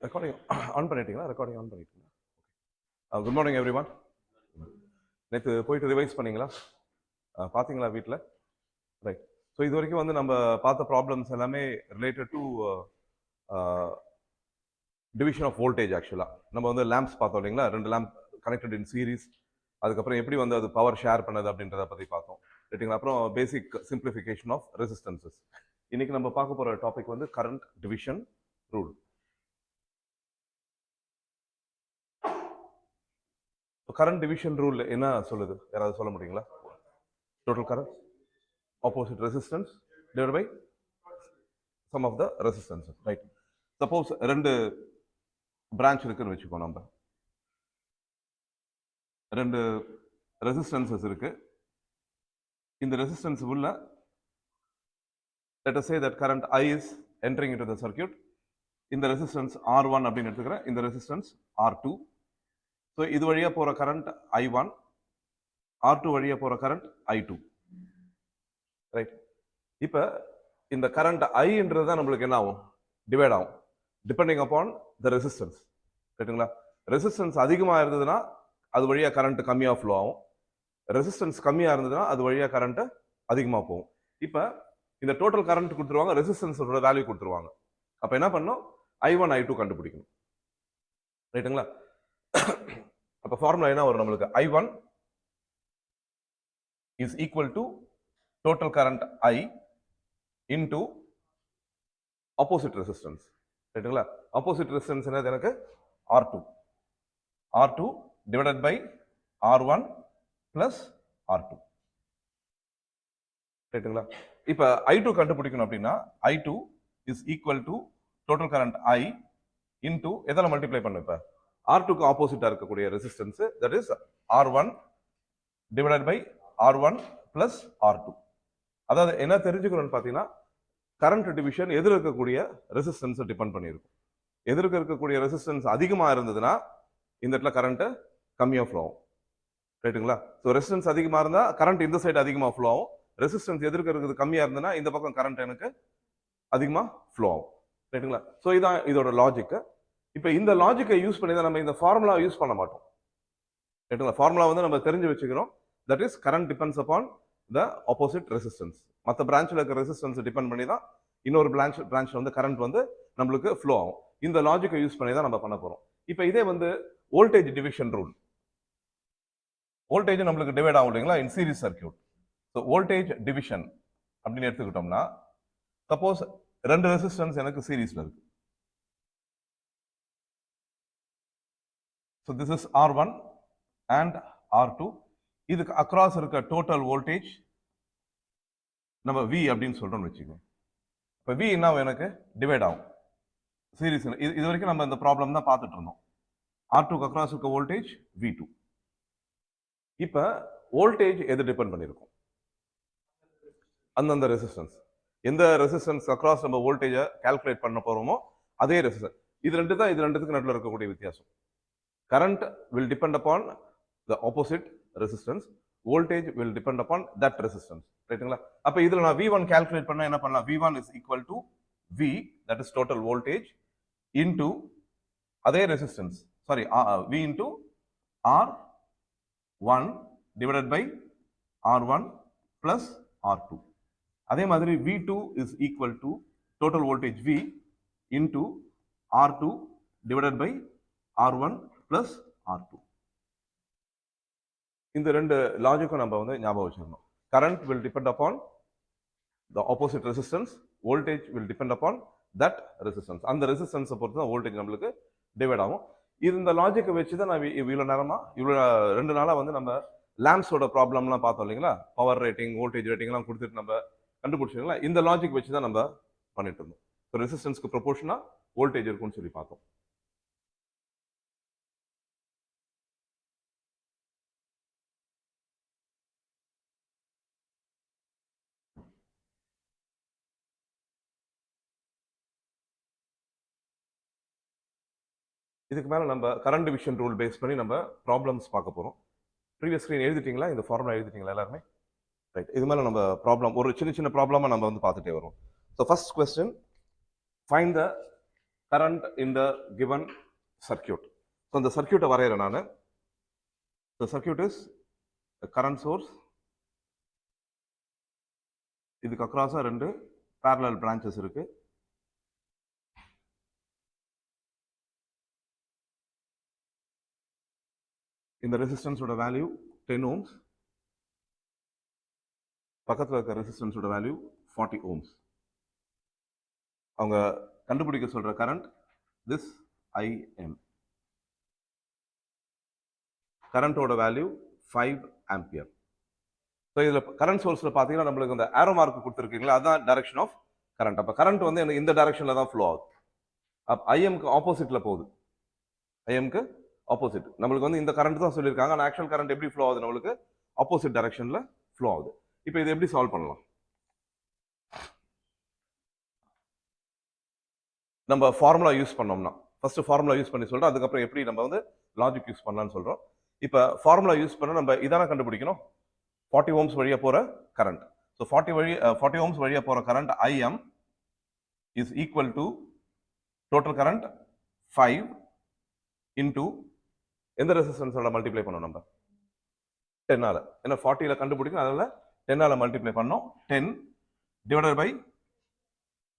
Recording on பண்ணிட்டீங்களா? Recording on பண்ணிட்டீங்களா? Good morning every one. நேற்று போயிட்டு ரிவைஸ் பண்ணீங்களா? பார்த்தீங்களா வீட்டில்? ரைட். ஸோ இது வரைக்கும் வந்து நம்ம பார்த்த ப்ராப்ளம்ஸ் எல்லாமே related to division of voltage. ஆக்சுவலாக நம்ம வந்து லேம்ப்ஸ் பார்த்தோம் இல்லைங்களா? 2 லேம்ப் கனெக்டட் இன் சீரீஸ். அதுக்கப்புறம் எப்படி வந்து அது பவர் ஷேர் பண்ணது அப்படின்றத பற்றி பார்த்தோம் ரைட்டுங்களா? அப்புறம் பேசிக் சிம்பிளிஃபிகேஷன் ஆஃப் ரெசிஸ்டன்சஸ். இன்னைக்கு நம்ம பார்க்க போகிற டாபிக் வந்து current division rule. Current division rule என்ன சொல்லுது? யாராவது சொல்ல முடியுங்களா? Total current opposite resistance divide by sum of the resistances. Right. Suppose 2 branch இருக்குன்னு வச்சுக்கோ. நம்ம 2 ரெசிஸ்டன்சஸ் இருக்கு. இந்த ரெசிஸ்டன்ஸ் உள்ள let us say that current I is entering into the circuit. இந்த ரெசிஸ்டன்ஸ் R1 அப்படின்னு எடுத்துக்கிறேன், இந்த ரெசிஸ்டன்ஸ் R2. ஸோ இது வழியா போற கரண்ட் I1, R2 வழியா போற கரண்ட் I2. ரைட். இப்போ இந்த கரண்ட் ஐன்றது தான் நம்மளுக்கு என்ன ஆகும்? டிவைட் ஆகும் டிபெண்டிங் அப்பான் த ரெசிஸ்டன்ஸ். ரைட்டுங்களா? ரெசிஸ்டன்ஸ் அதிகமாக இருந்ததுன்னா அது வழியா கரண்ட் கம்மியாக ஃப்ளோ ஆகும். ரெசிஸ்டன்ஸ் கம்மியாக இருந்ததுன்னா அது வழியா கரண்ட் அதிகமாக போகும். இப்போ இந்த டோட்டல் கரண்ட் கொடுத்துருவாங்க, ரெசிஸ்டன்ஸோட வேல்யூ கொடுத்துருவாங்க. அப்போ என்ன பண்ணணும்? I1 I2 கண்டுபிடிக்கணும். ரைட்டுங்களா? அப்போ ஃபார்முலா என்ன வரும் நம்மளுக்கு? I1 is equal to total current I into opposite resistance. ரைட்டுங்களா? opposite resistance என்னது? எனக்கு R2. R2 divided by R1 plus R2. ரைட்டுங்களா? இப்போ I2 கண்டுபிடிக்கணும் அப்படின்னா I2 is equal to total current I into எதால மல்டிப்ளை பண்ணு? இப்போ R2க்கு ஆப்போசிட்டா இருக்கக்கூடிய resistance, that is R1 divided by R1 plus R2. அதாவது என்ன தெரிஞ்சுக்கணும்னு பார்த்தீங்கன்னா, கரண்ட் டிவிஷன் எதிர் இருக்கக்கூடிய ரெசிஸ்டன்ஸை டிபெண்ட் பண்ணியிருக்கும். எதிர்க்க இருக்கக்கூடிய ரெசிஸ்டன்ஸ் அதிகமாக இருந்ததுன்னா இந்த இடத்துல கரண்ட் கம்மியாக ஃப்ளோ ஆகும். ரைட்டுங்களா? ஸோ ரெசிஸ்டன்ஸ் அதிகமாக இருந்தால் கரண்ட் இந்த சைடு அதிகமாக ஃப்ளோ ஆகும். ரெசிஸ்டன்ஸ் எதிர்க்க இருக்கிறது கம்மியாக இருந்ததுன்னா இந்த பக்கம் கரண்ட் எனக்கு அதிகமாக ஃப்ளோ ஆகும். ரைட்டுங்களா? ஸோ இதான் இதோட லாஜிக்கு. இப்போ இந்த லாஜிக்கை யூஸ் பண்ணி தான் நம்ம இந்த ஃபார்முலா யூஸ் பண்ண மாட்டோம். ரைட்டுங்களா? ஃபார்முலா வந்து நம்ம தெரிஞ்சு வச்சுக்கிறோம். That is current depends upon the opposite resistance. மற்ற பிரான்ச்சில் இருக்கிற ரெசிஸ்டன்ஸ் டிபெண்ட் பண்ணி தான் இன்னொரு பிரான்ச் வந்து கரண்ட் வந்து நம்மளுக்கு ஃப்ளோ ஆகும். இந்த லாஜிக்கை யூஸ் பண்ணி தான் நம்ம பண்ண போறோம். இப்போ இதே வந்து வோல்டேஜ் டிவிஷன் ரூல். வோல்டேஜ் நம்மளுக்கு டிவைட் ஆகும் இல்லைங்களா in series circuit. So voltage division அப்படின்னு எடுத்துக்கிட்டோம்னா, சப்போஸ் 2 ரெசிஸ்டன்ஸ் எனக்கு சீரீஸ்ல இருக்கு. So this is R1 and R2. இதுக்கு அக்ராஸ் இருக்க டோட்டல் வோல்டேஜ் நம்ம V அப்படின்னு சொல்றோம்னு வச்சுக்கோங்க. இப்போ V என்ன எனக்கு டிவைட் ஆகும் சீரீஸ். இது வரைக்கும் நம்ம இந்த ப்ராப்ளம் தான் பார்த்துட்டு இருந்தோம். R2க்கு அக்ராஸ் இருக்க வோல்டேஜ் V2. இப்போ வோல்டேஜ் எது டிபெண்ட் பண்ணியிருக்கும்? அந்தந்த ரெசிஸ்டன்ஸ். எந்த ரெசிஸ்டன்ஸ் அக்ராஸ் நம்ம வோல்டேஜை கால்குலேட் பண்ண போறோமோ அதே ரெசிஸ்டன்ஸ். இது ரெண்டுத்துக்கு நடுவில் இருக்கக்கூடிய வித்தியாசம். Current will depend upon the opposite resistance, voltage will depend upon that resistance. ரைட்டுங்களா? அப்ப இதுல நான் V1 கால்குலேட் பண்ண என்ன பண்ணலாம்? V1 is equal to V, that is total voltage, into அதே resistance, sorry V into R1 divided by R1 plus R2. அதே மாதிரி V2 is equal to total voltage V into R2 divided by R1 plus R2. இந்த 2 லாஜிக்கும் நம்ம வந்து ஞாபகம் வச்சிருந்தோம். Current will depend upon the opposite resistance, voltage will depend upon that resistance. அந்த ரெசிஸ்டன்ஸை பொறுத்து தான் வோல்டேஜ் நம்மளுக்கு டிவைட் ஆகும். இது இந்த லாஜிக்கை வச்சு தான் நான் இவ்வளோ 2 நாளாக வந்து நம்ம லேம்ப்ஸோட ப்ராப்ளம்லாம் பார்த்தோம் இல்லைங்களா? பவர் ரேட்டிங், வோல்டேஜ் ரேட்டிங்லாம் கொடுத்துட்டு நம்ம கண்டுபிடிச்சிங்களா? இந்த லாஜிக் வச்சு தான் நம்ம பண்ணிட்டு இருந்தோம். ஸோ ரெசிஸ்டன்ஸ்க்கு ப்ரொபோர்ஷனா வோல்டேஜ் இருக்கும்னு சொல்லி பார்த்தோம். இதுக்கு மேலே நம்ம கரண்ட் டிவிஷன் ரூல் பேஸ் பண்ணி நம்ம ப்ராப்ளம்ஸ் பார்க்க போகிறோம். ப்ரீவியஸ் ஸ்க்ரீன் எழுதிட்டீங்களா? இந்த ஃபார்முலா எழுதிட்டீங்களா எல்லாருமே? ரைட். இது மேலே நம்ம ப்ராப்ளம் ஒரு சின்ன ப்ராப்ளமாக நம்ம வந்து பார்த்துட்டே வரும். So first question, find the current in the given circuit. So இந்த சர்க்யூட்டை வரையறேன் நான். The circuit is a current source. இதுக்கு அக்ராஸா ரெண்டு parallel branches இருக்கு. இந்த ரெசிஸ்டன்ஸோட வேல்யூ 10 ohms. பக்கத்தில் இருக்க ரெசிஸ்டன்ஸோட வேல்யூ 40 ohms. அவங்க கண்டுபிடிக்க சொல்ற கரண்ட் this IM. கரண்டோட வேல்யூ 5 ஆம்பியர். ஸோ இதில் கரண்ட் சோர்ஸில் பார்த்தீங்கன்னா நம்மளுக்கு அந்த ஆரோ மார்க் கொடுத்துருக்கீங்களா, அதுதான் டைரக்ஷன் ஆஃப் கரண்ட். அப்போ கரண்ட் வந்து எனக்கு இந்த டைரக்ஷனில் தான் ஃப்ளோ ஆகுது. அப்போ ஐஎம்க்கு ஆப்போசிட்டில் போகுது. ஐஎம்க்கு ஆப்போசிட். நம்மளுக்கு வந்து இந்த கரண்ட் தான் சொல்லியிருக்காங்க, ஆனால் ஆக்சுவல் கரண்ட் எப்படி ஃப்ளோ ஆகுது, நம்மளுக்கு ஆப்போசிட் டைரக்ஷனில் ஃப்ளோ ஆகுது. இப்போ இதை எப்படி சால்வ் பண்ணலாம்? நம்ம ஃபார்முலா யூஸ் பண்ணோம்னா, ஃபர்ஸ்ட் ஃபார்முலா யூஸ் பண்ணி சொல்றோம், அதுக்கப்புறம் எப்படி நம்ம வந்து லாஜிக் யூஸ் பண்ணலாம்னு சொல்றோம். இப்போ ஃபார்முலா யூஸ் பண்ண நம்ம இதான கண்டுபிடிக்கணும், 40 ohms வழியா போற கரண்ட். ஸோ 40 ohms வழியா போற current IM is equal to total current 5 into எந்த ரெசிஸ்டன்ஸோட மல்டிப்ளை பண்ணோம் நம்ம 10ஆல. ஏன்னா 40ல கண்டுபிடிக்கணும், அதனால 10ஆல மல்டிப்ளை பண்ணோம். 10 divided by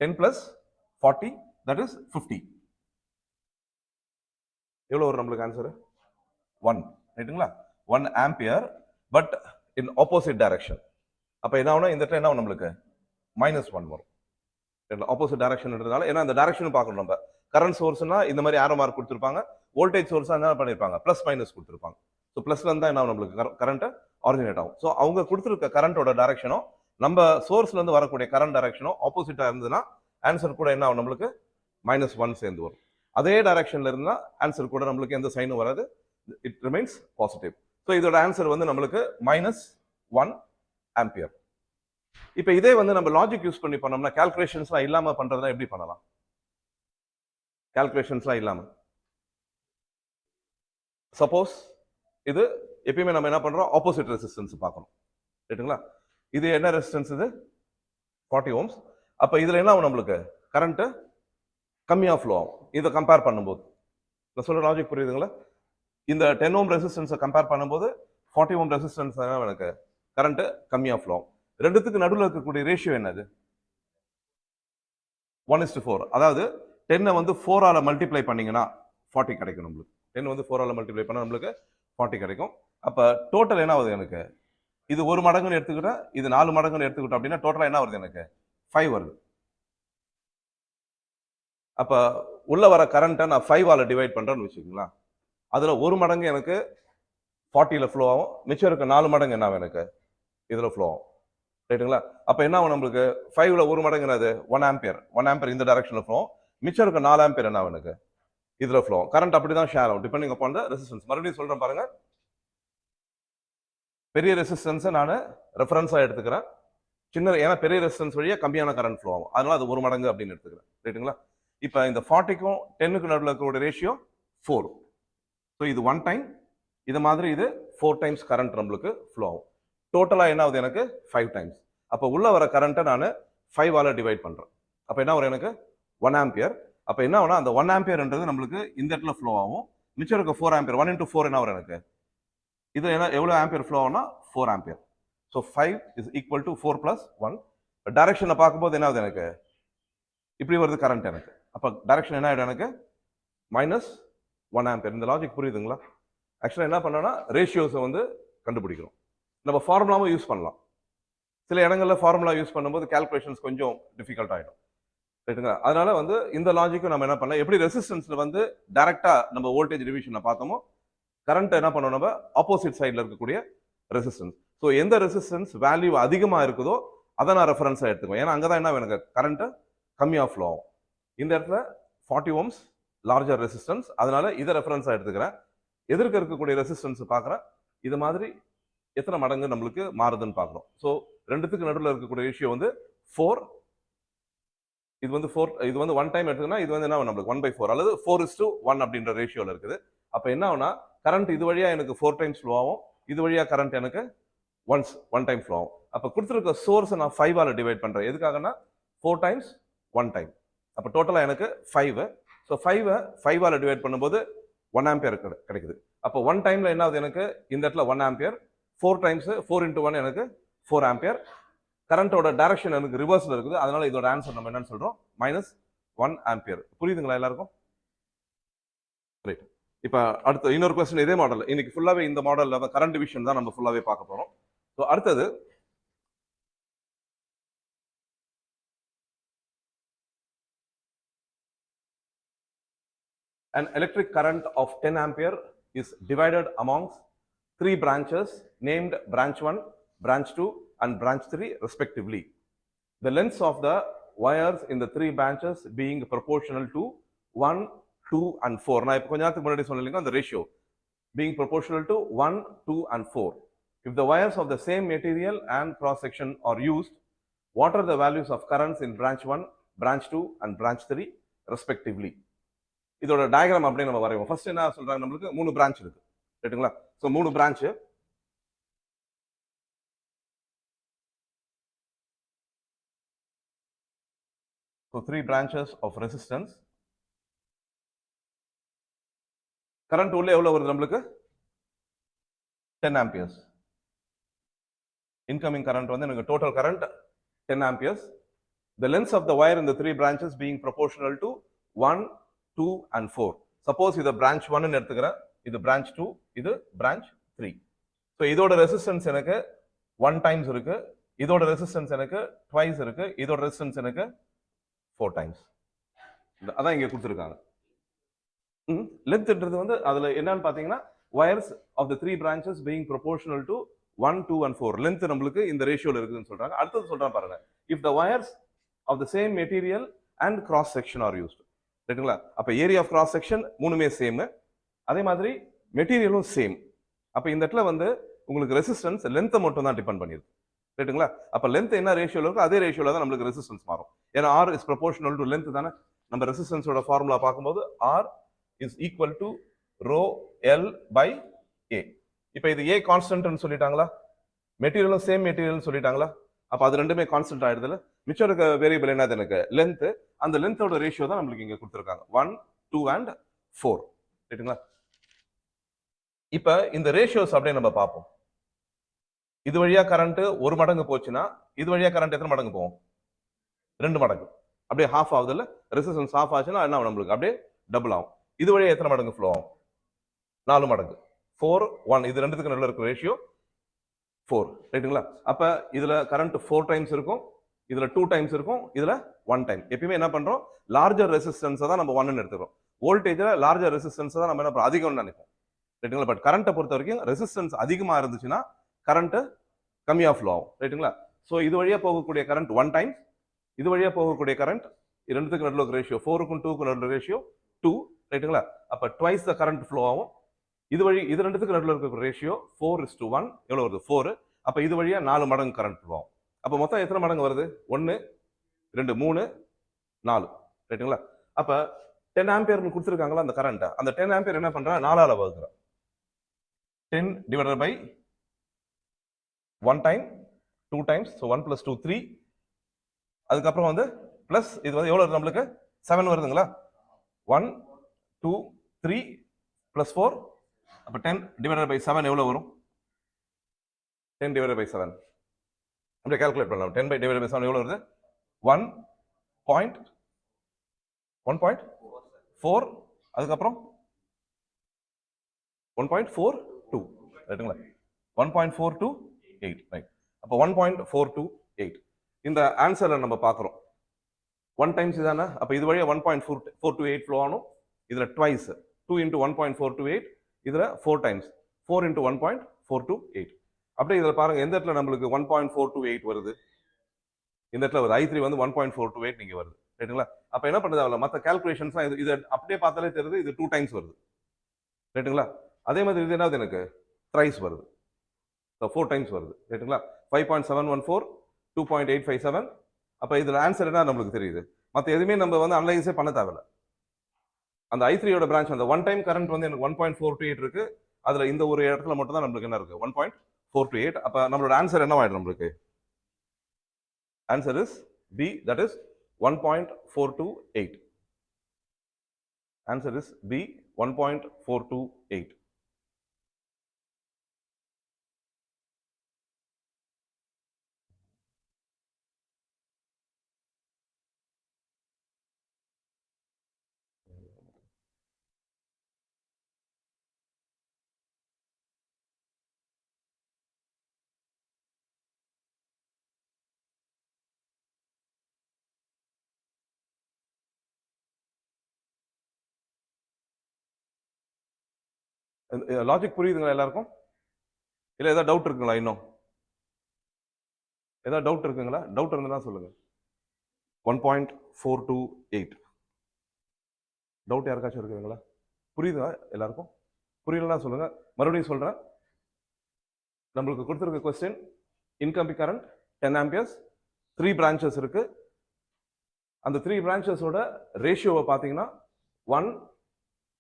10 plus 40 that is 50. எவ்வளவு வரும் நம்மளுக்கு ஆன்சர்? 1. ரைட்டுங்களா? 1 ampere but in opposite direction. அப்ப என்ன ஆகும், இந்த இடத்துல என்ன ஆகும், நம்மளுக்கு -1 வரும். ஆப்போசிட் டைரக்ஷன்ன்றதால, ஏன்னா அந்த டைரக்ஷன் பார்க்கணும் நம்ம. கரண்ட் சோர்ஸ்னா இந்த மாதிரி ஆரோ மார்க் கொடுத்துருப்பாங்க, வோல்டேஜ் சோர்ஸா என்ன பண்ணிருப்பாங்க, பிளஸ் மைனஸ் கொடுத்துருப்பாங்க. ஸோ பிளஸ்ல இருந்தா என்ன ஆகும், நம்மளுக்கு கரண்ட் ஆரிஜினேட் ஆகும். ஸோ அவங்க கொடுத்துருக்க கரண்டோட டைரக்ஷனும் நம்ம சோர்ஸ்ல இருந்து வரக்கூடிய கரண்ட் டைரக்ஷனும் ஆப்போசிட்டா இருந்ததுன்னா ஆன்சர் கூட என்ன ஆகும், நம்மளுக்கு -1 சேர்ந்து வரும். அதே டைரக்ஷன்ல இருந்தா ஆன்சர் கூட நம்மளுக்கு எந்த சைனும் வராது, இட் ரிமைன்ஸ் பாசிட்டிவ். ஸோ இதோட ஆன்சர் வந்து நம்மளுக்கு -1 ஆம்பியர். இப்போ இதே வந்து நம்ம லாஜிக் யூஸ் பண்ணி பண்ணோம்னா, கால்குலேஷன்ஸ்லாம் இல்லாம பண்றதுனா எப்படி பண்ணலாம்? கால்குலேஷன்ஸ்லாம் இல்லாம சப்போஸ் இது எப்பயுமே நம்ம என்ன பண்றோம், ஆப்போசிட் ரெசிஸ்டன்ஸ் பார்க்கணும். ரைட்டுங்களா? இது என்ன ரெசிஸ்டன்ஸ்? இது 40 ohms. அப்ப இதுல என்ன ஆகும், நம்மளுக்கு கரண்ட் கம்மியா ஃப்ளோ ஆகும் இதை கம்பேர் பண்ணும்போது. நான் சொல்ற லாஜிக் புரியுதுங்களா? இந்த 10 ohm ரெசிஸ்டன்ஸை கம்பேர் பண்ணும்போது 40 ohm ரெசிஸ்டன்ஸ் எனக்கு கரண்ட் கம்மியா ஃப்ளோ ஆகும். ரெண்டுத்துக்கு நடுவில் இருக்கக்கூடிய ரேஷியோ என்னது? 1:4. அதாவது 10 வந்து 4ஆல மல்டிப்ளை பண்ணீங்கன்னா 40 கிடைக்கும் நம்மளுக்கு. 10 வந்து 4ஆல மல்டிப்ளை பண்ணா நம்மளுக்கு 40 கிடைக்கும். அப்ப டோட்டல் என்ன ஆகுது எனக்கு? இது 1 மடங்குன்னு எடுத்துக்கிட்டா, இது 4 மடங்குன்னு எடுத்துக்கிட்டோம் அப்படின்னா டோட்டலா என்ன வருது எனக்கு? 5 வருது. அப்ப உள்ள வர கரண்ட்டை நான் 5ஆல டிவைட் பண்றேன்னு வச்சுக்கோங்களேன். அதுல 1 மடங்கு எனக்கு 40ல ஃப்ளோ ஆகும், மிச்சம் இருக்க 4 மடங்கு என்ன ஆகும் எனக்கு இதுல ஃப்ளோ ஆகும். ரைட்டுங்களா? அப்ப என்ன ஆகும், நம்மளுக்கு 5ல 1 மடங்கு என்னது? 1 ஆம்பியர். 1 ஆம்பியர் இந்த டைரக்ஷன்ல ஃப்ளோ ஆகும், மிச்சம் இருக்க 4 ஆம்பியர் என்ன ஆகும் எனக்கு இதுல ஃப்ளோ ஆகும். கரண்ட் அப்படிதான் ஷேர் ஆகும் டிபெண்டிங் அப்பான் த ரெசிஸ்டன்ஸ். மறுபடியும் சொல்றேன் பாருங்க, பெரிய ரெசிஸ்டன்ஸை நான் ரெஃபரன்ஸா எடுத்துக்கிறேன், சின்ன, ஏன்னா பெரிய ரெசிஸ்டன்ஸ் வழியா கம்மியான கரண்ட் ஃப்ளோ ஆகும், அதனால அது 1 மடங்கு அப்படின்னு எடுத்துக்கிறேன். ரைட்டுங்களா? இப்ப இந்த 40க்கும் 10க்கும் நடுவில் இருக்கிற ரேஷியோ 4. ஸோ இது 1 டைம், இது மாதிரி இது 4 டைம்ஸ் கரண்ட் நம்மளுக்கு ஃப்ளோ ஆகும். டோட்டலா என்ன ஆகுது எனக்கு? 5 டைம்ஸ். அப்ப உள்ள வர கரண்ட்டை நான் 5ஆல டிவைட் பண்றேன். அப்ப என்ன வரும் எனக்கு? 1 ஆம்பியர். அப்ப என்ன ஆகும்னா, அந்த 1 ஆம்பியர்ன்றது நம்மளுக்கு இந்த இடத்துல ஃப்ளோ ஆகும், மிச்சம் இருக்க 4 ஆம்பியர். 1 into 4 என்ன வரும் எனக்கு? இது என்ன, எவ்வளவு ஆம்பியர் ஃப்ளோ ஆகும்னா 4 ampere. So 5 is equal to 4 plus 1. டைரக்ஷனை பார்க்கும்போது என்ன ஆகுது எனக்கு? இப்படி வருது கரண்ட் எனக்கு. அப்ப டைரக்ஷன் என்ன ஆயிடும் எனக்கு? -1 ஆம்பியர். இந்த லாஜிக் புரியுதுங்களா? ஆக்சுவலா என்ன பண்ணோம்னா, ரேஷியோஸை வந்து கண்டுபிடிக்கிறோம். நம்ம ஃபார்முலாவும் யூஸ் பண்ணலாம். சில இடங்கள்ல ஃபார்முலா யூஸ் பண்ணும்போது கால்குலேஷன்ஸ் கொஞ்சம் டிஃபிகல்ட் ஆயிடும். ரைட்டுங்களா? அதனால வந்து இந்த லாஜிக்கும் நம்ம என்ன பண்ணலாம், எப்படி ரெசிஸ்டன்ஸ்ல வந்து டைரக்டா நம்ம வோல்டேஜ் டிவிஷனை பார்த்தோமோ, கரண்ட் என்ன பண்ணோம், நம்ம ஆப்போசிட் சைட்ல இருக்கக்கூடிய ரெசிஸ்டன்ஸ். ஸோ எந்த ரெசிஸ்டன்ஸ் வேல்யூ அதிகமா இருக்குதோ அதை நான் ரெஃபரன்ஸா எடுத்துக்குவேன். ஏன்னா அங்கதான் என்ன எனக்கு கரண்ட் கம்மியா ஃப்ளோ ஆகும். இந்த இடத்துல 40 ohms லார்ஜர் ரெசிஸ்டன்ஸ், அதனால இதை ரெஃபரன்ஸா எடுத்துக்கிறேன். எதிர்க்க இருக்கக்கூடிய ரெசிஸ்டன்ஸ் பார்க்குறேன், இது மாதிரி எத்தனை மடங்கு நம்மளுக்கு மாறுதுன்னு பார்க்குறோம். ஸோ ரெண்டுத்துக்கு நடுவில் இருக்கக்கூடிய ரேஷியோ வந்து 4. இது வந்து 4, இது வந்து 1 டைம் எடுத்துக்கினா இது வந்து என்ன நம்மளுக்கு 1/4 அல்லது 4:1 அப்படின்ற ரேஷியோல இருக்குது. அப்ப என்ன ஆகும்னா, கரண்ட் இது வழியா எனக்கு 4 டைம்ஸ் ஃப்ளோ ஆகும், இது வழியா கரண்ட் எனக்கு 1 டைம் ஃப்ளோ ஆகும். அப்ப கொடுத்துருக்க சோர்ஸை நான் 5ஆல டிவைட் பண்றேன். எதுக்காகனா 4 டைம்ஸ் 1 டைம். அப்ப டோட்டலா எனக்கு 5. ஸோ 5 டிவைட் பண்ணும்போது 1 ஆம்பியர் கிடைக்குது. அப்போ 1 டைம்ல என்ன ஆகுது எனக்கு இந்த இடத்துல 1 ஆம்பியர், 4 டைம்ஸ் 4 into 1 எனக்கு 4 ஆம்பியர். கரண்டோட டைரக்ஷன் எனக்கு ரிவர்ஸ்ல இருக்குது, அதனால இதோட ஆன்சர் நம்ம என்னன்னு சொல்றோம், -1 ஆம்பியர். புரியுதுங்களா எல்லாருக்கும்? ரைட். இப்போ அடுத்து இன்னொரு கொஸ்டின் இதே மாடல். இன்னைக்கு ஃபுல்லாவே இந்த மாடல்ல கரண்ட் டிவிஷன் தான் நம்ம ஃபுல்லாவே பார்க்க போறோம். ஸோ அடுத்தது an electric current of 10 ampere is divided amongst 3 branches named branch 1, branch 2 and branch 3 respectively. The lengths of the wires in the 3 branches being proportional to 1, 2 and 4. நான் இப்போ கொஞ்ச நேரத்துக்கு முன்னாடி சொன்னீங்க அந்த ratio being proportional to 1, 2 and 4. If the wires of the same material and cross section are used, what are the values of currents in branch 1, branch 2 and branch 3 respectively? இதோட diagram அப்படியே நம்ம வரைவோம். ஃபர்ஸ்ட் என்ன சொல்றாங்க, நம்மளுக்கு 3 branch இருக்கு, ரைட்டுங்களா? So 3 branch. So 3 branches of resistance. Current உள்ள எவ்வளவு வருது நம்மளுக்கு? 10 amperes. இன்கமிங் கரண்ட் வந்து எனக்கு total current 10 amperes. The lengths of the wire in the 3 branches being proportional to 1, 2 and 4. Suppose இத branch 1 ன்னு எடுத்துக்கிறேன், இது branch 2, இது branch 3. ஸோ இதோட ரெசிஸ்டன்ஸ் எனக்கு 1 டைம்ஸ் இருக்கு, இதோட ரெசிஸ்டன்ஸ் எனக்கு ட்வைஸ் இருக்கு, இதோட ரெசிஸ்டன்ஸ் எனக்கு 4 டைம்ஸ். அதான் இங்க கொடுத்துருக்காங்க. லென்த்ன்றது வந்து அதுல என்னன்னு பாத்தீங்கன்னா wires of the 3 branches being proportional to 1, 2 and 4. Length நம்மளுக்கு இந்த ரேஷியோல இருக்குன்னு சொல்றாங்க. அடுத்தது சொல்றேன் பாருங்க, if the wires of the same material and cross section are used. ரைட்டுங்களா? அப்ப ஏரியா ஆஃப் கிராஸ் செக்ஷன் மூணுமே சேம், அதே மாதிரி மெட்டீரியலும் சேம். அப்ப இந்த இடத்துல வந்து உங்களுக்கு ரெசிஸ்டன்ஸ் லென்த்தை மட்டும் தான் டிபெண்ட் பண்ணிருக்கு, ரைட்டுங்களா? அப்ப லென்த் என்ன ரேஷியோல இருக்கோ அதே ரேஷியோல தான் நம்மளுக்கு ரெசிஸ்டன்ஸ் மாறும். ஏன்னா R is proportional to length தானே. நம்ம ரெசிஸ்டன்ஸோட ஃபார்முலா பார்க்கும்போது R is equal to rho L by A. இப்ப இது A கான்ஸ்டன்ட்னு சொல்லிட்டாங்களா, மெட்டீரியலும் சேம் மெட்டீரியல் சொல்லிட்டாங்களா, அப்ப அது ரெண்டுமே கான்ஸ்டன்ட் ஆயிடுதுல. மிச்சம் இருக்க வேரியபிள் என்னது எனக்கு லென்த். அந்த லென்த்தோட ரேஷியோ தான் நம்மளுக்கு இங்க கொடுத்துருக்காங்க 1, 2 and 4, ரைட்டுங்களா? இப்ப இந்த ரேஷியோஸ் அப்படியே நம்ம பார்ப்போம். இது வழியா கரண்ட் 1 மடங்கு போச்சுன்னா இது வழியா கரண்ட் எத்தனை மடங்கு போகும்? 2 மடங்கு. அப்படியே ஹாஃப் ஆகுதுல்ல, ரெசிஸ்டன்ஸ் ஹாஃப் ஆச்சுன்னா என்ன ஆகும் நம்மளுக்கு? அப்படியே டபுள் ஆகும். இது வழியா எத்தனை மடங்கு ஃப்ளோ ஆகும்? 4 மடங்கு. 4, 1. இது ரெண்டுத்துக்கு நடுவில் இருக்கிற ரேஷியோ 4, ரைட்டுங்களா? அப்ப இதுல கரண்ட் 4 டைம்ஸ் இருக்கும், இதுல 2 டைம்ஸ் இருக்கும், இதுல 1 டைம். எப்பயுமே என்ன பண்றோம், லார்ஜர் ரெசிஸ்டன்ஸை தான் நம்ம 1ன்னு எடுத்துக்கிறோம். வோல்டேஜ்ல லார்ஜர் ரெசிஸ்டன்ஸ் தான் நம்ம என்ன பண்றோம், அதிகம்னு நினைப்போம், ரைட்டுங்களா? பட் கரண்ட்டை பொறுத்த வரைக்கும் ரெசிஸ்டன்ஸ் அதிகமா இருந்துச்சுன்னா கரண்ட் கம்மியா ஃப்ளோ ஆகும், ரைட்டுங்களா? ஸோ இது வழியா போகக்கூடிய கரண்ட் 1 டைம்ஸ், இது வழியா போகக்கூடிய கரண்ட் ரெண்டுத்துக்கு நடுவில் ரேஷியோ 4க்கும் 2க்கும் நடுவில் ரேஷியோ 2, ரைட்டுங்களா? அப்ப ட்வைஸ் த கரண்ட் ஃப்ளோ ஆகும். இது ரெண்டுத்துக்கு நடுவில் இருக்கிற ரேஷியோ 4:1. எவ்வளவு வருது? 4. அப்ப இது வழியா 4 மடங்கு கரண்ட் ஃப்ளோ ஆகும். அப்ப மொத்தம் எத்தனை மடங்கு வருது? 1, 2, 3, 4, ரைட்டுங்களா? அப்ப 10 ஆம்பியர்னு கொடுத்துருக்காங்களா அந்த கரண்ட், அந்த 10 ஆம்பியர் என்ன பண்றா, 4ஆல வகுக்கிறேன். 10 divided by 1 time, 2 times, so 1 plus 2, 3. அதுக்கப்புறம் வந்து பிளஸ் இது வந்து எவ்வளவு நம்மளுக்கு 7 வருதுங்களா? 1, 2, 3 plus 4. அப்ப 10 divided by 7 எவ்வளவு வரும்? 10 divided by 7 அப்படியே கால்குலேட் பண்ணலாம். 10 by divided by 7 எவ்வளவு வருது? 1.4. அதுக்கப்புறம் 1.42, ரைட்டுங்களா? 1.428, ரைட். அப்ப 1.428 இந்த ஆன்சரை நம்ம பார்க்கிறோம். 1 டைம்ஸ் இதானே, அப்ப இது வழியா 1.428 ஃப்ளோ ஆகணும். இதுல ட்வைஸ் 2 into 1.428, இதுல 4 டைம்ஸ் 4 into 1.428. அப்படியே இதுல பாருங்க எந்த இடத்துல நம்மளுக்கு 1.428 வருது, இந்த இடத்துல வருது. I3 வந்து 1.428 நீங்க வருது, ரைட்டுங்களா? அப்ப என்ன பண்ணுது, அவள மத்த கால்குலேஷன்ஸ் இது அப்படியே பார்த்தாலே தெரியுது, இது 2 டைம்ஸ் வருது, ரைட்டுங்களா? அதே மாதிரி இது என்னது எனக்கு த்ரைஸ் வருது, 4 டைம்ஸ் வருது, ரைட்டுங்களா? 5.714, 2.857. அப்ப இதுல ஆன்சர் என்ன நம்மளுக்கு தெரியுது. மத்த எதுவுமே நம்ம வந்து அனலைஸே பண்ண தேவையில்ல. அந்த I3யோட பிரான்ச் அந்த 1 டைம் கரண்ட் வந்து எனக்கு 1.428 இருக்கு, அதுல இந்த ஒரு இடத்துல மட்டும் தான் நம்மளுக்கு என்ன இருக்கு 1.428. அப்ப நம்மளோட ஆன்சர் என்னவாயிடும் நம்மளுக்கு? Answer is B, that is 1.428. Answer is B 1.428. Logic புரியுதுங்களா எல்லாருக்கும்? இல்ல ஏதாவது டவுட் இருக்குங்களா? இன்னும் ஏதாவது டவுட் இருக்குங்களா? டவுட் இருந்தா சொல்லுங்க. 1.428 டவுட் யாருக்காச்சும் இருக்குதுங்களா? புரியுதா எல்லாருக்கும்? புரியலன்னா சொல்லுங்க, மறுபடியும் சொல்றேன். நம்மளுக்கு கொடுத்துருக்க question, incoming current 10 amperes, 3 branches இருக்கு. அந்த 3 பிரான்ச்சஸோட ரேஷியோவை பார்த்தீங்கன்னா 1,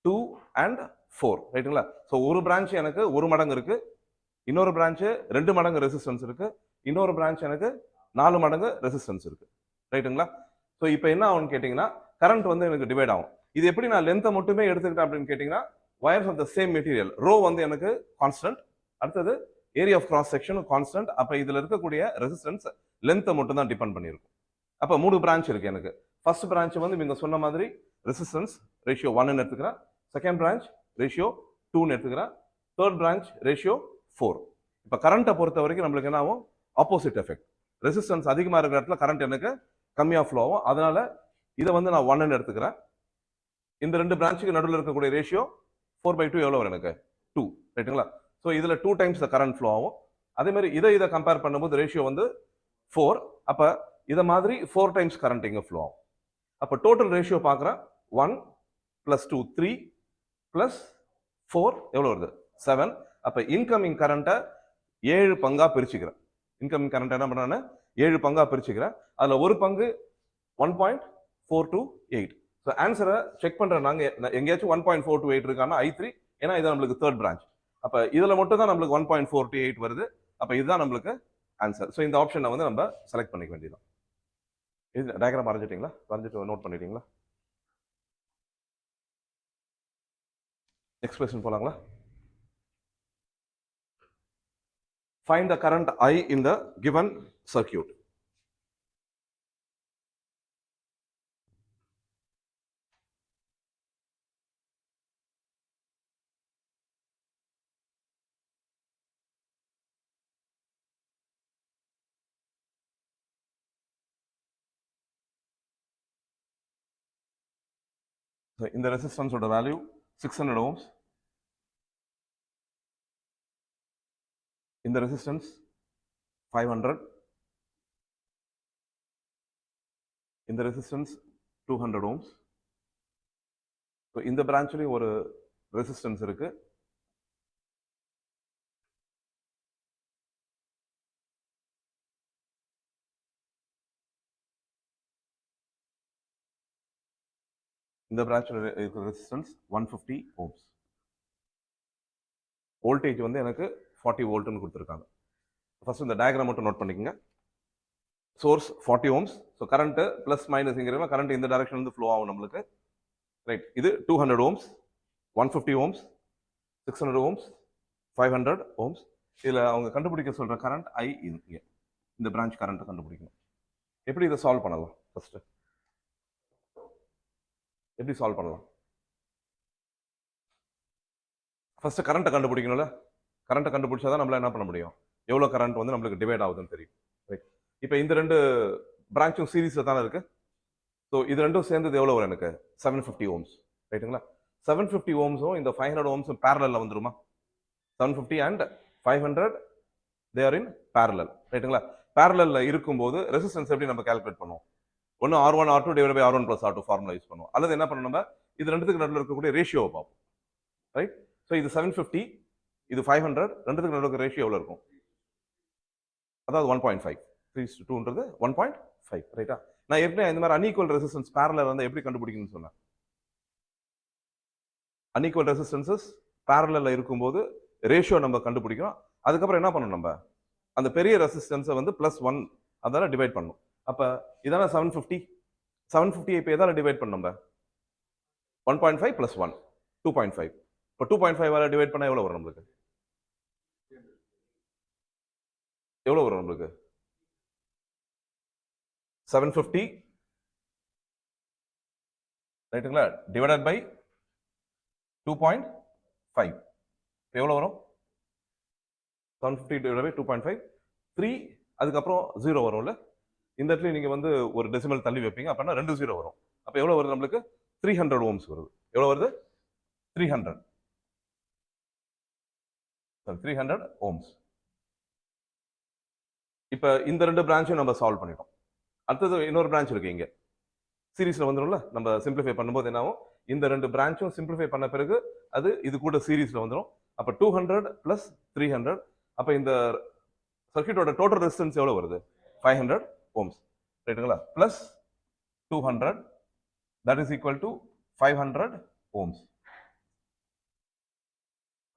2 அண்ட் 4, ரைட்டுங்களா? ஸோ ஒரு பிரான்ச் எனக்கு 1 மடங்கு இருக்கு, இன்னொரு பிரான்ச் 2 மடங்கு ரெசிஸ்டன்ஸ் இருக்கு, இன்னொரு பிரான்ச் எனக்கு 4 மடங்கு ரெசிஸ்டன்ஸ் இருக்கு, ரைட்டுங்களா? ஸோ இப்போ என்ன ஆகும்னு கேட்டிங்கன்னா, கரண்ட் வந்து எனக்கு டிவைட் ஆகும். இது எப்படி நான் லென்த்தை மட்டுமே எடுத்துக்கிட்டேன் அப்படின்னு கேட்டிங்கன்னா, wires of the same material, rho வந்து எனக்கு கான்ஸ்டன்ட், அடுத்தது area of cross section constant. அப்போ இதில் இருக்கக்கூடிய ரெசிஸ்டன்ஸ் லென்த்தை மட்டும் தான் டிபெண்ட் பண்ணியிருக்கும். அப்போ 3 பிரான்ச் இருக்கு எனக்கு. ஃபர்ஸ்ட் பிரான்ச் வந்து நீங்க சொன்ன மாதிரி ரெசிஸ்டன்ஸ் ரேஷியோ 1ன்னு எடுத்துக்கிறேன், செகண்ட் பிரான்ச் ரேஷியோ 2ன்னு எடுத்துக்கிறேன், தேர்ட் பிரான்ச் ரேஷியோ 4. இப்போ கரண்ட்டை பொறுத்த வரைக்கும் நம்மளுக்கு என்ன ஆகும்? Opposite effect. ரெசிஸ்டன்ஸ் அதிகமாக இருக்கிற இடத்துல கரண்ட் எனக்கு கம்மியாக ஃப்ளோ ஆகும். அதனால இதை வந்து நான் 1ன்னு எடுத்துக்கிறேன். இந்த 2 பிரான்ச்சுக்கு நடுவில் இருக்கக்கூடிய ரேஷியோ 4/2 எவ்வளோ வரும் எனக்கு? 2, ரைட்டுங்களா? ஸோ இதில் 2 டைம்ஸ் த கரண்ட் ஃப்ளோ ஆகும். அதே மாதிரி இதை கம்பேர் பண்ணும்போது ரேஷியோ வந்து 4. அப்போ இதை மாதிரி 4 டைம்ஸ் கரண்ட் இங்கே ஃப்ளோ ஆகும். அப்போ டோட்டல் ரேஷியோ பார்க்குறேன், 1 + 2 3 + 4 எவ்வளோ வருது? 7. அப்போ இன்கமிங் கரண்ட்டை 7 பங்கா பிரிச்சுக்கிறேன். இன்கமிங் கரண்ட் என்ன பண்ணான்னு 7 பங்கா பிரிச்சுக்கிறேன். அதில் ஒரு பங்கு 1.428. ஸோ ஆன்சரை செக் பண்ணுறேன். நாங்கள் எங்கேயாச்சும் 1.428 இருக்கான்னா I3, ஏன்னா இது நம்மளுக்கு தேர்ட் பிரான்ச். அப்போ இதில் மட்டும் தான் நம்மளுக்கு 1.428 வருது. அப்போ இதுதான் நம்மளுக்கு ஆன்சர். ஸோ இந்த ஆப்ஷனை வந்து நம்ம செலக்ட் பண்ணிக்க வேண்டியதான். இது டயக்ராம் வரைஞ்சிட்டீங்களா? வரைஞ்சிட்டு நோட் பண்ணிட்டீங்களா? நெக்ஸ்ட் கொஸ்டின் போலாங்களா? Find the current I in the given circuit. So in the resistance of the value 600 ohms, in the resistance 500, in the resistance 200 ohms. So இந்த பிரான்ச்லயும் ஒரு ரெசிஸ்டன்ஸ் இருக்கு. இந்த பிரான்ச்ல இருக்கிற ரெசிஸ்டன்ஸ் 150 ohms. வோல்டேஜ் வந்து எனக்கு 40 வோல்ட்னு கொடுத்துருக்காங்க. ஃபர்ஸ்ட் இந்த டயக்ராம் மட்டும் நோட் பண்ணிக்கோங்க. Source 40 ohms. So current plus minus இங்கிறவங்க கரண்ட் இந்த டைரக்ஷன் வந்து ஃப்ளோ ஆகும் நம்மளுக்கு, ரைட்? இது 200 ohms, 150 ohms, 600 ohms, 500 ohms. இதில் அவங்க கண்டுபிடிக்க சொல்ற கரண்ட் ஐ இங்கே இந்த பிரான்ச் கரண்ட்டை கண்டுபிடிக்கணும். எப்படி இதை சால்வ் பண்ணலாம்? ஃபர்ஸ்ட் எப்படி சால்வ் பண்ணலாம்? ஃபர்ஸ்ட் கரண்ட்டை கண்டுபிடிக்கணும்ல. கரண்ட்டை கண்டுபிடிச்சாதான் நம்மளால என்ன பண்ண முடியும்? எவ்வளோ கரண்ட் வந்து நம்மளுக்கு டிவைட் ஆகுதுன்னு தெரியும், ரைட்? இப்போ இந்த 2 பிரான்ச்சும் சீரீஸில் தானே இருக்கு. ஸோ இது ரெண்டும் சேர்ந்தது எவ்வளோ வரும் எனக்கு? 750 ohms, ரைட்டுங்களா? 750 ohmஸும் இந்த 500 ohmஸும் பேரலில் வந்துருமா? 750 and 500 they are in parallel, ரைட்டுங்களா? பேரலில் இருக்கும்போது ரெசிஸ்டன்ஸ் எப்படி நம்ம கால்குலேட் பண்ணுவோம்? ஒன்று R1 R2 divide by R1 + R2 formula use பண்ணுவோம். அல்லது என்ன பண்ணணும், நம்ம இது ரெண்டுத்துக்கு நடுவில் இருக்கக்கூடிய ரேஷியோவை பார்ப்போம், ரைட்? ஸோ இது 750, இது 500, ரெண்டுத்துக்கு நடுவில் இருக்கிற ரேஷியோ எவ்வளோ இருக்கும்? அதாவது 1.5. 3:2ன்றது 1.5, ரைட்டா? நான் ஏற்கனவே இந்த மாதிரி அன்ஈக்குவல் ரெசிஸ்டன்ஸ் பேரலல் வந்து எப்படி கண்டுபிடிக்கணும்னு சொன்னேன். அன்ஈக்குவல் ரெசிஸ்டன்சஸ் பேரலல்ல இருக்கும்போது ரேஷியோ நம்ம கண்டுபிடிக்கணும். அதுக்கப்புறம் என்ன பண்ணணும், நம்ம அந்த பெரிய ரெசிஸ்டன்ஸை வந்து +1 அதால டிவைட் பண்ணணும். அப்போ இதான 750. 750 இப்போ எதால டிவைட் பண்ணணும்? நம்ம 1.5 plus 1 2.5. இப்போ 2.5 டிவைட் பண்ணா எவ்வளவு வரும் நம்மளுக்கு? எவ்வளவு வரும் நம்மளுக்கு? 750 ரைட்டுங்களா? டிவைடட் பை 2.5 எவ்வளவு வரும்? 750 டிவைடட் பை 2.5 3 அதுக்கப்புறம் 0 வரும்ல. இந்த இடத்துல நீங்க வந்து ஒரு டெசிமல் தள்ளி வைப்பீங்க, அப்படின்னா 2 0 வரும். அப்ப எவ்வளவு வருது நம்மளுக்கு? 300 ஓம்ஸ் வருது. எவ்வளவு வருது? 300 ஓம்ஸ். இப்ப இந்த ரெண்டு பிரான்ச்சையும் நம்ம சால்வ் பண்ணிட்டோம். அடுத்தது இன்னொரு பிரான்ச் இருக்கு இங்க சீரீஸ்ல வந்துடும்ல. நம்ம சிம்பிளிஃபை பண்ணும்போது என்ன ஆகும்? இந்த ரெண்டு பிரான்ச்சும் சிம்பிளிஃபை பண்ண பிறகு அது இது கூட சீரீஸ்ல வந்துடும். அப்ப 200 பிளஸ் 300. அப்ப இந்த சர்க்யூட்டோட டோட்டல் ரெசிஸ்டன்ஸ் எவ்வளவு வருது? 500 ஓம்ஸ் ரைட்டுங்களா? Plus 200 that is equal to 500 ohms.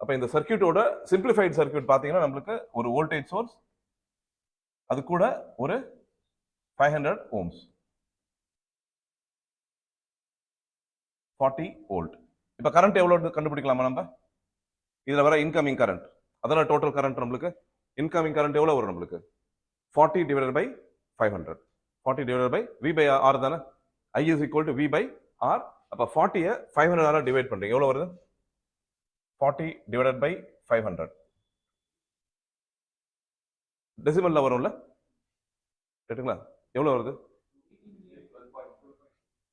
அப்ப இந்த சர்க்யூட்டோட சிம்பிளிஃபைட் சர்க்யூட் பாத்தீங்கன்னா நம்மளுக்கு ஒரு வோல்டேஜ் சோர்ஸ், அது கூட ஒரு 500 ohms 40 வோல்ட். இப்ப கரண்ட் எவ்வளவு கண்டுபிடிக்கலாமா நம்ம? இதுல வர இன்கமிங் கரண்ட், அதெல்லாம் டோட்டல் கரண்ட் நம்மளுக்கு இன்கமிங் கரண்ட் எவ்வளவு வரும் நம்மளுக்கு? 40 divided by 500. 40 divided by V by R தானே? I is equal to V by R. அப்ப 40 500 டிவைட் பண்றீங்க, எவ்வளவு வருது? 40 divided by 500 டெசிமல்ல வரும்ல ரைட்டுங்களா? எவ்வளவு வருது?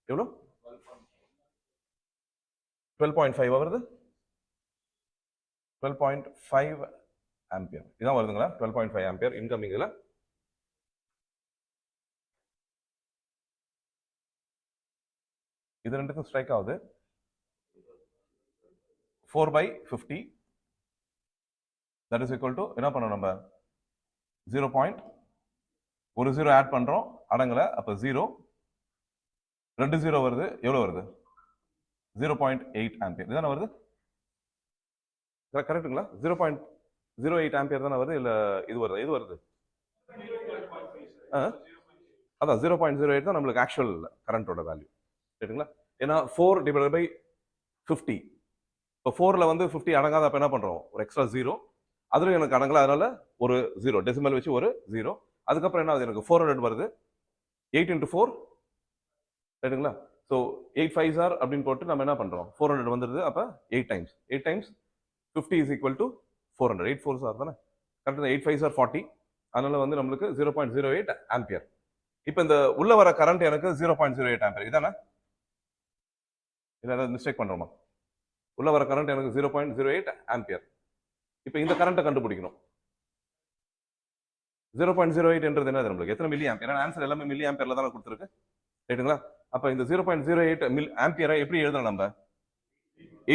எவ்வளவு? 12.5 வருது. 12.5 ஆம்பியர் இதான் வருதுங்களா? 12.5 ஆம்பியர் இன்கமிங். இதுல இது ரெண்டுக்கும் ஸ்ட்ரைக் ஆகுது. 4/50 that is equal to என்ன பண்ணோம் நம்ம? 0. ஒரு 0 ஆட் பண்றோம், அடங்கல. அப்ப 0 2 0 வருது. எவ்வளவு வருது? 0.8 ஆம்பியர் இதான வருது. கரெக்ட்டுங்களா? 0.08 ஆம்பியர் தானே வருது. இல்ல இது வருது? இது வருது. அதான் 0.08 தான் நம்மளுக்கு ஆக்சுவல் கரண்டோட வேல்யூ சரிங்களா? ஏன்னா 4 divided by 50. இப்போ 4ல வந்து 50 அடங்காத, அப்ப என்ன பண்றோம்? ஒரு எக்ஸ்ட்ரா 0. அதுல எனக்கு அடங்கல, அதனால ஒரு 0 டெசிமல் வச்சு ஒரு 0. அதுக்கப்புறம் என்ன ஆகுது? எனக்கு 400 வருது. 8 into 4 ரைட்டுங்களா? ஸோ 8 5s are அப்படின்னு போட்டு நம்ம என்ன பண்றோம்? 400 வந்துருது. அப்ப 8 times 50 is equal to 400. 8 4s are தானே? கரெக்ட். 8 5s are 40. அதனால வந்து நம்மளுக்கு 0.08 ஆம்பியர். இப்போ இந்த உள்ள வர கரண்ட் எனக்கு 0.08 ஆம்பியர் இதானே? இல்ல மிஸ்டேக் பண்றோமா? உள்ள வர கரண்ட் எனக்கு 0.08 ஆம்பியர். இப்போ இந்த கரண்ட்டை கண்டுபிடிக்கணும். 0.08 என்றது என்னது நம்மளுக்கு? எத்தனை மில்லி ஆம்பியர்? ஆன்சர் எல்லாமே மில்லி ஆம்பியர்ல தானே கொடுத்துருக்கு ரைட்டுங்களா? அப்ப இந்த 0.08 ஆம்பியரை எப்படி எழுதலாம் நம்ம?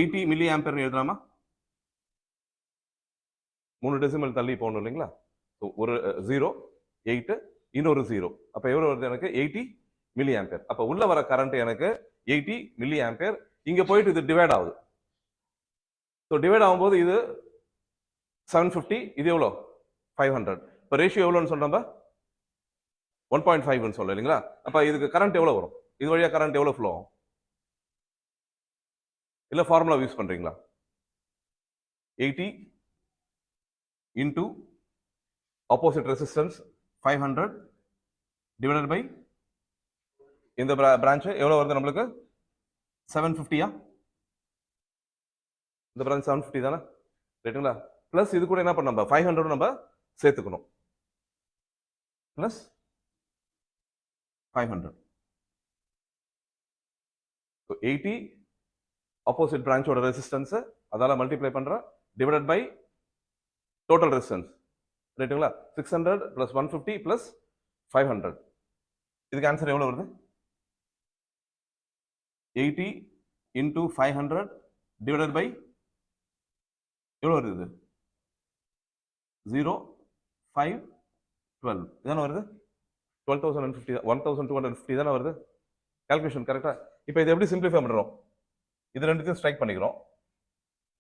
80 மில்லி ஆம்பியர் எழுதலாமா? 3 டெசிமல் தள்ளி போகணும் இல்லைங்களா? ஒரு 0 8 இன்னொரு 0. அப்ப எவ்வளவு வருது எனக்கு? 80 மில்லி ஆம்பியர். அப்ப உள்ள வர கரண்ட் எனக்கு 80 மில்லி ஆம்பியர். இங்க போயிட்டு இது டிவைட் ஆகுது. ஸோ டிவைட் ஆகும்போது இது 750, இது எவ்வளோ? 500. இப்போ ரேஷியோ எவ்வளோன்னு சொல்றோம்? 1.5 சொல்ல இல்லைங்களா? அப்ப இதுக்கு கரண்ட் எவ்வளவு வரும்? இது வழியா கரண்ட் எவ்வளவு ஃப்ளோ ஆகும்? இல்ல ஃபார்முலா யூஸ் பண்றீங்களா? 80 into opposite resistance 500 divided by இந்த பிரான்ச் எவ்வளவு வருது நம்மளுக்கு? 750. இந்த பிரான்ச் 750 தானே ரைட்டுங்களா? பிளஸ் இது கூட என்ன பண்ண நம்ம 500 நம்ம சேர்த்துக்கணும். பிளஸ் 500. 80 ஆப்போசிட் பிரான்ச்சோட ரெசிஸ்டன்ஸ் அதால மல்டிப்ளை பண்றேன் டிவைடட் பை டோட்டல் ரெசிஸ்டன்ஸ் ரைட்டுங்களா? 600 பிளஸ் 150 பிளஸ் 500. இதுக்கு ஆன்சர் எவ்வளவு வருது? 80 into 500 divided by எவ்வளவு வருது? 0 5 12 இதான வருது? 12,050 1250 தானே வருது. கால்குலேஷன் கரெக்டா? இப்போ இதை எப்படி சிம்பிளிஃபை பண்றோம்? இது ரெண்டுத்தையும் ஸ்ட்ரைக் பண்ணிக்கிறோம்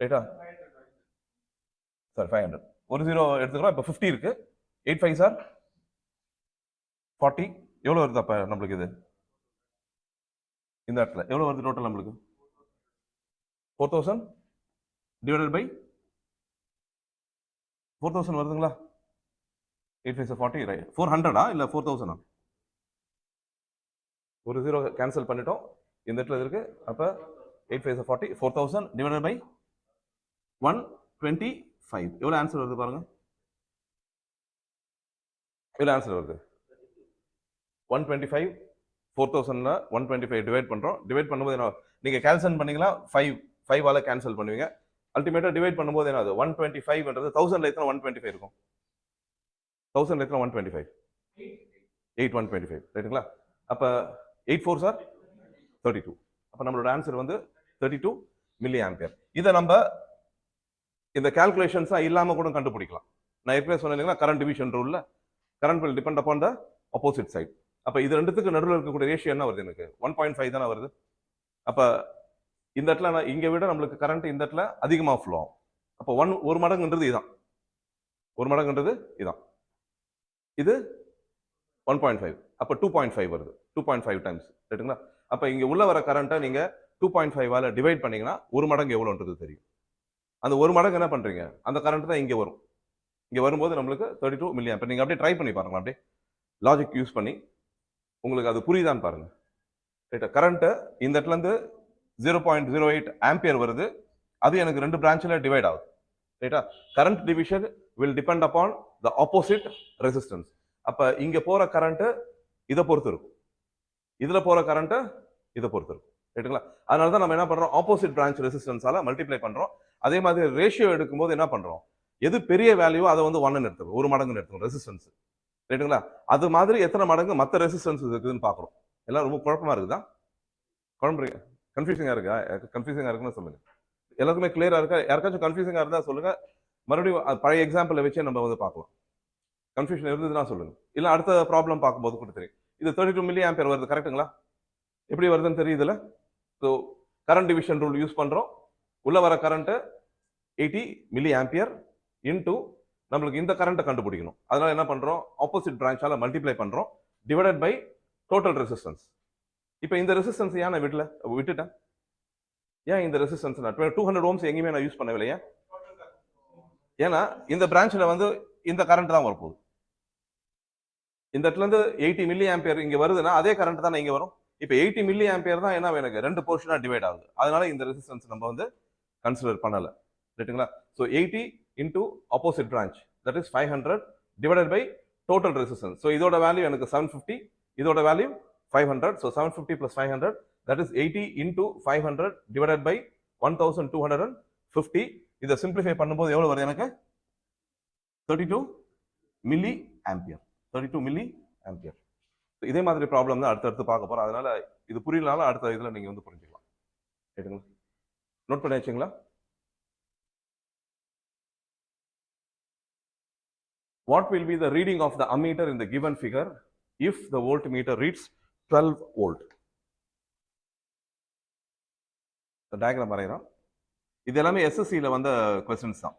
ரைட்டா? சார் 500 ஒரு 0 எடுத்துக்கிறோம். இப்போ 50 இருக்கு. 8 5s are 40. எவ்வளவு வருது அப்ப நம்மளுக்கு? இது இந்த இடத்துல எவ்வளவு வருது டோட்டல் நம்மளுக்கு? 4000 divided by 4000 வருதுங்களா? 8 5 40, right? 400 இல்ல 4000? ஒரு ஜீரோ கேன்சல் பண்ணிட்டோம், இந்த இடத்துல இருக்கு. அப்ப 8 5 40, 4000 divided by 125. எவ்வளவு ஆன்சர் வருது பாருங்க. எவ்வளவு ஆன்சர் வருது? 125. 4000 125 டிவைட் பண்றோம். டிவைட் பண்ணும்போது என்ன, நீங்க கேன்சல் பண்ணீங்களா 5 ஆல கேன்சல் பண்ணுவீங்க. அல்டிமேட்டா டிவைட் பண்ணும்போது என்ன ஆகுது? 125ன்றது 1000ல எத்தனை 125 இருக்கும்? 1000ல எத்தனை 125? 8 125, ரைட்டுங்களா? அப்ப 8 4s are 32. அப்ப நம்மளோட ஆன்சர் வந்து 32 மில்லி ஆம்பியர். இதை நம்ம இந்த கால்குலேஷன்ஸ் இல்லாம கூட கண்டுபிடிக்கலாம். நான் ஏற்கனவே சொன்னேன் கரண்ட் டிவிஷன் ரூல்ல current will depend upon the opposite side. அப்ப இது ரெண்டுத்துக்கு நடுவில் இருக்கக்கூடிய ரேஷியோ என்ன வருது? எனக்கு 1.5 தானே வருது. அப்ப இந்த இடத்துல நான் இங்க விட நம்மளுக்கு கரண்ட் இந்த இடத்துல அதிகமா ஃப்ளோ ஆகும். அப்ப ஒரு மடங்குன்றது இதான், ஒரு மடங்குன்றது இதான், இது 1.5. அப்ப 2.5 வருது, 2.5 டைம்ஸ், ரைட்டுங்களா? அப்ப இங்க உள்ள வர கரண்ட்டை நீங்க 2.5 டிவைட் பண்ணீங்கன்னா ஒரு மடங்கு எவ்வளவுன்றது தெரியும். அந்த ஒரு மடங்கு என்ன பண்றீங்க, அந்த கரண்ட் தான் இங்க வரும். இங்க வரும்போது நம்மளுக்கு 32 மில்லி ஆம்பியர். நீங்க அப்படியே ட்ரை பண்ணி பாருங்க, அப்படியே லாஜிக் யூஸ் பண்ணி உங்களுக்கு அது புரியுதான்னு பாருங்க. ரைட்டா? கரண்ட் இந்த இடத்துல இருந்து 0.08 ஆம்பியர் வருது. அது எனக்கு ரெண்டு பிரான்ச்ல டிவைட் ஆகுது. ரைட்டா? Current division will depend upon the opposite resistance. அப்ப இங்க போற கரண்ட் இதை பொறுத்து இருக்கும், இதுல போற கரண்ட் இதை பொறுத்து இருக்கும், ரைட்டுங்களா? அதனால தான் நம்ம என்ன பண்றோம், ஆப்போசிட் பிரான்ச் ரெசிஸ்டன்ஸால மல்டிப்ளை பண்றோம். அதே மாதிரி ரேஷியோ எடுக்கும்போது என்ன பண்றோம், எது பெரிய வேல்யூ அதை வந்து 1 எடுத்துக்கணும், ஒரு மடங்குன்னு எடுத்துக்கணும் ரெசிஸ்டன்ஸ், ரைட்டுங்களா? அது மாதிரி எத்தனை மடங்கு மற்ற ரெசிஸ்டன்ஸ் இருக்குதுன்னு பாக்குறோம். எல்லாம் ரொம்ப குழப்பமா இருக்குதா? குழம்புறீங்க? கன்ஃபியூசிங்கா இருக்கா? கன்ஃபியூசிங்கா இருக்குன்னு சொல்லுங்க. எல்லாருக்குமே கிளியரா இருக்கா? யாருக்காச்சும் கன்ஃபியூசிங்கா இருந்தா சொல்லுங்க, மறுபடியும் பழைய எக்ஸாம்பிளை வச்சு நம்ம வந்து பார்க்கலாம். கன்ஃபியூஷன் இருந்ததுன்னா சொல்லுங்க, இல்ல அடுத்த ப்ராப்ளம் பார்க்கும்போது கூட தெரியும். இது 32 மில்லி ஆம்பியர் வருது, கரெக்ட்டுங்களா? எப்படி வருதுன்னு தெரியுதுல? So current division rule use பண்றோம். உள்ள வர கரண்ட் 80 மில்லி ஆம்பியர் இன்டூ நம்மளுக்கு இந்த கரண்ட்டை கண்டுபிடிக்கணும். அதனால என்ன பண்றோம், ஆப்போசிட் பிரான்ச்சால மல்டிப்ளை பண்றோம், டிவைடட் பை டோட்டல் ரெசிஸ்டன்ஸ். இப்போ இந்த ரெசிஸ்டன்ஸ் ஏன் நான் விட்டுட்டேன்? ஏன் இந்த ரெசிஸ்டன்ஸ் 200 ஓம்ஸ் எங்கேயுமே நான் யூஸ் பண்ணவில்லையா? ஏன்னா இந்த பிரான்ச்ல வந்து இந்த கரண்ட் தான் வரப்போகுது. இந்த இடத்துல இருந்து 80 மில்லி ஆம்பியர் இங்க வருதுன்னா அதே கரண்ட் தான் இங்க வரும். இப்போ 80 மில்லி ஆம்பியர் தான் என்ன, எனக்கு ரெண்டு போர்ஷனா டிவைட் ஆகுது. அதனால இந்த ரெசிஸ்டன்ஸ் நம்ம வந்து கன்சிடர் பண்ணல, ரைட்டுங்களா? So 80 into opposite branch, that is 500 divided by total resistance. So இதோட வேல்யூ எனக்கு 750, இதோட value 500. So 750 plus 500, that is 80 into 500 divided by 1250. இதை சிம்பிளிஃபை பண்ணும்போது எவ்வளவு வருது எனக்கு? 32 மில்லி ஆம்பியர். 32 milli ampere. இதே மாதிரி ப்ராப்ளம் தான் அடுத்தடுத்து பார்க்க போறோம். அதனால இது புரியலனாலும் அடுத்த இதுல நீங்க வந்து புரிஞ்சுக்கலாம், ரைட்டுங்களா? நோட் பண்ணி வச்சுங்களா? What will be the reading of the ammeter in the given figure if the voltmeter reads 12 volt? Diagram வரைகிறோம். இது எல்லாமே எஸ்எஸ்சியில வந்த கொஸ்டின்ஸ் தான்.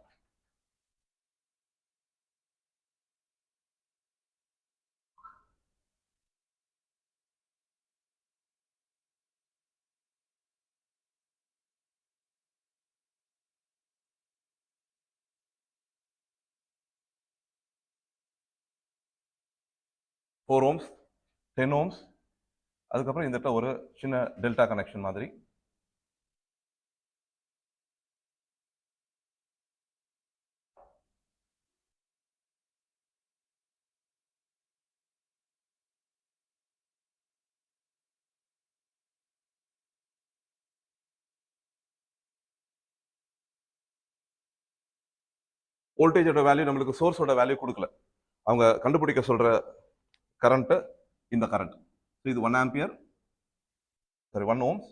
ஃபோர் ஓம்ஸ், 10 ஓம்ஸ், அதுக்கப்புறம் இந்த இடத்துல ஒரு சின்ன டெல்டா கனெக்ஷன் மாதிரி. வோல்டேஜோட வேல்யூ நம்மளுக்கு சோர்ஸோட வேல்யூ கொடுக்கல, அவங்க கண்டுபிடிக்க சொல்ற கரண்ட் இந்த கரண்ட். இது 1 ஆம்பியர், சரி 1 ஓம்ஸ்.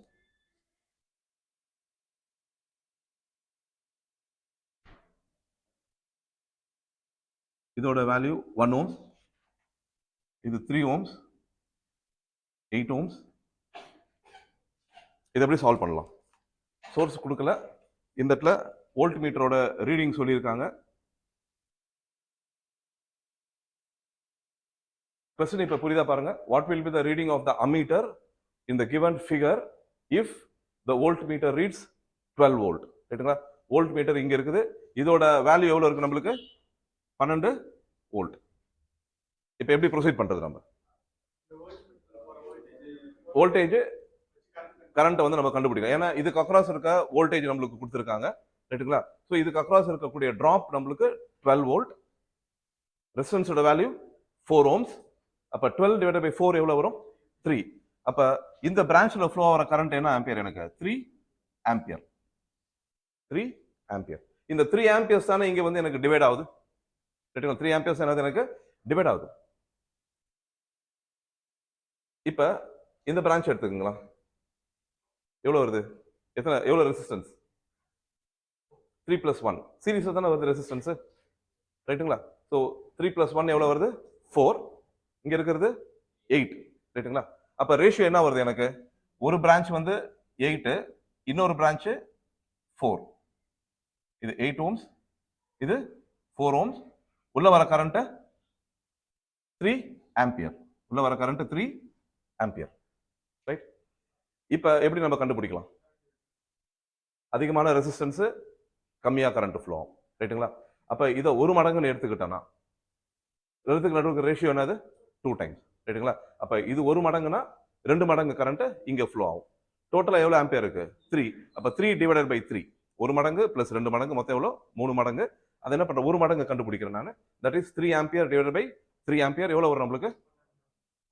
இதோட வேல்யூ 1 ஓம்ஸ். இது 3 ஓம்ஸ், 8 ஓம்ஸ். இதை எப்படி சால்வ் பண்ணலாம்? சோர்ஸ் கொடுக்கல, இந்த இடத்துல வோல்ட் மீட்டரோட ரீடிங் சொல்லியிருக்காங்க. Question இப்ப புரியுதா பாருங்க. What will be the reading of the ammeter in the given figure if the voltmeter reads 12 volt. ரைட்டுங்களா? வோல்ட் மீட்டர் இங்க இருக்குது. இதோட வேல்யூ எவ்வளவு இருக்கு நம்மளுக்கு? 12 வோல்ட். இப்போ எப்படி ப்ரொசீட் பண்றது நம்ம? வோல்டேஜ் கரண்ட் வந்து நம்ம கண்டுபிடிக்கலாம். ஏன்னா இதுக்கு அக்ராஸ் இருக்க வோல்டேஜ் நம்மளுக்கு கொடுத்துருக்காங்க. ரைட்டுங்களா? ஸோ இதுக்கு அக்ராஸ் இருக்கக்கூடிய டிராப் நம்மளுக்கு 12 வோல்ட். ரெசிஸ்டன்ஸோட value 4 ohms. அப்ப 12 டிவைடட் பை 4 எவ்வளவு வரும்? 3. அப்ப இந்த பிரான்ச்ல ஃப்ளோ ஆகிற கரண்ட் என்ன ஆம்பியர்? எனக்கு 3 ஆம்பியர். 3 ஆம்பியர். இந்த 3 ஆம்பியர்ஸ் தானே இங்க வந்து எனக்கு டிவைட் ஆகுது. ரைட்டுங்களா? 3 ஆம்பியர்ஸ் என்னது எனக்கு டிவைட் ஆகுது. இப்ப இந்த பிரான்ச் எடுத்துக்கங்களா, எவ்வளவு வருது? எவ்வளவு ரெசிஸ்டன்ஸ்? 3 + 1 சீரிஸ்ல தானே வருது ரெசிஸ்டன்ஸ். ரைட்டுங்களா? ஸோ 3 + 1 எவ்வளவு வருது? 4. இங்க இருக்கிறது 8. ரைட்டுங்களா? அப்ப ரேஷியோ என்ன வருது எனக்கு? ஒரு பிரான்ச் வந்து 8, இன்னொரு பிரான்ச் 4. இது 8 ohms, இது 4 ohms. உள்ள வர கரண்ட் 3 ஆம்பியர். உள்ள வர கரண்ட் 3 ஆம்பியர். ரைட்? இப்ப எப்படி நம்ம கண்டுபிடிக்கலாம்? அதிகமான ரெசிஸ்டன்ஸ், கம்மியா கரண்ட் ஃப்ளோ ஆகும். ரைட்டுங்களா? அப்ப இதை ஒரு மடங்குன்னு எடுத்துக்கிட்டோம்னா ரெண்டுத்துக்கு நடுவுக்கு ரேஷியோ என்னது? 2 டைம்ஸ். ரைட்டுங்களா? அப்ப இது ஒரு மடங்குனா 2 மடங்கு கரண்ட் இங்க ஃப்ளோ ஆகும். டோட்டலா எவ்வளவு ஆம்பியர் இருக்கு? 3. அப்ப 3 டிவைடட் பை 3, ஒரு மடங்கு பிளஸ் 2 மடங்கு, மொத்தம் எவ்வளவு? 3 மடங்கு. அது என்ன பண்ற? ஒரு மடங்கு கண்டுபிடிக்கிறேன் நான். That is 3 ampere divided by 3 ampere எவ்வளவு வரும் நம்மளுக்கு?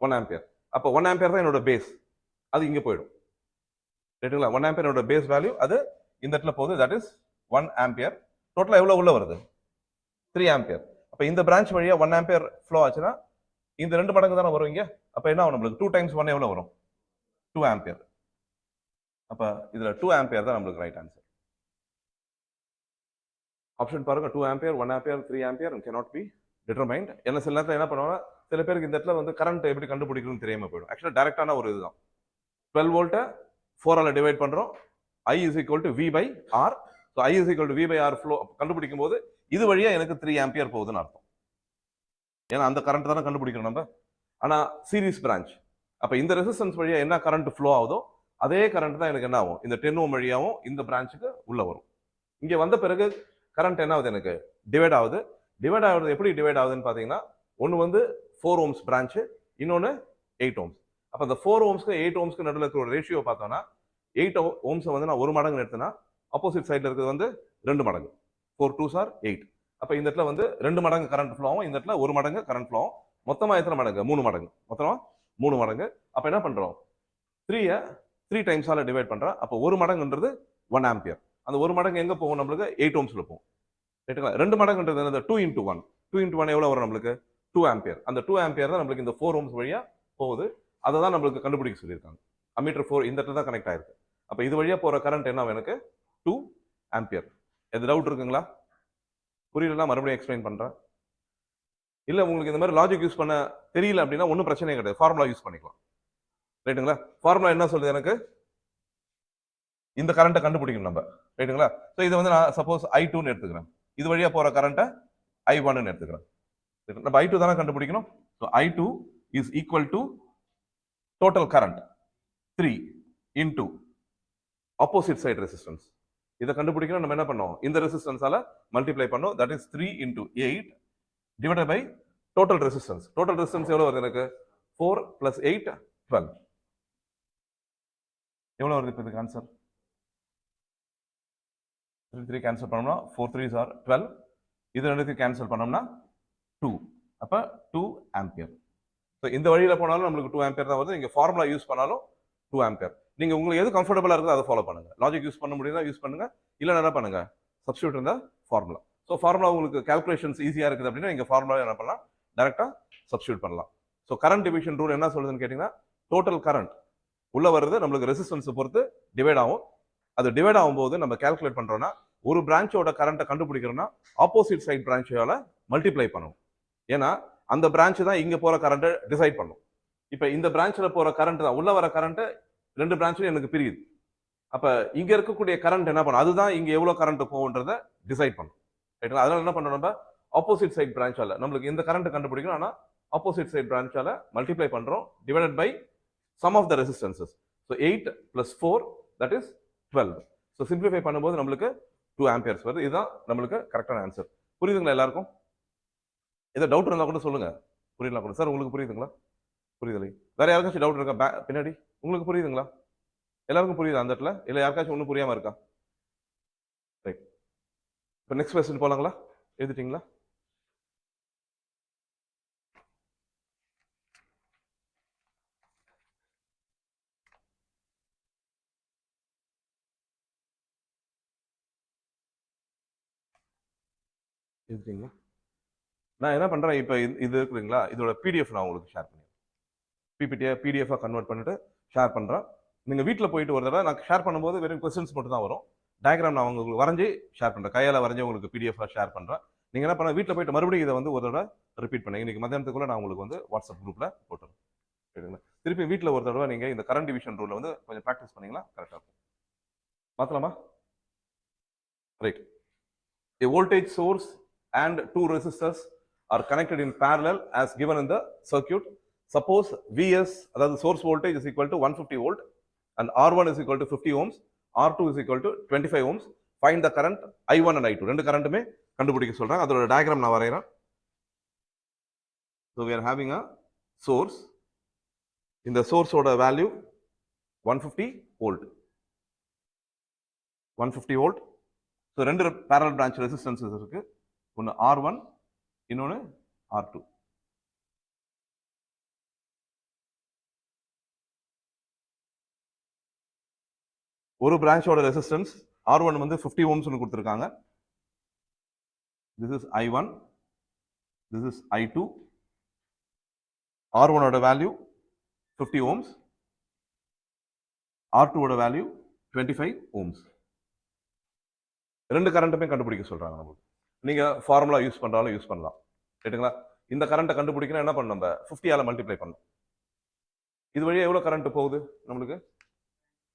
1 ஆம்பியர். அப்ப 1 ஆம்பியர் தான் என்னோட பேஸ். அது இங்க போயிடும். ரைட்டுங்களா? 1 ஆம்பியர் என்னோட பேஸ் வேல்யூ, அது இந்த இடத்துல போகுது. That is 1 ampere. டோட்டலா எவ்வளவு உள்ள வருது? 3 ஆம்பியர். அப்ப இந்த பிரான்ச் வழியா 1 ஆம்பியர் ஃப்ளோ ஆச்சுன்னா இந்த 2 மடங்கு தானே வரும் இங்க. அப்ப என்ன ஆகும் நம்மளுக்கு? 2 டைம்ஸ் 1 எவ்வளவு வரும்? 2 ஆம்பியர். அப்ப இதுல 2 ஆம்பியர் தான் நம்மளுக்கு ரைட் ஆன்சர். ஆப்ஷன் பாருங்க. 2 ampere, 1 ampere, 3 ampere cannot be determined. என்ன சில நேரத்துல என்ன பண்ணுவாங்க, சில பேருக்கு இந்த இடத்துல வந்து கரண்ட் எப்படி கண்டுபிடிக்கணும்னு தெரியாம போயிடும். ஆக்சுவலா டைரக்டான ஒரு இதுதான். 12 வோல்ட்டை 4 ஆல டிவைட் பண்றோம். I is equal to V by R. So I is equal to V by R flow கண்டுபிடிக்கும் போது இது வழியா எனக்கு 3 ஆம்பியர் போகுதுன்னு அர்த்தம். ஏன்னா அந்த கரண்ட் தானே கண்டுபிடிக்கணும் நம்ம. ஆனா சீரிஸ் பிரான்ச். அப்ப இந்த ரெசிஸ்டன்ஸ் வழியா என்ன கரண்ட் ஃப்ளோ ஆகுதோ அதே கரண்ட் தான் எனக்கு என்ன ஆகும்? இந்த 10 ohm வழியாவும் இந்த பிரான்ச்சுக்கு உள்ள வரும். இங்க வந்த பிறகு கரண்ட் என்ன ஆகுது? எனக்கு டிவைட் ஆகுது. டிவைட் ஆகுது. எப்படி டிவைட் ஆகுதுன்னு பாத்தீங்கன்னா, ஒன்னு வந்து 4 ohms பிரான்ச், இன்னொன்னு 8 ohms. அப்ப இந்த 4 ohmsக்கு 8 ohmsக்கு நடுவில் இருக்கிற ரேஷியோ பார்த்தோம்னா 8 ohms வந்து நான் ஒரு மடங்கு எடுத்தேன்னா ஆப்போசிட் சைட்ல இருக்கிறது வந்து 2 மடங்கு. 4 2s are 8. அப்ப இந்த இடத்துல வந்து 2 மடங்கு கரண்ட் ஃப்ளோ ஆகும். இந்த இடத்துல 1 மடங்கு கரண்ட் ஃப்ளோ ஆகும். மொத்தமா எத்தனை மடங்கு? 3 மடங்கு. மொத்தமா 3 மடங்கு. அப்ப என்ன பண்றோம்? 3 3 டைம்ஸால டிவைட் பண்றோம். அப்ப 1 மடங்குன்றது 1 ஆம்பியர். அந்த 1 மடங்கு எங்க போகும்? நம்மளுக்கு 8 ohmsல போகும். ரைட்டுங்களா? 2 மடங்குன்றது என்னது? 2 into 1. 2 into 1 எவ்வளவு வரும் நம்மளுக்கு? 2 ஆம்பியர். அந்த 2 ஆம்பியர் தான் நம்மளுக்கு இந்த 4 ohms வழியா போகுது. அதை தான் நம்மளுக்கு கண்டுபிடிக்க சொல்லியிருக்காங்க. அம்மீட்டர் 4 இந்த இடத்துல தான் கனெக்ட் ஆயிருக்கு. அப்ப இது வழியா போற கரண்ட் என்ன எனக்கு? 2 ஆம்பியர். எது டவுட் இருக்குங்களா? புரியலன்னா மறுபடியும் எக்ஸ்பிளைன் பண்றேன். இல்ல உங்களுக்கு இந்த மாதிரி லாஜிக் யூஸ் பண்ண தெரியல அப்படின்னா ஒன்றும் பிரச்சனையே கிடையாது. ஃபார்முலா யூஸ் பண்ணிக்கலாம். ரைட்டுங்களா? ஃபார்முலா என்ன சொல்லுது எனக்கு? இந்த கரண்ட்டை கண்டுபிடிக்கணும் நம்ம. ரைட்டுங்களா? ஸோ இதை வந்து நான் சப்போஸ் I2ன்னு எடுத்துக்கிறேன். இது வழியா போற கரண்ட்டை I1ன்னு எடுத்துக்கிறேன். நம்ம I2 தானே கண்டுபிடிக்கணும். So I2 is equal to total current 3 into opposite side resistance. இதை கண்டுபிடிக்கணும். நம்ம என்ன பண்ணோம்? இந்த ரெசிஸ்டன்ஸால மல்டிப்ளை பண்ணோம். That is 3 into 8 divided by total resistance. Total resistance எவ்வளவு வருது எனக்கு? 4 plus 8 12. எவ்வளவு வருது இப்போ இதுக்கு ஆன்சர்? 3 கேன்சல் பண்ணோம்னா 4 3s are 12. இது ரெண்டுத்தையும் கேன்சல் பண்ணோம்னா 2. அப்ப 2 ஆம்பியர். ஸோ இந்த வழியில போனாலும் நம்மளுக்கு 2 ஆம்பியர் தான் வருது. நீங்க ஃபார்முலா யூஸ் பண்ணாலும் 2 ஆம்பியர். நீங்க உங்களுக்கு எது கம்ஃபர்டபுளா இருக்குதோ அதை ஃபாலோ பண்ணுங்க. லாஜிக் யூஸ் பண்ண முடியுதா யூஸ் பண்ணுங்க. இல்ல என்ன பண்ணுங்க? சப்ஸ்டிட்யூட் இந்த ஃபார்முலா. ஸோ ஃபார்முலா உங்களுக்கு கால்குலேஷன்ஸ் ஈஸியா இருக்குது அப்படின்னா நீங்க ஃபார்முலா என்ன பண்ணலாம்? டைரக்டா சப்ஸ்டிட்யூட் பண்ணலாம். ஸோ கரண்ட் டிவிஷன் ரூல் என்ன சொல்லுதுன்னு கேட்டீங்கன்னா, டோட்டல் கரண்ட் உள்ள வருது நம்மளுக்கு ரெசிஸ்டன்ஸ் பொறுத்து டிவைட் ஆகும். அது டிவைட் ஆகும்போது நம்ம கால்குலேட் பண்றோம்னா ஒரு பிரான்ச்சோட கரண்ட்டை கண்டுபிடிக்கிறோம்னா ஆப்போசிட் சைட் பிரான்ச்சோட மல்டிப்ளை பண்ணணும். ஏன்னா அந்த பிரான்ச் தான் இங்க போற கரண்ட்டை டிசைட் பண்ணும். இப்ப இந்த பிரான்ச்ல போற கரண்ட் தான் உள்ள வர கரண்ட் 2 பிரான்ச்லயும் எனக்கு பிரியுது. அப்ப இங்க இருக்கக்கூடிய கரண்ட் என்ன பண்ணும்? அதுதான் இங்க எவ்வளவு கரண்ட் போகுன்றத டிசைட் பண்ணும். ரைட்டுங்களா? அதனால என்ன பண்றோம்? நம்ம ஆப்போசிட் சைட் பிரான்ச்சால நம்மளுக்கு இந்த கரண்ட் கண்டுபிடிக்கணும். ஆனா ஆப்போசிட் சைட் பிரான்ச்சால மல்டிப்ளை பண்றோம் divided by sum of the resistances. So 8 plus 4 that is 12. So simplify பண்ணும்போது நம்மளுக்கு 2 ஆம்பியர்ஸ் வருது. இதுதான் நம்மளுக்கு கரெக்டான ஆன்சர். புரியுதுங்களா எல்லாருக்கும்? ஏதோ டவுட் இருந்தால் கூட சொல்லுங்க. புரியலாம் கூட சார், உங்களுக்கு புரியுதுங்களா? புரியுதுலை? வேற யாருக்காச்சும் டவுட் இருக்கா பின்னாடி? உங்களுக்கு புரியுதுங்களா? எல்லாருக்கும் புரியுது அந்த இடத்துல? இல்லை யாருக்காச்சும் ஒன்றும் புரியாம இருக்கா? ரைட். இப்போ நெக்ஸ்ட் கொஸ்டின் போலாங்களா? எழுதிட்டீங்களா? எழுதிட்டீங்களா? நான் என்ன பண்றேன், இப்போ இது இருக்குங்களா, இதோட பிடிஎஃப் நான் உங்களுக்கு ஷேர் பண்ணுறேன். பிபிடியை பிடிஎஃபாக கன்வெர்ட் பண்ணிட்டு ஷேர் பண்ணுறேன். நீங்கள் வீட்டில் போயிட்டு ஒரு தடவை நான் ஷேர் பண்ணும்போது வெறும் கொஸ்டின்ஸ் மட்டும் தான் வரும். டயக்ராம் நான் உங்களுக்கு வரைஞ்சி ஷேர் பண்ணுறேன். கையால் வரைஞ்சி உங்களுக்கு பிடிஎஃபாக ஷேர் பண்ணுறேன். நீங்கள் என்ன பண்ண, வீட்டில் போயிட்டு மறுபடியும் இதை வந்து ஒரு தடவை ரிப்பீட் பண்ணுங்க. இன்னைக்கு மத்தியானத்துக்குள்ள நான் உங்களுக்கு வந்து வாட்ஸ்அப் குரூப்பில் போட்டுறேன். சரிங்களா? திருப்பி வீட்டில் ஒரு தடவை நீங்கள் இந்த கரண்ட் டிவிஷன் ரூலில் வந்து கொஞ்சம் ப்ராக்டிஸ் பண்ணீங்கன்னா கரெக்டாக இருக்கும். பார்க்கலாமா? Right. A voltage source and 2 resistors are connected in parallel as given in the circuit. Suppose Vs, அதாவது source voltage is equal to 150 volt and R1 is equal to 50 ohms, R2 is equal to 25 ohms. Find the current I1 and I2. ரெண்டு கரண்ட்டுமே கண்டுபிடிக்க சொல்றாங்க. அதோட diagram நான் வரையறேன். So we are having a source. இந்த சோர்ஸோட value 150 volt. 150 volt. So ரெண்டு barrel branch resistances இருக்கு. ஒன்று R1, இன்னொன்று R2. ஒரு பிரான்ச்சோட ரெசிஸ்டன்ஸ் R1 வந்து 50 ஓம்ஸ்னு கொடுத்துருக்காங்க. This is I1, this is I2. R1 ஓட வேல்யூ 50 ஓம்ஸ், R2 ஓட வேல்யூ 25 ஓம்ஸ். ரெண்டு கரண்ட்டுமே கண்டுபிடிக்க சொல்றாங்க நமக்கு. நீங்க ஃபார்முலா யூஸ் பண்றாலும் யூஸ் பண்ணலாம். ரைட்டுங்களா? இந்த கரண்ட்டை கண்டுபிடிக்கணும் என்ன பண்ணணும், நம்ம 50 மல்டிப்ளை பண்ணணும். இது வழியா எவ்வளவு கரண்ட் போகுது நம்மளுக்கு?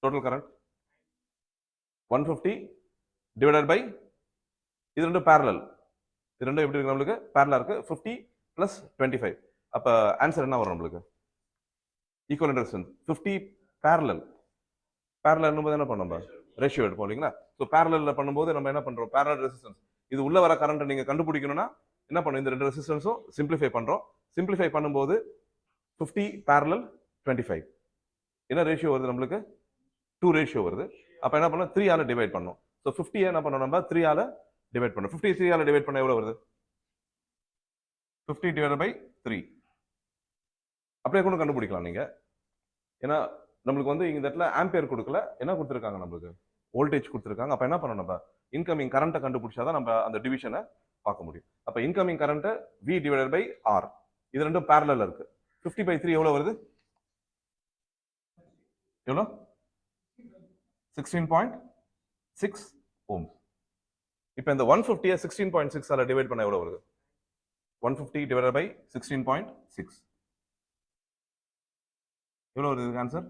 டோட்டல் கரண்ட் 150 டிவைடட் பை, இது ரெண்டும் பேரலல். இது ரெண்டும் எப்படி இருக்கு நம்மளுக்கு? பேரலா இருக்கு. 50 பிளஸ் 25. அப்ப ஆன்சர் என்ன வரும் நம்மளுக்கு? Equivalent resistance 50 parallel. பேரலல் என்ன பண்ணோம்? ரேஷியோ எடுப்போம் இல்லைங்களா? ஸோ பேரலல்ல பண்ணும்போது நம்ம என்ன பண்றோம்? பேரலல் ரெசிஸ்டன்ஸ் இது உள்ள வர கரண்ட் நீங்க கண்டுபிடிக்கணும்னா என்ன பண்ணும்? இந்த ரெண்டு ரெசிஸ்டன்ஸும் சிம்பிளிஃபை பண்றோம். சிம்பிளிஃபை பண்ணும்போது 50 பேரலல் 25 என்ன ரேஷியோ வருது நம்மளுக்கு? 2 ரேஷியோ வருது. அப்ப என்ன பண்ணணும்? 3 டிவைட் பண்ணும். ஸோ 50 என்ன பண்ணணும்? நம்ம 3 டிவைட் பண்ணணும். 50 3 டிவைட் பண்ண எவ்வளவு வருது? 50 டிவைட் பை 3. அப்படியே கூட கண்டுபிடிக்கலாம் நீங்க. ஏன்னா நம்மளுக்கு வந்து இந்த இடத்துல ஆம்பியர் கொடுக்கல, என்ன கொடுத்துருக்காங்க நம்மளுக்கு? வோல்டேஜ் கொடுத்துருக்காங்க. அப்ப என்ன பண்ணணும்? நம்ம இன்கமிங் கரண்ட்டை கண்டுபிடிச்சாதான் நம்ம அந்த டிவிஷனை பார்க்க முடியும். அப்ப incoming current V divided by R. இது ரெண்டும் பேரலல்ல இருக்கு. 50 பை 3 எவ்வளவு வருது? எவ்வளவு? 16.6 ஓம்ஸ். இப்போ இந்த 150 16.6 டிவைட் பண்ண எவ்வளவு வருது? 150 டிவைடட் பை 16.6 எவ்வளவு வருது ஆன்சர்?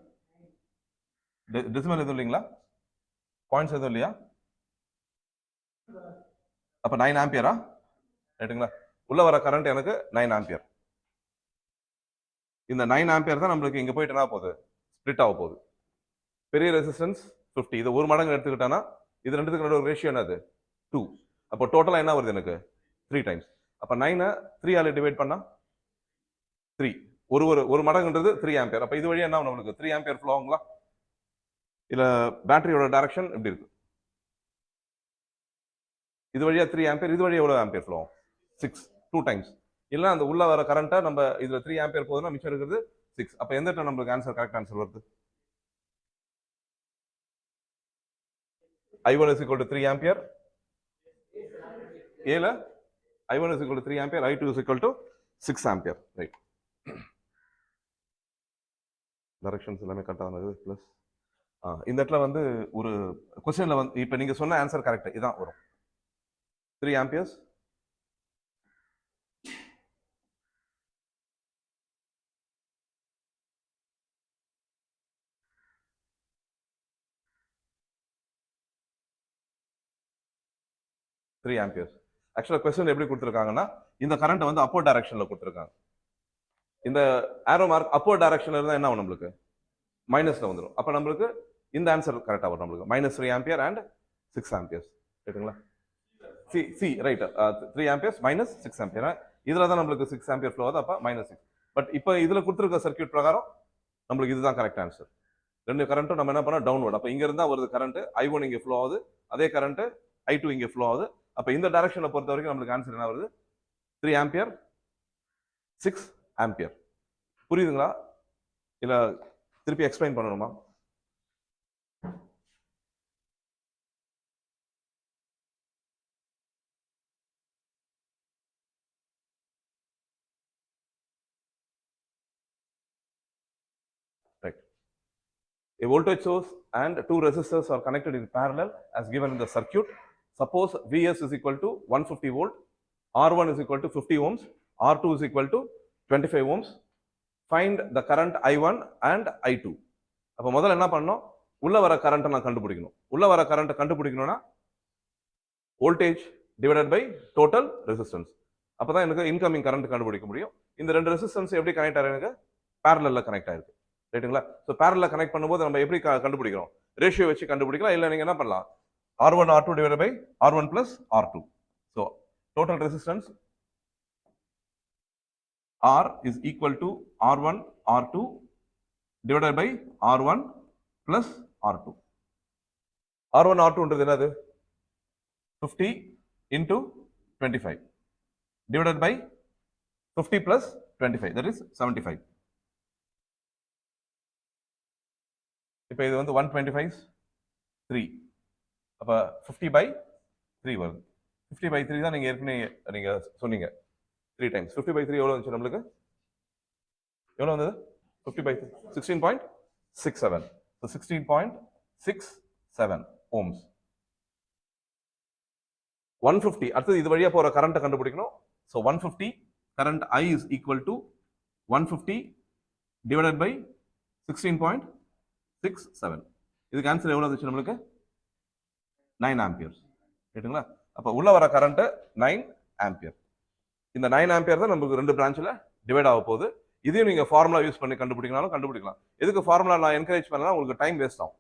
டெசிமல் எதுவும் இல்லைங்களா? பாயிண்ட்ஸ் எதுவும் இல்லையா? அப்ப 9 ஆம்பியரா? ரைட்டுங்களா? உள்ள வர கரண்ட் எனக்கு 9 ஆம்பியர். இந்த 9 ஆம்பியர் தான் நம்மளுக்கு இங்க போயிட்டு என்ன போகுது? ஸ்பிளிட் ஆக போகுது. பெரிய ரெசிஸ்டன்ஸ் 50. இது ஒரு மடங்கு எடுத்துக்கிட்டானா இது ரெண்டுத்துக்கு நடுவு ரேஷியோ என்னது? 2. அப்போ டோட்டலா என்ன வருது எனக்கு? 3 டைம்ஸ். அப்ப 9 3 டிவைட் பண்ணா 3. ஒரு மடங்குன்றது 3 ஆம்பியர். அப்ப இது வழியா என்ன நம்மளுக்கு 3 ஆம்பியர் ஃப்ளோ ஆகுங்களா? இல்ல பேட்டரியோட டைரக்ஷன் எப்படி இருக்கு? இது வழியா 3 ஆம்பியர், இது வழியா எவ்வளவு ஆம்பியர் ஃப்ளோ ஆகும்? 6. 2 டைம்ஸ். இல்ல அந்த உள்ள வர கரண்ட்டை நம்ம இதுல 3 ஆம்பியர் போகுதுன்னா மிச்சம் இருக்கிறது 6. அப்ப எந்த டைம் நம்மளுக்கு ஆன்சர் கரெக்ட் ஆன்சர் வருது? I1 is equal to 3 ampere. A la I1 is equal to 3 ampere, I2 is equal to 6 ampere. Right. Directions எல்லாமே கரெக்டாக தான் இருக்குது. ப்ளஸ் இந்த இடத்துல வந்து ஒரு கொஸ்டின்ல வந்து இப்போ நீங்க சொன்ன ஆன்சர் கரெக்ட் இதான் வரும். 3 ஆம்பியர்ஸ். ஆக்சுவலா கொஸ்டின் எப்படி கொடுத்துருக்காங்கன்னா இந்த கரண்ட் வந்து அப்போர்ட் டைரக்ஷன்ல கொடுத்துருக்காங்க. இந்த ஆரோ மார்க் அப்போர்ட் டைரக்ஷன்ல இருந்தா என்ன ஆகும்? நம்மளுக்கு மைனஸ்ல வந்துடும். அப்ப நம்மளுக்கு இந்த ஆன்சர் கரெக்டா வரும் நம்மளுக்கு -3 ஆம்பியர் அண்ட் 6 ஆம்பியர்ஸ். ரைட்டுங்களா? See right 3 amperes -6 ampere. இதுல தான் நம்மளுக்கு 6 ஆம்பியர் ஃப்ளோ ஆகுது, அப்ப -6. பட் இப்போ இதுல கொடுத்துருக்க சர்க்யூட் பிரகாரம் நம்மளுக்கு இதுதான் கரெக்ட் ஆன்சர். ரெண்டு கரண்ட்டும் நம்ம என்ன பண்ணோம், டவுன்வர்ட். அப்ப இங்க இருந்தா வருது கரண்ட், I1 இங்க ஃப்ளோ ஆகுது, அதே கரண்ட் I2 இங்க ஃப்ளோ ஆகுது. அப்ப இந்த டைரக்ஷனை பொறுத்த வரைக்கும் நம்மளுக்கு ஆன்சர் என்ன வருது, 3 ஆம்பியர் 6 ஆம்பியர். புரியுதுங்களா? இல்ல திருப்பி எக்ஸ்பிளைன் பண்ணணுமா? Right. A voltage source and two resistors are connected in parallel as given in the circuit. Suppose Vs is equal to 150 volt, R1 is equal to 50 ohms, R2 is equal to 25 ohms. Find the current I1 and I2. அப்ப முதல்ல என்ன பண்ணணும், உள்ள வர கரண்ட்டை நான் கண்டுபிடிக்கணும். உள்ள வர கரண்ட்டை கண்டுபிடிக்கணும்னா voltage divided by total resistance. அப்பதான் எனக்கு இன்கமிங் கரண்ட் கண்டுபிடிக்க முடியும். இந்த ரெண்டு ரெசிஸ்டன்ஸ் எப்படி கனெக்ட் ஆயிருக்கு, பேரலல்ல கனெக்ட் ஆயிருக்கு. ரைட்டுங்களா? ஸோ பேரலல்ல கனெக்ட் பண்ணும்போது நம்ம எப்படி கண்டுபிடிக்கிறோம், ரேஷியோ வச்சு கண்டுபிடிக்கலாம். இல்லை நீங்க என்ன பண்ணலாம், R1 R2 divided by R1 plus R2. So total resistance R is equal to R1 R2 divided by R1 plus R2. R1 R2 என்னது, 50 into 25 divided by 50 plus 25, that is 75. இப்போ இது வந்து 125 3, அப்ப 50 by 3 வருது. 50 by 3 தான் நீங்க ஏற்கனவே நீங்க சொன்னீங்க 3 times. 50 by 3 எவ்வளவு வந்துச்சு நம்மளுக்கு, எவ்வளவு வந்தது, 50 by 3 16.67. so 16.67 ohms. 150 அடுத்து இது வழியா போற கரண்ட் கண்டுபிடிக்கணும். so 150 current I is equal to 150 divided by 16.67. இதுக்கு ஆன்சர் எவ்வளவு வந்துச்சு நம்மளுக்கு, 9 ஆம்பியர்ஸ். ரைட்டுங்களா? அப்ப உள்ள வர கரண்ட் 9 ஆம்பியர். இந்த 9 ஆம்பியர் தான் நமக்கு ரெண்டு பிரான்ச்ல டிவைட் ஆக போகுது. இதையும் நீங்க ஃபார்முலா யூஸ் பண்ணி கண்டுபிடிக்கனாலும் கண்டுபிடிக்கலாம். எதுக்கு ஃபார்முலா நான் என்கரேஜ் பண்ணலாம், உங்களுக்கு டைம் வேஸ்ட் ஆகும்.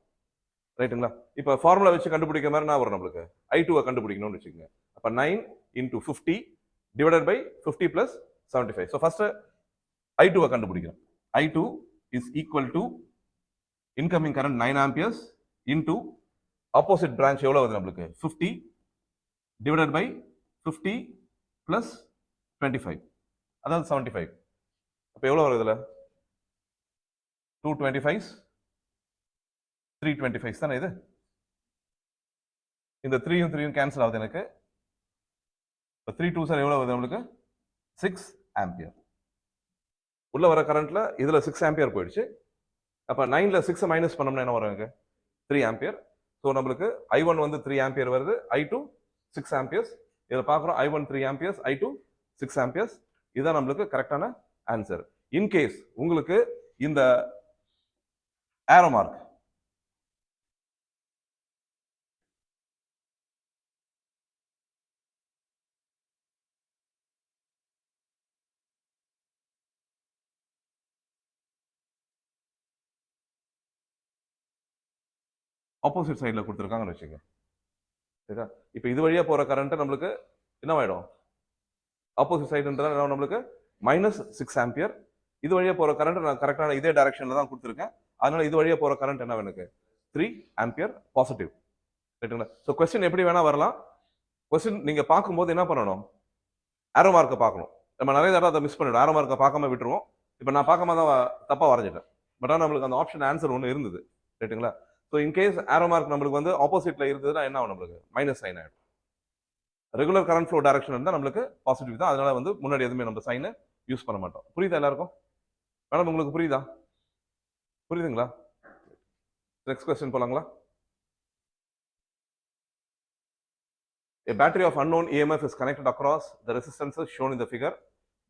ரைட்டுங்களா? இப்போ ஃபார்முலா வச்சு கண்டுபிடிக்க மாதிரி நான் வரும் நம்மளுக்கு I2 கண்டுபிடிக்கணும்னு வச்சுக்கோங்க. அப்ப 9 into 50 divided by 50 plus 75. So first I2 கண்டுபிடிக்கிறோம். I2 is equal to incoming current 9 amperes into opposite branch எவ்வளவு வருது நம்மளுக்கு, 50 divided by 50 plus 25, அதாவது 75. அப்ப எவ்வளவு வருது இதுல, 225 325 தானே இது. இந்த 3யும் 3யும் கேன்சல் ஆகுது எனக்கு. 3 2 சார் எவ்வளவு வருது நம்மளுக்கு, 6 ஆம்பியர். உள்ள வர கரண்ட்ல இதுல 6 ஆம்பியர் போயிடுச்சு. அப்ப 9ல 6 மைனஸ் பண்ணோம்னா என்ன வரும், 3 ஆம்பியர். ஸோ நம்மளுக்கு I1 வந்து 3 ஆம்பியர் வருது, I2 6 ஆம்பியர்ஸ். இதில் பார்க்குறோம் I1 3 ஆம்பியர்ஸ், I2 6 ஆம்பியர்ஸ். இதுதான் நம்மளுக்கு கரெக்டான ஆன்சர். இன்கேஸ் உங்களுக்கு இந்த ஏரோ மார்க் ஆப்போசிட் சைடில் கொடுத்துருக்காங்கன்னு வச்சுங்க. சரியா? இப்போ இது வழியா போற கரண்ட் நம்மளுக்கு என்னவாயிடும், ஆப்போசிட் சைடுன்றதால நம்மளுக்கு -6 ஆம்பியர். இது வழியா போற கரண்ட் நான் கரெக்டான இதே டைரக்ஷன்ல தான் கொடுத்துருக்கேன். அதனால இது வழியா போற கரண்ட் என்ன எனக்கு 3 ஆம்பியர் பாசிட்டிவ். ரைட்டுங்களா? ஸோ கொஸ்டின் எப்படி வேணா வரலாம். கொஸ்டின் நீங்க பார்க்கும்போது என்ன பண்ணணும், ஏரோ மார்க்கை பார்க்கணும். நம்ம நிறைய தடவை அதை மிஸ் பண்ணிடும், ஏரோ மார்க்கை பார்க்காம விட்டுருவோம். இப்போ நான் பார்க்காம தான் தப்பா வரைஞ்சிட்டேன். பட் ஆனால் நம்மளுக்கு அந்த ஆப்ஷன் ஆன்சர் ஒன்று இருந்தது. ரைட்டுங்களா? ஸோ இன்கேஸ் ஏரோ மார்க் நம்மளுக்கு வந்து ஆப்போசிட்ல இருந்ததுன்னா என்ன ஆகும், நம்மளுக்கு -சைன் ஆயிடும். ரெகுலர் கரண்ட் ஃப்ளோ டைரக்ஷன் இருந்தால் நம்மளுக்கு பாசிட்டிவ் தான். அதனால வந்து முன்னாடி எதுவுமே நம்ம சைனை யூஸ் பண்ண மாட்டோம். புரியுதா எல்லாருக்கும்? மேடம் உங்களுக்கு புரியுதா? புரியுதுங்களா? நெக்ஸ்ட் கொஸ்டின் போலாங்களா? A battery of unknown EMF is connected across the resistances shown in the figure.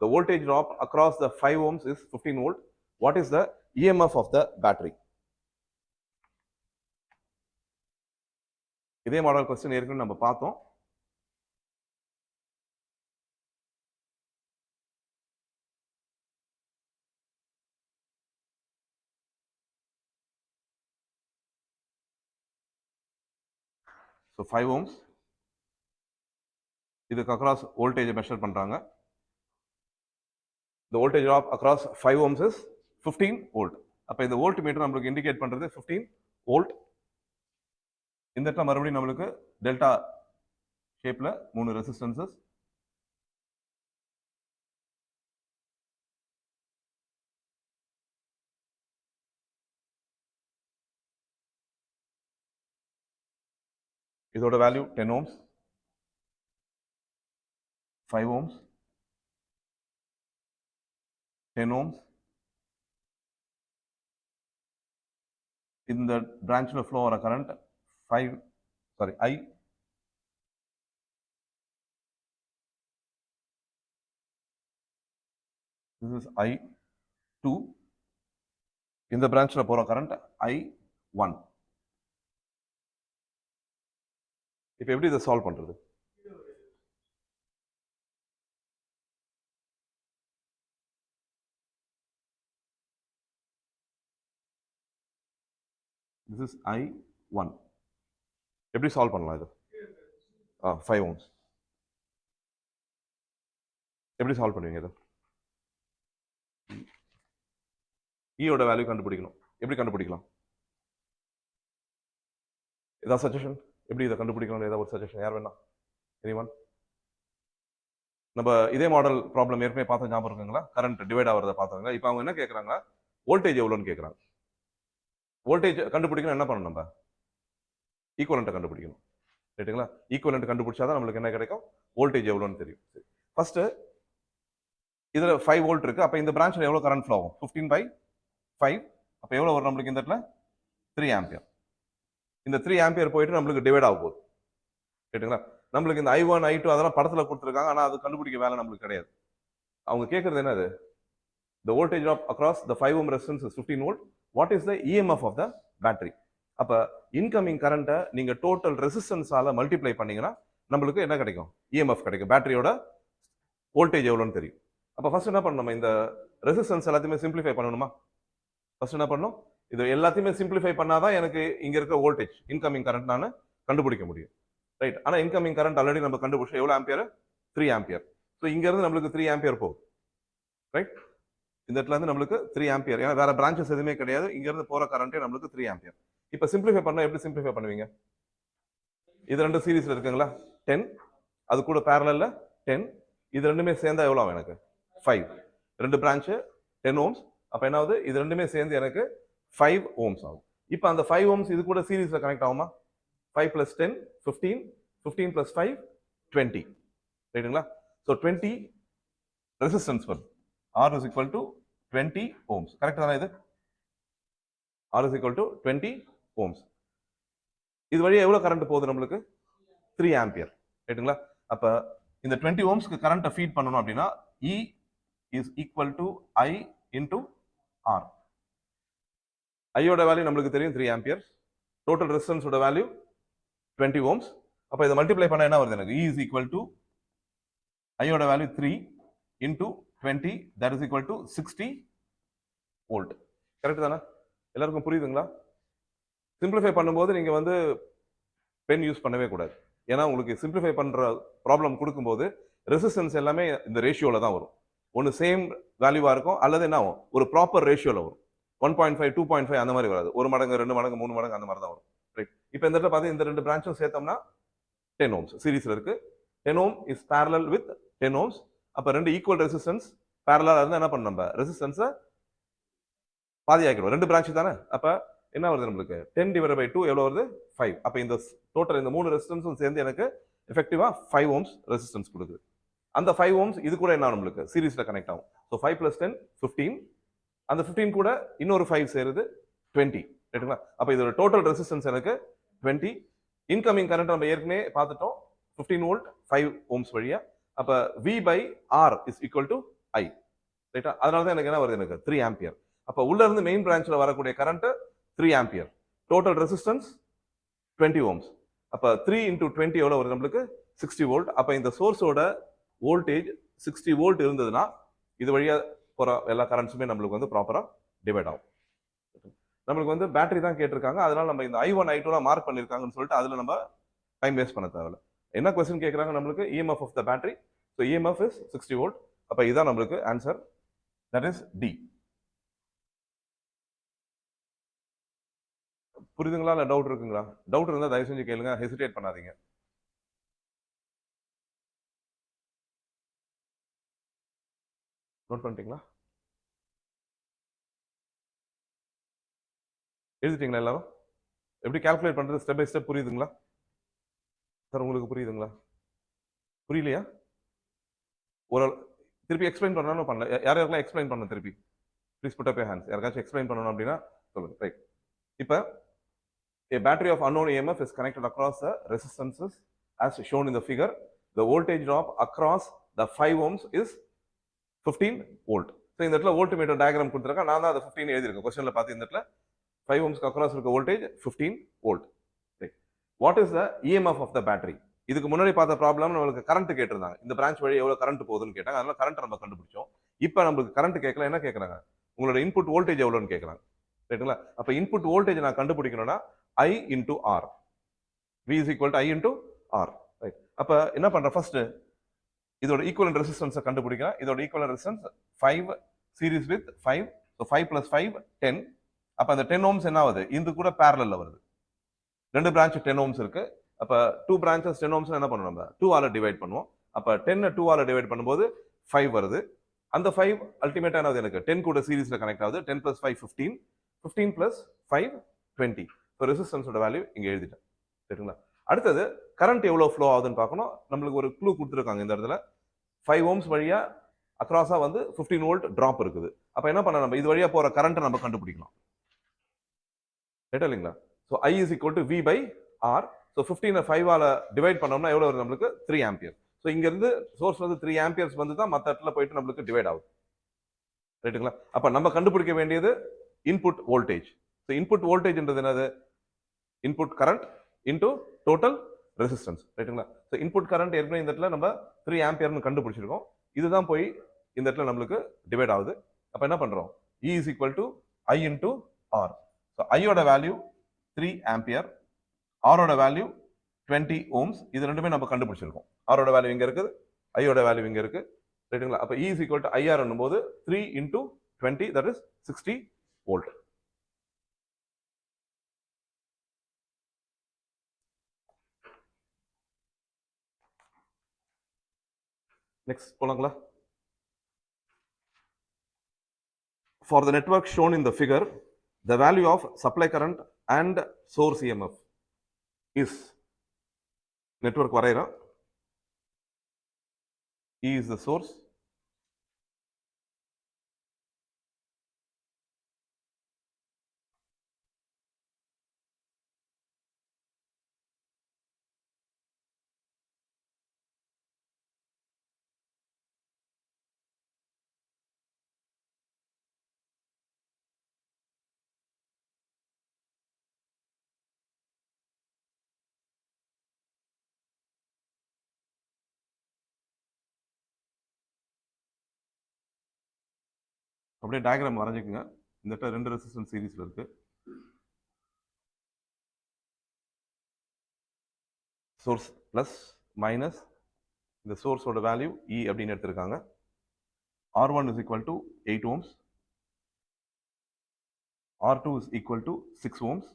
The voltage drop across the 5 ohms is 15 volt. What is the EMF of the battery? இதே model question ஏற்கனவே நம்ம பார்த்தோம். So 5 ohms. இதுக்கு across voltage measure பண்றாங்க. The voltage drop across 5 ohms is 15 volt. அப்ப இந்த volt metre நமக்கு indicate பண்றது 15 வோல்ட். இந்த இடத்துல மறுபடியும் நமக்கு டெல்டா ஷேப்ல 3 ரெசிஸ்டன்சஸ். இதோட வேல்யூ 10 ohms, 5 ohms, 10 ohms. இந்த பிரான்ச்ல ஃப்ளோ ஆகிற current I. This is I2. இந்த பிரான்ச்ல போற கரண்ட் I1. இப்போ எப்படி இதை சால்வ் பண்றது? This is I1. எப்படி சால்வ் பண்ணலாம் இது? 5 ohms. எப்படி சால்வ் பண்ணுவீங்க இது? ஈயோட வேல்யூ கண்டுபிடிக்கணும். எப்படி கண்டுபிடிக்கலாம்? ஏதாவது சஜஷன்? எப்படி இதை கண்டுபிடிக்கணும்? ஏதாவது ஒரு சஜஷன் யார் வேணா? எனிவன்? நம்ம இதே மாடல் ப்ராப்ளம் ஏற்கனவே பார்த்த ஞாபகம் இருக்குங்களா? கரண்ட் டிவைட் ஆகிறத பார்த்தாங்க. இப்போ அவங்க என்ன கேட்குறாங்க? வோல்டேஜ் எவ்வளோன்னு கேட்குறாங்க. வோல்டேஜ் கண்டுபிடிக்கணும் என்ன பண்ணணும்? நம்ம ஈக்குவலண்ட்டை கண்டுபிடிக்கணும். ரைட்டுங்களா? ஈக்குவலண்ட் கண்டுபிடிச்சாதான் நம்மளுக்கு என்ன கிடைக்கும்? வோல்டேஜ் எவ்வளோன்னு தெரியும். ஃபர்ஸ்ட் இதுல 5 வோல்ட் இருக்கு. அப்ப இந்த பிரான்ச்ல எவ்வளவு கரண்ட் ஃப்ளோ ஆகும்? 15/5. அப்ப எவ்வளவு வரும் நம்மளுக்கு இந்த இடத்துல? 3 ஆம்பியர். இந்த 3 ஆம்பியர் போயிட்டு நம்மளுக்கு டிவைட் ஆக போகுது. ரைட்டுங்களா? நம்மளுக்கு இந்த I1, I2 அதெல்லாம் படத்துல கொடுத்துருக்காங்க. ஆனா அது கண்டுபிடிக்க வேலை நம்மளுக்கு கிடையாது. அவங்க கேட்கறது என்னது? The voltage drop across the 5 ohm resistance is 15 volt. What is the EMF of the battery? அப்ப இன்கமிங் கரண்ட்டை நீங்க டோட்டல் ரெசிஸ்டன்ஸால மல்டிப்ளை பண்ணீங்கன்னா நம்மளுக்கு என்ன கிடைக்கும்? EMF கிடைக்கும். பேட்டரியோட வோல்டேஜ் எவ்வளோன்னு தெரியும். அப்ப ஃபர்ஸ்ட் என்ன பண்ணணும்? இந்த ரெசிஸ்டன்ஸ் எல்லாத்தையுமே சிம்பிளிஃபை பண்ணணுமா? ஃபர்ஸ்ட் என்ன பண்ணணும்? இது எல்லாத்தையுமே சிம்பிளிஃபை பண்ணாதான் எனக்கு இங்க இருக்க வோல்டேஜ் இன்கமிங் கரண்ட் நான் கண்டுபிடிக்க முடியும். ரைட்? ஆனா இன்கமிங் கரண்ட் ஆல்ரெடி நம்ம கண்டுபிடிச்சோம். எவ்வளவு ஆம்பியர்? 3 ஆம்பியர். ஸோ இங்க இருந்து நம்மளுக்கு 3 ஆம்பியர் போகும். ரைட்? இந்த இடத்துல இருந்து நம்மளுக்கு 3 ஆம்பியர். ஏன்னா வேற பிரான்ச்சஸ் எதுவுமே கிடையாது. இங்க இருந்து போற கரண்டே நம்மளுக்கு 3 ஆம்பியர். இப்ப சிம்பிளிஃபை பண்ணா எப்படி சிம்பிளிஃபை பண்ணுவீங்க? இது ரெண்டு சீரீஸ்ல இருக்குங்களா? 10. அது கூட பேரலல்ல 10. இது ரெண்டுமே சேர்ந்தா எவ்வளவு ஆகும் எனக்கு? 5. ரெண்டு பிரான்ச் 10 ohms. அப்ப என்ன ஆகுது? இது ரெண்டுமே சேர்ந்து எனக்கு 5 ohms ஆகும். இப்போ அந்த 5 ohms இது கூட சீரீஸ்ல கனெக்ட் ஆகுமா? 5 + 10 15, 15 + 5 20. ரைட்டுங்களா? ஸோ 20 ரெசிஸ்டன்ஸ் வரும். R is equal to 20 ohms. Correct தானே இது? R is equal to 20 ohms. இது வழியா எவ்வளவு கரண்ட் போகுது நம்மளுக்கு? 3 ஆம்பியர். ரைட்டுங்களா? அப்ப இந்த 20 ohmsக்கு கரண்ட்டை ஃபீட் பண்ணணும் அப்படின்னா E is equal to I into R. ஐயோட வேல்யூ நம்மளுக்கு தெரியும் 3 ஆம்பியர். டோட்டல் ரெசிஸ்டன்ஸோட வேல்யூ 20 ohms. அப்ப இதை மல்டிப்ளை பண்ணா என்ன வருது எனக்கு? E is equal to ஐயோட value 3 into 20, that is equal to 60 volt. Correct தானே? எல்லாருக்கும் புரியுதுங்களா? சிம்பிளிஃபை பண்ணும்போது நீங்க வந்து பென் யூஸ் பண்ணவே கூடாது. ஏன்னா உங்களுக்கு சிம்பிளிஃபை பண்ற ப்ராப்ளம் கொடுக்கும்போது ரெசிஸ்டன்ஸ் எல்லாமே இந்த ரேஷியோல தான் வரும். ஒன்று சேம் வேல்யூவா இருக்கும், அல்லது என்ன ஆகும்? ஒரு ப்ராப்பர் ரேஷியோல வரும். 1.5, 2.5 அந்த மாதிரி வராது. 1 மடங்கு, 2 மடங்கு, 3 மடங்கு அந்த மாதிரி தான் வரும். ரைட்? இப்போ இந்த இடத்துல பார்த்து இந்த ரெண்டு பிரான்ச்சும் சேர்த்தோம்னா 10 ohms சீரீஸ்ல இருக்கு. 10 ohm is parallel with 10 ohms. அப்ப ரெண்டு ஈக்குவல் ரெசிஸ்டன்ஸ் பேரலா இருந்தா என்ன பண்ணணும்? நம்ம ரெசிஸ்டன்ஸை பாதி ஆக்கிடுவோம். ரெண்டு பிரான்ச் தானே? அப்ப என்ன வருது நம்மளுக்கு? 10/2 எவ்வளவு வருது? 5. அப்ப இந்த டோட்டல் இந்த மூணு ரெசிஸ்டன்ஸும் சேர்ந்து எனக்கு எஃபெக்டிவா 5 ohms ரெசிஸ்டன்ஸ் கொடுக்குது. அந்த 5 ohms இது கூட என்ன நம்மளுக்கு சீரீஸ்ல கனெக்ட் ஆகும். ஸோ 5 + 10 15. அந்த 15 கூட இன்னொரு 5 சேருது 20. ரைட்டுங்களா? அப்ப இதோட டோட்டல் ரெசிஸ்டன்ஸ் எனக்கு 20. இன்கமிங் கரண்ட் நம்ம ஏற்கனவே பார்த்துட்டோம், 15 வோல்ட் 5 ohms வழியா. அப்ப V/R is equal to I. ரைட்டா? அதனால தான் எனக்கு என்ன வருது? எனக்கு 3 ஆம்பியர். அப்ப உள்ள இருந்து மெயின் பிரான்ச்ல வரக்கூடிய current 3 ampere. Total resistance 20 ohms. அப்ப 3 × 20 எவ்வளவு வருது நம்மளுக்கு? 60 வோல்ட். அப்ப இந்த சோர்ஸோட வோல்டேஜ் 60 வோல்ட் இருந்ததுன்னா இது வழியா போற எல்லா கரண்ட்ஸுமே நம்மளுக்கு வந்து ப்ராப்பரா டிவைட் ஆகும். நம்மளுக்கு வந்து பேட்டரி தான் கேட்டிருக்காங்க. அதனால நம்ம இந்த I1, I2 மார்க் பண்ணிருக்காங்கன்னு சொல்லிட்டு அதுல நம்ம டைம் வேஸ்ட் பண்ண தேவையில்ல. என்ன கொஸ்டின் கேட்குறாங்க நம்மளுக்கு? EMF of the battery. So EMF is 60 volt. அப்போ இதுதான் நம்மளுக்கு ஆன்சர், தட் இஸ் டி. புரியுதுங்களா? இல்லை டவுட் இருக்குங்களா? டவுட் இருந்தால் தயவு செஞ்சு கேளுங்க, ஹெசிடேட் பண்ணாதீங்க. நோட் பண்ணிட்டீங்களா? எழுதிட்டீங்களா எல்லாரும்? எப்படி கால்குலேட் பண்றது ஸ்டெப் பை ஸ்டெப் புரியுதுங்களா சார்? உங்களுக்கு புரியுதுங்களா? புரியலையா? ஒரு திருப்பி எக்ஸ்பிளைன் பண்ணணும் பண்ணல. யாரெல்லாம் எக்ஸ்பிளைன் பண்ணணும் திருப்பி? Please put up your hands. யாருக்காச்சும் எக்ஸ்பிளைன் பண்ணணும் அப்படின்னா சொல்லுங்க. ரைட். இப்போ a battery of unknown EMF is connected across the resistances as shown in the figure. The voltage drop across the 5 ohms is 15 volt. So இந்த இடத்துல voltmeter diagram கொடுத்துருக்கேன். நான் தான் அதை 15 எழுதியிருக்கேன். கொஸ்டினில் பார்த்து இந்த இடத்துல 5 ohms அக்ராஸ் இருக்க voltage 15 volt. What is the EMF of the battery? இதுக்கு முன்னாடி பார்த்த ப்ராப்ளம் நம்மளுக்கு கரண்ட் கேட்டிருந்தாங்க. இந்த பிரான்ச் வழி எவ்வளவு கரண்ட் போகுதுன்னு கேட்டாங்க. அதனால கரண்ட் நம்ம கண்டுபிடிச்சோம். இப்போ நம்மளுக்கு கரண்ட் கேட்கல, என்ன கேட்கறாங்க? உங்களோட இன்புட் வோல்டேஜ் எவ்வளோன்னு கேட்கறாங்க. ரைட்டுங்களா? அப்ப இன்புட் வோல்டேஜ் நான் கண்டுபிடிக்கணும்னா I into R. V is equal to I into R. Right. அப்ப என்ன பண்றேன்? ஃபர்ஸ்ட் இதோட ஈக்குவலன்ட் ரெசிஸ்டன்ஸை கண்டுபிடிக்கிறேன். இதோட equivalent resistance 5 series with 5. So 5 plus 5 10. அப்ப அந்த 10 ohms என்ன ஆகுது? இது கூட பேரலல்ல வருது. ரெண்டு பிரான்ச் 10 ohms இருக்கு. அப்ப 2 branches 10 ohms என்ன பண்ணுவோம்? நம்ம 2 ஆல டிவைட் பண்ணுவோம். அப்ப 10 2 ஆல டிவைட் பண்ணும்போது 5 வருது. அந்த 5 அல்டிமேட்டா என்ன ஆகுது? எனக்கு 10 கூட சீரிஸ்ல கனெக்ட் ஆகுது. 10 plus 5 15. 15 plus 5 20. ஸோ ரெசிஸ்டன்ஸோட வேல்யூ இங்க எழுதிட்டேன். சரிங்களா? அடுத்தது கரண்ட் எவ்வளவு ஃப்ளோ ஆகுதுன்னு பார்க்கணும். நம்மளுக்கு ஒரு க்ளூ கொடுத்துருக்காங்க இந்த இடத்துல. 5 ohms வழியா அக்ராஸா வந்து 15 வோல்ட் டிராப் இருக்குது. அப்ப என்ன பண்ண, நம்ம இது வழியா போற கரண்ட் நம்ம கண்டுபிடிக்கலாம். ரைட்டா இல்லைங்களா? So I is equal to V by R. So 15 5 ஆல டிவைட் பண்ணோம்னா எவ்வளவு வருது? நம்மளுக்கு 3 ஆம்பியர். ஸோ இங்க இருந்து சோர்ஸ் வந்து 3 ஆம்பியர்ஸ் வந்து தான் மற்ற இடத்துல போயிட்டு நம்மளுக்கு டிவைட் ஆகுது. ரைட்டுங்களா? அப்ப நம்ம கண்டுபிடிக்க வேண்டியது இன்புட் வோல்டேஜ். ஸோ இன்புட் வோல்டேஜ்ன்றது என்னது? Input current into total resistance. ரைட்டுங்களா? ஸோ இன்புட் கரண்ட் ஏற்கனவே இந்த இடத்துல நம்ம 3 ஆம்பியர்னு கண்டுபிடிச்சிருக்கோம். இதுதான் போய் இந்த இடத்துல நம்மளுக்கு டிவைட் ஆகுது. அப்ப என்ன பண்றோம்? E is equal to I into R. So ஐயோட வேல்யூ 3 ஆம்பியர், ஆரோட வேல்யூ 20 ohms. இது ரெண்டுமே நம்ம கண்டுபிடிச்சிருக்கோம். ஆரோட வேல்யூ இங்க இருக்குது, ஐயோட வேல்யூ இங்க இருக்கு. ரைட்டுங்களா? அப்ப E is equal to IR என்னும்போது 3 into 20, that is 60 volt. Next போலாங்களா? For the network shown in the figure, the value of supply current and source EMF is, network வரையறோம். E is the source, அப்படியே diagram வரைஞ்சிக்கோங்க. இந்த இடத்துல ரெண்டு resistance சீரிஸ்ல இருக்கு. Source plus minus, இந்த சோர்ஸோட value E அப்படின்னு எடுத்திருக்காங்க. R1 is equal to 8 ohms, R2 is equal to 6 ohms,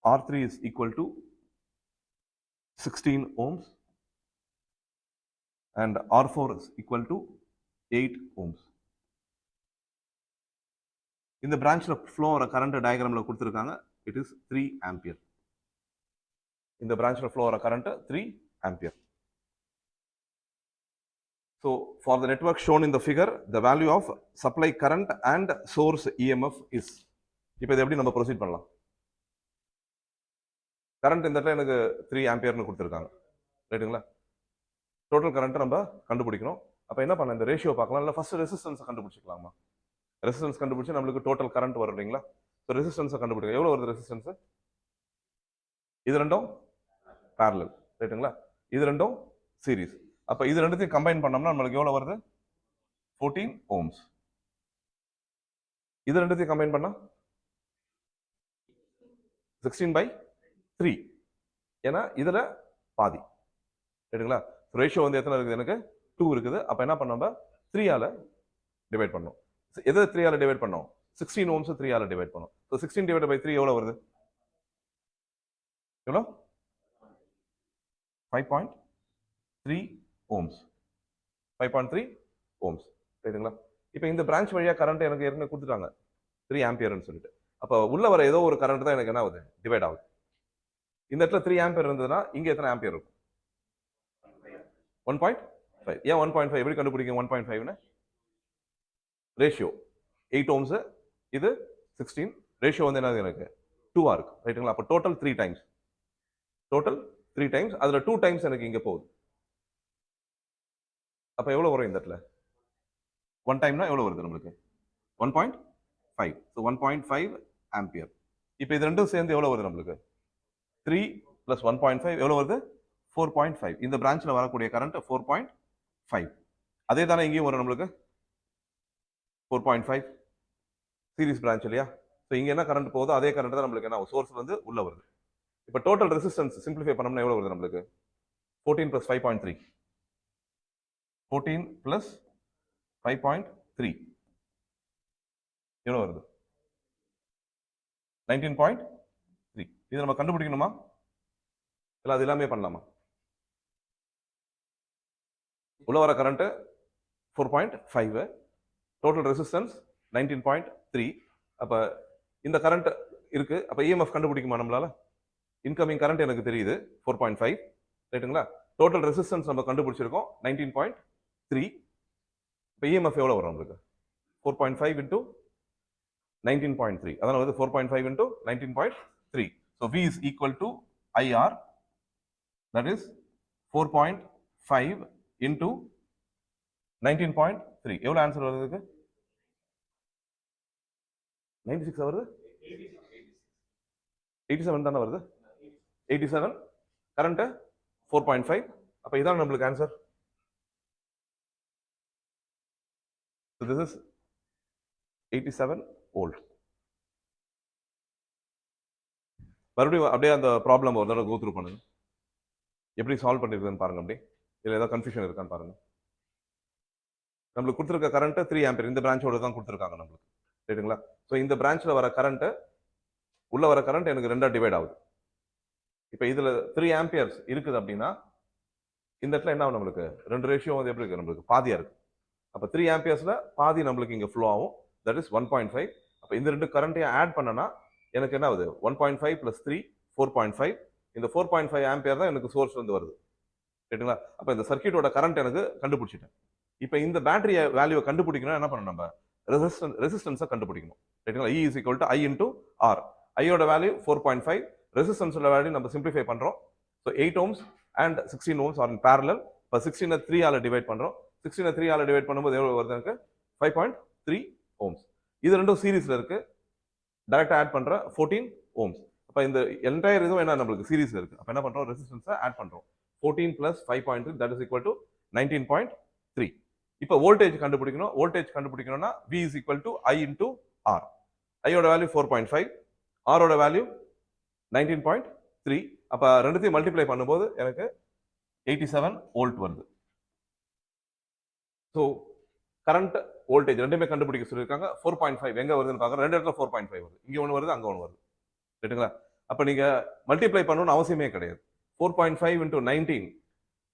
R3 is equal to 16 ohms, and R4 is equal to 8 ohms. இந்த பிரான்ச்ல flow ஆகிற கரண்ட் டயக்ராம்ல கொடுத்துருக்காங்க. It is 3 ampere. இந்த பிரான்ச்ல flow ஆகிற current 3 ampere. So for the network shown in the figure, the value of supply current and source EMF is. இப்போ இது எப்படி நம்ம proceed பண்ணலாம்? கரண்ட் இந்த இடத்துல எனக்கு 3 ஆம்பியர்னு கொடுத்துருக்காங்க. ரைட்டுங்களா? டோட்டல் கரண்ட் நம்ம கண்டுபிடிக்கணும். அப்ப என்ன பண்ணலாம்? இந்த ரேஷியோ பார்க்கலாம். இல்லை ஃபர்ஸ்ட் ரெசிஸ்டன்ஸை கண்டுபிடிச்சிக்கலாமா? ரெசிஸ்டன்ஸ் கண்டுபிடிச்சு நம்மளுக்கு டோட்டல் கரண்ட் வரும் இல்லைங்களா? ஸோ ரெசிஸ்டன்ஸை கண்டுபிடிக்க எவ்வளோ வருது ரெசிஸ்டன்ஸ்? இது ரெண்டும் பேரலல். ரைட்டுங்களா? இது ரெண்டும் சீரிஸ். அப்ப இது ரெண்டுத்தையும் கம்பைன் பண்ணோம்னா நம்மளுக்கு எவ்வளவு வருது? 14 ohms. இது ரெண்டுத்தையும் கம்பைன் பண்ணா 16 by 3. ஏன்னா இதுல பாதி. ரைட்டுங்களா? ரேஷியோ வந்து எத்தனை இருக்குது எனக்கு? 2 இருக்குது. அப்ப என்ன பண்ணோம்? நம்ம 3 ஆல டிவைட் பண்ணோம். எதை 3 ஆல டிவைட் பண்ணோம்? 16 ஓம்ஸ் 3 ஆல டிவைட் பண்ணோம். So 16 divided by 3 எவ்வளவு வருது? எவ்வளவு? 5.3 ohms. 5.3 ohms. ரைட்டுங்களா? இப்போ இந்த பிரான்ச் வழியா கரண்ட் எனக்கு ஏற்கனவே கொடுத்துட்டாங்க 3 ஆம்பியர்னு சொல்லிட்டு. அப்போ உள்ள வர ஏதோ ஒரு கரண்ட் தான் எனக்கு என்ன ஆகுது? டிவைட் ஆகுது. இந்த இடத்துல 3 ஆம்பியர் இருந்ததுன்னா இங்க எத்தனை ஆம்பியர் இருக்கும்? 1.5. ஏன் 1.5? எப்படி கண்டுபிடிக்கும் 1.5ன்னு? ரேஷியோ 8 ohms, இது 16. ரேஷியோ வந்து என்னது எனக்கு? 2 ஆ இருக்கு. ரைட்டுங்களா? அப்போ டோட்டல் 3 டைம்ஸ். Total 3 times. அதுல 2 டைம்ஸ் எனக்கு இங்க போகுது. அப்ப எவ்வளவு வரும் இந்த இடத்துல? 1 டைம்னா எவ்வளவு வருது நம்மளுக்கு? 1.5. So 1.5 ampere. இப்போ இது ரெண்டும் சேர்ந்து எவ்வளவு வருது நம்மளுக்கு? 3 plus 1.5 எவ்வளவு வருது? 4.5. இந்த பிரான்ச்ல வரக்கூடிய கரண்ட் 4.5. அதே தானே இங்கேயும் வரும் நம்மளுக்கு? 4.5 சீரிஸ் பிரான்ச் இல்லையா? ஸோ இங்க என்ன கரண்ட் போகுதோ அதே கரண்ட் தான் நம்மளுக்கு என்ன சோர்ஸ்ல இருந்து உள்ள வருது. இப்போ டோட்டல் ரெசிஸ்டன்ஸ் சிம்பிளிஃபை பண்ணோம்னா எவ்வளவு வருது நம்மளுக்கு? 14 plus 5.3. 14 plus 5.3 எவ்வளவு வருது? 19.3. இது நம்ம கண்டுபிடிக்கணுமா? இல்ல அது எல்லாமே பண்ணலாமா? உள்ள வர கரண்ட் 4.5, டோட்டல் ரெசிஸ்டன்ஸ் 19.3. அப்ப இந்த கரண்ட் இருக்கு. அப்ப இஎம்எஃப் கண்டுபிடிக்குமா நம்மளால? இன்கமிங் கரண்ட் எனக்கு தெரியுது 4.5. ரைட்டுங்களா? டோட்டல் ரெசிஸ்டன்ஸ் நம்ம கண்டுபிடிச்சிருக்கோம் 19.3. இப்போ இஎம்எஃப் எவ்வளவு வரும் நம்மளுக்கு? 4.5 into 19.3. அதான் வந்து 4.5 into 19.3. So V is equal to IR, that is 4.5 into 19.3. எவ்வளவு ஆன்சர் வருது? 96 வருது? 87 தானே வருது? 87. கரண்ட் 4.5. அப்ப இதான் நம்மளுக்கு answer. So this is 87 volt. மறுபடியும் அப்படியே அந்த ப்ராப்ளம் ஒரு தடவை கோ த்ரூ பண்ணுங்க. எப்படி சால்வ் பண்ணிருக்குன்னு பாருங்க. அப்படி இதுல ஏதாவது கன்ஃபியூஷன் இருக்கான்னு பாருங்க. நம்மளுக்கு கொடுத்துருக்க கரண்ட் 3 ஆம்பியர் இந்த பிரான்ச்சோட தான் கொடுத்துருக்காங்க நம்மளுக்கு. ரைட்டுங்களா? ஸோ இந்த பிரான்ச்ல வர கரண்ட் உள்ள வர கரண்ட் எனக்கு ரெண்டா டிவைட் ஆகுது. இப்போ இதுல 3 ஆம்பியர்ஸ் இருக்குது அப்படின்னா இந்த இடத்துல என்ன ஆகும் நம்மளுக்கு? ரெண்டு ரேஷியோ வந்து எப்படி இருக்கு? நம்மளுக்கு பாதியா இருக்கு. அப்ப 3 ஆம்பியர்ஸ்ல பாதி நம்மளுக்கு இங்க ஃப்ளோ ஆகும். That is 1.5. அப்ப இந்த ரெண்டு கரண்ட்டையும் ஆட் பண்ணனா எனக்கு என்ன ஆகுது? 1.5 plus 3 4.5. இந்த 4.5 ஆம்பியர் தான் எனக்கு சோர்ஸ்ல இருந்து வருது. ரைட்டுங்களா? அப்ப இந்த சர்க்யூட்டோட கரண்ட் எனக்கு கண்டுபிடிச்சிட்டேன். இப்போ இந்த பேட்டரி வேல்யூவை கண்டுபிடிக்கணும் என்ன பண்ணணும்? நம்ம ரெசிஸ்டன்ஸை கண்டுபிடிக்கணும். ரைட்டுங்களா? E is equal to I into R. ஐயோட வேல்யூ 4.5. ரெசிஸ்டன்ஸோட வேல்யூ நம்ம சிம்பிளிஃபை பண்றோம். So 8 ohms and 16 ohms are in parallel. இப்போ 16 3 ஆல டிவைட் பண்றோம். 16 3 ஆல டிவைட் பண்ணும்போது எவ்வளவு வருது எனக்கு? 5.3 ohms. இது ரெண்டும் சீரிஸ்ல இருக்கு. டைரக்டா ஆட் பண்ற 14 ohms. அப்ப இந்த என்டையர் இதுவும் என்ன நம்மளுக்கு சீரிஸ்ல இருக்கு. அப்ப என்ன பண்றோம்? ரெசிஸ்டன்ஸை ஆட் பண்றோம். 14 plus 5.3 that is equal to 19.3. இப்போ வோல்டேஜ் கண்டுபிடிக்கணும். வோல்டேஜ் கண்டுபிடிக்கணும்னா V is equal to I into R. ஐயோட வேல்யூ 4.5, ஆரோட வேல்யூ 19.3. அப்ப ரெண்டுத்தையும் மல்டிப்ளை பண்ணும்போது எனக்கு 87 வோல்ட் வருது. ஸோ கரண்ட் வோல்டேஜ் ரெண்டுமே கண்டுபிடிக்க சொல்லியிருக்காங்க. 4.5 எங்க வருதுன்னு பார்க்குறேன். ரெண்டு இடத்துல 4.5 வருது. இங்க ஒன்று வருது, அங்க ஒன்று வருது. ரைட்டுங்களா? அப்ப நீங்க மல்டிப்ளை பண்ணணும்னு அவசியமே கிடையாது. 4.5 into 19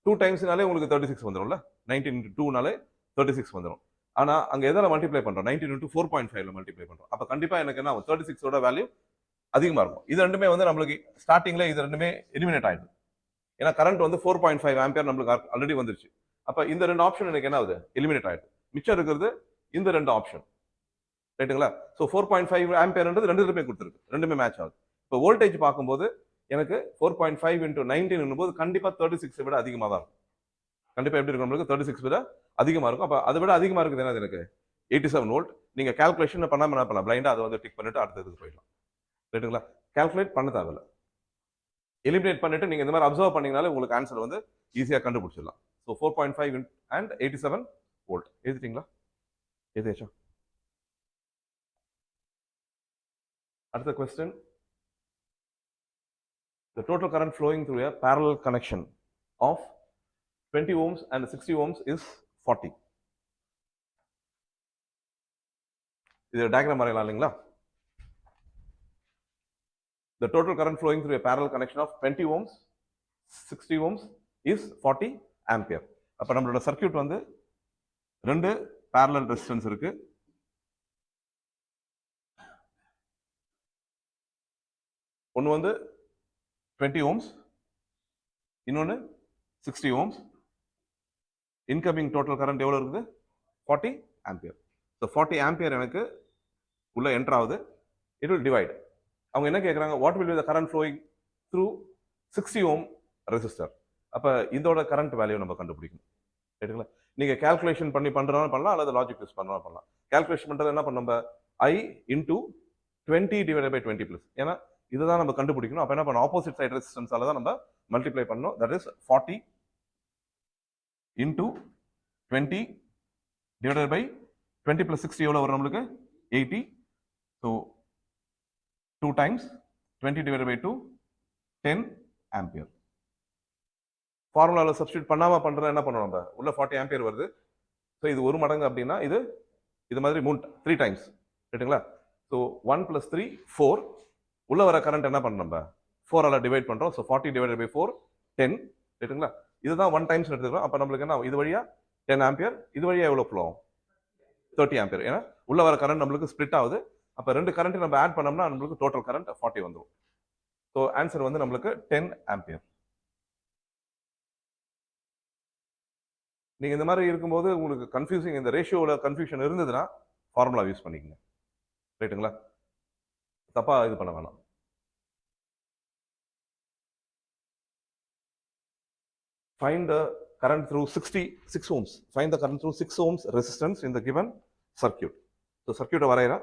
2 டைம்ஸ்னாலே உங்களுக்கு 36 வந்துடும்ல. 19 into 2னாலே 36 வந்துடும். ஆனா அங்க எதால மல்டிப்ளை பண்றோம்? 19 into 4.5ல மல்டிப்ளை பண்றோம். அப்ப கண்டிப்பா எனக்கு என்ன 36ஓட வேல்யூ அதிகமா இருக்கும். இது ரெண்டுமே வந்து நம்மளுக்கு ஸ்டார்டிங்ல இது ரெண்டுமே எலிமினேட் ஆயிடுது. ஏன்னா கரண்ட் வந்து 4.5 ஆம்பியர் நம்மளுக்கு ஆல்ரெடி வந்துருச்சு. அப்ப இந்த ரெண்டு ஆப்ஷன் எனக்கு என்ன ஆகுது? எலிமினேட் ஆயிடுது. மிச்சம் இருக்கிறது இந்த ரெண்டு ஆப்ஷன். ரைட்டுங்களா? ஸோ 4.5 ஆம்பியர்ன்றது ரெண்டுமே கொடுத்துருக்கு. ரெண்டுமே மேட்ச் ஆகுது. இப்போ வோல்டேஜ் பார்க்கும்போது எனக்கு 4.5 into 19 போது கண்டிப்பா 36 விட அதிகமாக தான் இருக்கும். கண்டிப்பா எப்படி இருக்கும்? நம்மளுக்கு 36 விட அதிகமா இருக்கும். அப்ப அதை விட அதிகமா இருக்குது என்ன எனக்கு? 87 வோல்ட். நீங்க கால்குலேஷன் பண்ணாம என்ன பண்ணலாம்? பிளைண்டா அதை வந்து டிக் பண்ணிட்டு அடுத்ததுக்கு போயிடலாம். ரைட்டுங்களா? கால்குலேட் பண்ண தேவையில்ல. எலிமினேட் பண்ணிட்டு நீங்க இந்த மாதிரி அப்சர்வ் பண்ணீங்கனாலே உங்களுக்கு ஆன்சர் வந்து ஈஸியா கண்டுபிடிச்சிடலாம். So 4.5 and 87 volt. எழுதிட்டீங்களா? எழுதியாச்சா? அடுத்த question. the total current flowing through a parallel connection of 20 ohms and 60 ohms is 40. இது diagram வரையலாம் இல்லைங்களா? The total current flowing through a parallel connection of 20 ohms, 60 ohms is 40 ampere. அப்ப நம்மளோட circuit வந்து ரெண்டு parallel resistance இருக்கு. ஒன்னு வந்து 20 ohms, இன்னொன்னு 60 ohms. Incoming total current எவ்வளவு இருக்குது? 40 ampere. So 40 ampere எனக்கு உள்ள என்டர் ஆகுது. It will divide. அவங்க என்ன கேக்குறாங்க? What will be the current flowing through 60 ohm resistor? அப்ப இதோட கரண்ட் வேல்யூ நம்ம கண்டுபிடிக்கணும். சரிங்களா? நீங்க கால்குலேஷன் பண்றதுனால பண்ணலாம் அல்லது லாஜிக் யூஸ் பண்ணலாம் பண்ணலாம். கால்குலேஷன் பண்றது என்ன பண்ண நம்ம I into 20 divided by 20 plus. ஏன்னா இதுதான் நம்ம கண்டுபிடிக்கணும். அப்ப என்ன பண்ணணும்? ஆப்போசிட் சைடு ரெசிஸ்டன்ஸால தான் நம்ம மல்டிப்ளை பண்ணணும். That is 40 into 20 divided by 20 plus 60 எவ்வளவு வரும் நம்மளுக்கு? 80. So 2 times 20 divided by 2, 10 ampere. ஃபார்முலால substitute பண்ணாம பண்றத என்ன பண்ணணும் நம்ம? உள்ள 40 ampere வருது. ஸோ இது ஒரு மடங்கு அப்படின்னா இது மாதிரி 3 டைம்ஸ். ரைட்டுங்களா? So 1 plus 3, 4. உள்ள வர கரண்ட் என்ன பண்ணணும் நம்ம? 4 ஆல டிவைட் பண்றோம். So 40 divided by 4, 10. ரைட்டுங்களா? இதுதான் 1 டைம்ஸ் எடுத்துக்கிறோம். அப்ப நம்மளுக்கு என்ன? இது வழியா 10 ஆம்பியர், இது வழியா எவ்வளவு ஃப்ளோ ஆகும்? 30 ஆம்பியர். ஏன்னா உள்ள வர கரண்ட் நம்மளுக்கு ஸ்ப்ளிட் ஆகுது. அப்ப ரெண்டு கரண்ட் நம்ம ஆட் பண்ணோம்னா நம்மளுக்கு டோட்டல் கரண்ட் 40 வந்துடும். ஸோ ஆன்சர் வந்து நம்மளுக்கு 10 ஆம்பியர். நீங்க இந்த மாதிரி இருக்கும்போது உங்களுக்கு கன்ஃபியூசிங், இந்த ரேஷியோல கன்ஃபியூஷன் இருந்ததுன்னா ஃபார்முலா யூஸ் பண்ணிக்கங்க. ரைட்டுங்களா? தப்பா இது பண்ண வேணாம். Find the current through 6 ohms. Find the current through 6 ohms resistance in the given circuit. So circuit வரையறா.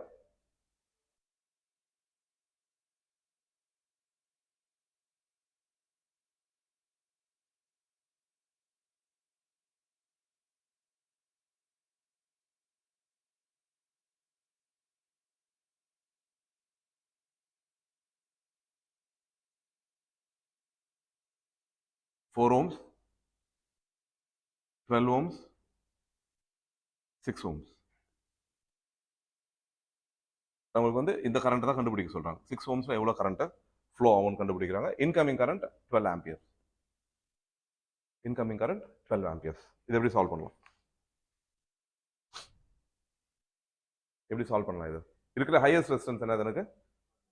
Four ohms, 12 ohms, 6 ohms. நம்மளுக்கு வந்து இந்த கரண்ட் தான் கண்டுபிடிக்க சொல்றாங்க. 6 ohmsல எவ்வளவு கரண்ட் ஃப்ளோ ஆகும்னு கண்டுபிடிக்கிறாங்க. Incoming current 12 ampere. Incoming current 12 amperes. இது எப்படி சால்வ் பண்ணலாம்? எப்படி சால்வ் பண்ணலாம்? இது இருக்கிற ஹையஸ்ட் ரெசிஸ்டன்ஸ் என்னது? எனக்கு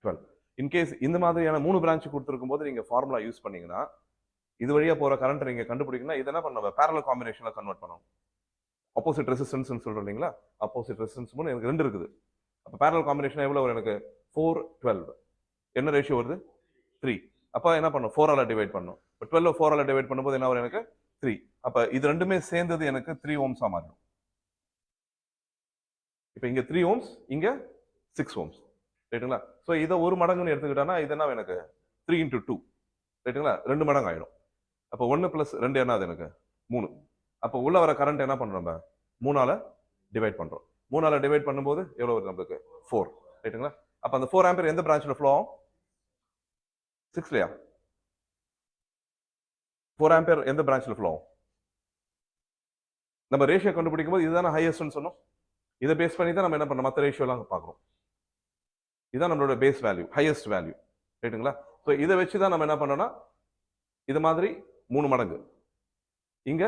12. இன்கேஸ் இந்த மாதிரியான 3 பிரான்ச் கொடுத்துருக்கும் போது நீங்க ஃபார்முலா யூஸ் பண்ணீங்கன்னா இது வழியா போற கரண்ட் நீங்க கண்டுபிடிக்கணும். இது என்ன பண்ணணும்? பேரலல் காம்பினேஷன்ல கன்வெர்ட் பண்ணணும். ஆப்போசிட் ரெசிஸ்டன்ஸ் சொல்றோம் இல்லைங்களா? ஆப்போசிட் ரெசிஸ்டன்ஸ் எனக்கு 2 இருக்குது. அப்ப பேரலல் காம்பினேஷன் எவ்வளவு வரும்? எனக்கு 4, 12. என்ன ரேஷியோ வருது? 3. அப்ப என்ன பண்ணும்? 4 ஆல டிவைட் பண்ணும். இப்போ 12 4 ஆல டிவைட் பண்ணும்போது என்ன வரும்? எனக்கு 3. அப்ப இது ரெண்டுமே சேர்ந்தது எனக்கு 3 ohms மாறும். இப்போ இங்க 3 ohms, இங்க 6 ohms. ரைட்டுங்களா? சோ இத ஒரு மடங்குன்னு எடுத்துக்கிட்டானா இது என்ன எனக்கு? 3 into 2. ரைட்டுங்களா? 2 மடங்கு ஆயிடும். அப்ப 1 plus 2 என்னது? எனக்கு 3. அப்ப உள்ள வர கரண்ட் என்ன பண்றோம்? நம்ம 3 ஆல டிவைட் பண்றோம். 3 ஆல டிவைட் பண்ணும்போது எவ்வளவு வருது நமக்கு? 4. ரைட்டுங்களா? அப்ப அந்த 4 ஆம்பியர் எந்த பிரான்ச்ல ஃப்ளோ ஆகும்? 6லயா? 4 ஆம்பியர் எந்த பிரான்ச்ல ஃப்ளோ ஆகும்? நம்ம ரேஷியோ கண்டுபிடிக்கும் போது இதுதான ஹையஸ்ட்னு சொன்னோம். இதை பேஸ் பண்ணி தான் நம்ம என்ன பண்ணோம்? மற்ற ரேஷியோ எல்லாம் பார்க்குறோம். இதுதான் நம்மளோட பேஸ் வேல்யூ, ஹையஸ்ட் வேல்யூ. ரைட்டுங்களா? ஸோ இதை வச்சு தான் நம்ம என்ன பண்ணோம்னா இது மாதிரி 3 மடங்கு, இங்க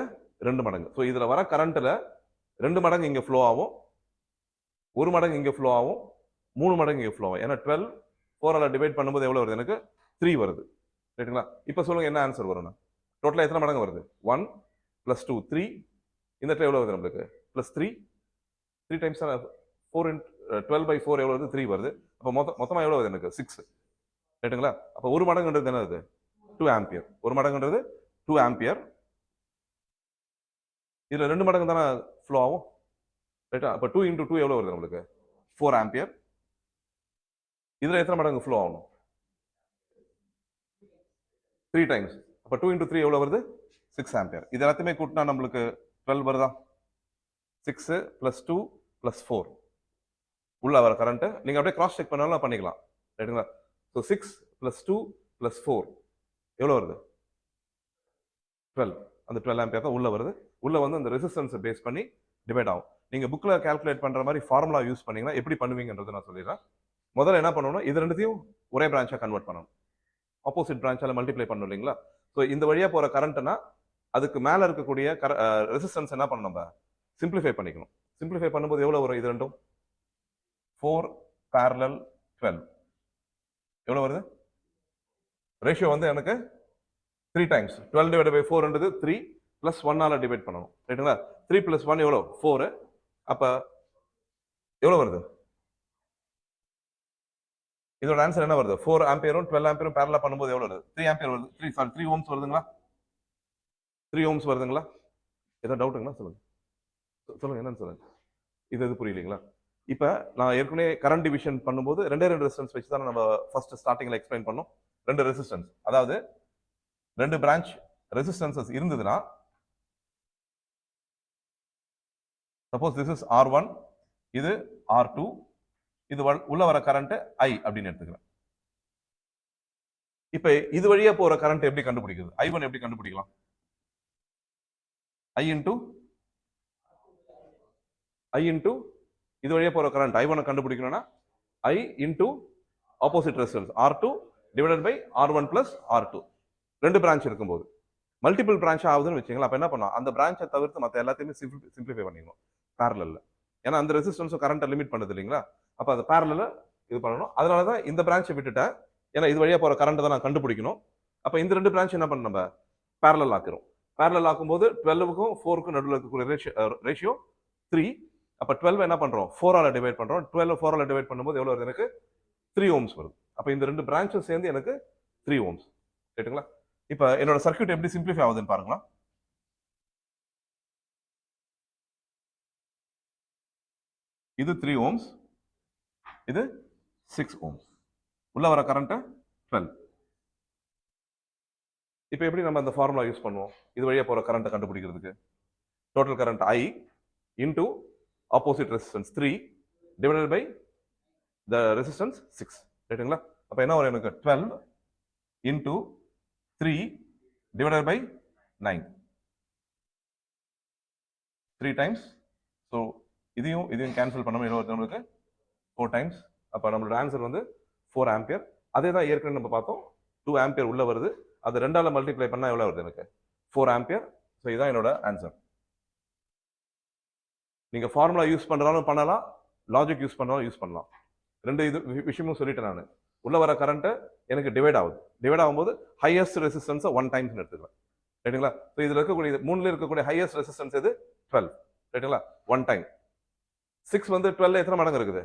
2 மடங்கு. ஸோ இதுல வர கரண்ட்ல 2 மடங்கு இங்க ஃப்ளோ ஆகும், 1 மடங்கு இங்க ஃப்ளோ ஆகும், 3 மடங்கு இங்க ஃப்ளோ ஆகும். ஏன்னா 12 4 ஆல டிவைட் பண்ணும்போது எவ்வளவு வருது? எனக்கு 3 வருது. ரைட்டுங்களா? இப்ப சொல்லுங்க என்ன ஆன்சர் வரும்னா? டோட்டலா எத்தனை மடங்கு வருது? 1 plus 2, 3. இந்த இடத்துல எவ்வளவு வருது நம்மளுக்கு? plus 3. 3 times 4 into 12 by 4 எவ்வளவு வருது? 3 வருது. அப்ப மொத்தமா எவ்வளவு வருது? எனக்கு 6. ரைட்டுங்களா? அப்ப ஒரு மடங்குன்றது என்னது? 2 ஆம்பியர். ஒரு மடங்குன்றது 2 ஆம்பியர். இதுல 2 மடங்கு தானே ஃப்ளோ ஆகும். ரைட்டா? அப்ப 2 into 2 எவ்வளவு வருது நம்மளுக்கு? 4 ஆம்பியர். இதுல எத்தனை மடங்கு ஃப்ளோ ஆகணும்? 3 டைம்ஸ். அப்ப 2 into 3 எவ்வளவு வருது? 6 ஆம்பியர். இது எல்லாத்தையுமே கூட்டினா நம்மளுக்கு 12 வருதா? 6 plus 2 plus 4 உள்ள வர கரண்ட் நீங்க அப்படியே கிராஸ் செக் பண்ணாலும் பண்ணிக்கலாம். ரைட்டுங்களா? ஸோ 6 plus 2 plus 4 எவ்வளோ வருது 12. அந்த 12 ஆம்பியர் தான் உள்ள வருது. உள்ள வந்து அந்த ரெசிஸ்டன்ஸை பேஸ் பண்ணி டிவைட் ஆகும். நீங்க புக்ல கால்குலேட் பண்ற மாதிரி ஃபார்முலா யூஸ் பண்ணீங்கன்னா எப்படி பண்ணுவீங்கன்றது நான் சொல்லிடுறேன். முதல்ல என்ன பண்ணணும், இது ரெண்டுத்தையும் ஒரே பிரான்ச்சா கன்வெர்ட் பண்ணணும். ஆப்போசிட் பிரான்ச்சால மல்டிப்ளை பண்ணணும் இல்லைங்களா? ஸோ இந்த வழியா போற கரண்ட்னா அதுக்கு மேல இருக்கக்கூடிய ரெசிஸ்டன்ஸ் என்ன பண்ணணும், நம்ம சிம்பிளிஃபை பண்ணிக்கணும். சிம்பிளிஃபை பண்ணும்போது எவ்வளவு வரும் இது ரெண்டும்? 4 parallel 12 எவ்வளவு வருது? ரேஷியோ வந்து எனக்கு 3 டைம்ஸ் 12 டிவைட் பை 4 3 பிளஸ் 1 ஆல டிவைட் பண்ணணும். ரைட்டுங்களா? 3 பிளஸ் 1 எவ்வளோ? 4. அப்ப எவ்வளவு வருது? இதோட ஆன்சர் என்ன வருது? 4 ஆம்பியரும் 12 ஆம்பியரும் பேரலா பண்ணும்போது எவ்வளவு வருது? 3 ஆம்பியர் வருது. 3 ஓம்ஸ் வருதுங்களா? 3 ஓம்ஸ் வருதுங்களா? ஏதாவது டவுட்டுங்களா? சொல்லுங்க சொல்லுங்க, என்னன்னு சொல்லுங்க. இது புரியலீங்களா? இப்ப நான் ஏற்கனவே கரண்ட் டிவிஷன் பண்ணும்போது ரெண்டே ரெசிஸ்டன்ஸ் வச்சு தான் நம்ம ஃபர்ஸ்ட் ஸ்டார்டிங்ல எக்ஸ்பிளைன் பண்ணோம். 2 ரெசிஸ்டன்ஸ், அதாவது 2 பிரான்ச் ரெசிஸ்டன்சஸ் இருந்ததுன்னா, சப்போஸ் திஸ் இஸ் R1, இது R2, இது உள்ள வர கரண்ட் I அப்படின்னு எடுத்துக்கிறேன். இப்ப இது வழியா போற கரண்ட் எப்படி கண்டுபிடிக்கிறது? I1 எப்படி கண்டுபிடிக்கலாம்? I இன்டு இது வழியா போற கரண்ட் I1 கண்டுபிடிக்கணும்னா I into opposite resistance R2 divided by R1 plus R2. 2 branch இருக்கும்போது மல்டிபிள் பிரான்ச் ஆகுதுன்னு வச்சுங்களா, அப்ப என்ன பண்ணலாம், அந்த பிரான்ச்சை தவிர்த்து மற்ற எல்லாத்தையுமே சிம்பிளிஃபை பண்ணிக்கணும் பேரலல்ல. ஏன்னா அந்த ரெசிஸ்டன்ஸும் கரண்ட்டை லிமிட் பண்ணுது இல்லைங்களா? அப்ப அந்த பேரலல்ல இது பண்ணணும். அதனாலதான் இந்த பிரான்ச்சை விட்டுட்டேன். ஏன்னா இது வழியா போற கரண்ட் தான் நான் கண்டுபிடிக்கணும். அப்ப இந்த 2 பிரான்ச் என்ன பண்ண, நம்ம பேரலல் ஆக்குறோம். பேரலல் ஆக்கும்போது 12க்கும் 4க்கும் நடுவில் இருக்கக்கூடிய ரேஷியோ 3. அப்ப 12 என்ன பண்றோம், 4 ஆல டிவைட் பண்றோம். 12 4 ஆல டிவைட் பண்ணும்போது எவ்வளவு வருது? எனக்கு 3 ஓம்ஸ் வருது. அப்ப இந்த 2 பிரான்ச்சும் சேர்ந்து எனக்கு 3 ஓம்ஸ். ரைட்டுங்களா? இப்ப என்னோட சர்க்யூட் எப்படி சிம்பிளிஃபை ஆகுதுன்னு பாருங்களா. இது 3 ஓம்ஸ், இது 6 ஓம்ஸ். உள்ள வர கரண்ட் 12. இப்ப எப்படி நம்ம அந்த ஃபார்முலா யூஸ் பண்ணுவோம் இது வழியா போற கரண்ட்டை கண்டுபிடிக்கிறதுக்கு? Total current I into opposite resistance 3 divided by the resistance 6. ரைட்டுங்களா? அப்ப என்ன வரும் எனக்கு? 12 into 3 divided by 9. 3 times. So இதையும் கேன்சல் பண்ணோம். என்ன வருது நமக்கு? 4 times. அப்ப நம்மளோட ஆன்சர் வந்து 4 ஆம்பியர். அதே தான் ஏற்கனவே நம்ம பார்த்தோம். 2 ஆம்பியர் உள்ள வருது. அது 2ஆல மல்டிப்ளை பண்ணா எவ்வளவு வருது எனக்கு? 4 ஆம்பியர். ஸோ இதான் என்னோட ஆன்சர். நீங்க ஃபார்முலா யூஸ் பண்றாலும் பண்ணலாம், லாஜிக் யூஸ் பண்றாலும் யூஸ் பண்ணலாம். 2 இது விஷயமும் சொல்லிட்டேன் நான். உள்ள வர கரண்ட் எனக்கு டிவைட் ஆகுது. டிவைட் ஆகும்போது ஹையஸ்ட் ரெசிஸ்டன்ஸை 1 டைம்ஸ் எடுத்துக்கலாம். ரைட்டுங்களா? ஸோ இதுல இருக்கக்கூடிய 3ல இருக்கக்கூடிய ஹையஸ்ட் ரெசிஸ்டன்ஸ் எது? 12. ரைட்டுங்களா? 1 டைம். 6 வந்து 12 எத்தனை மடங்கு இருக்குது?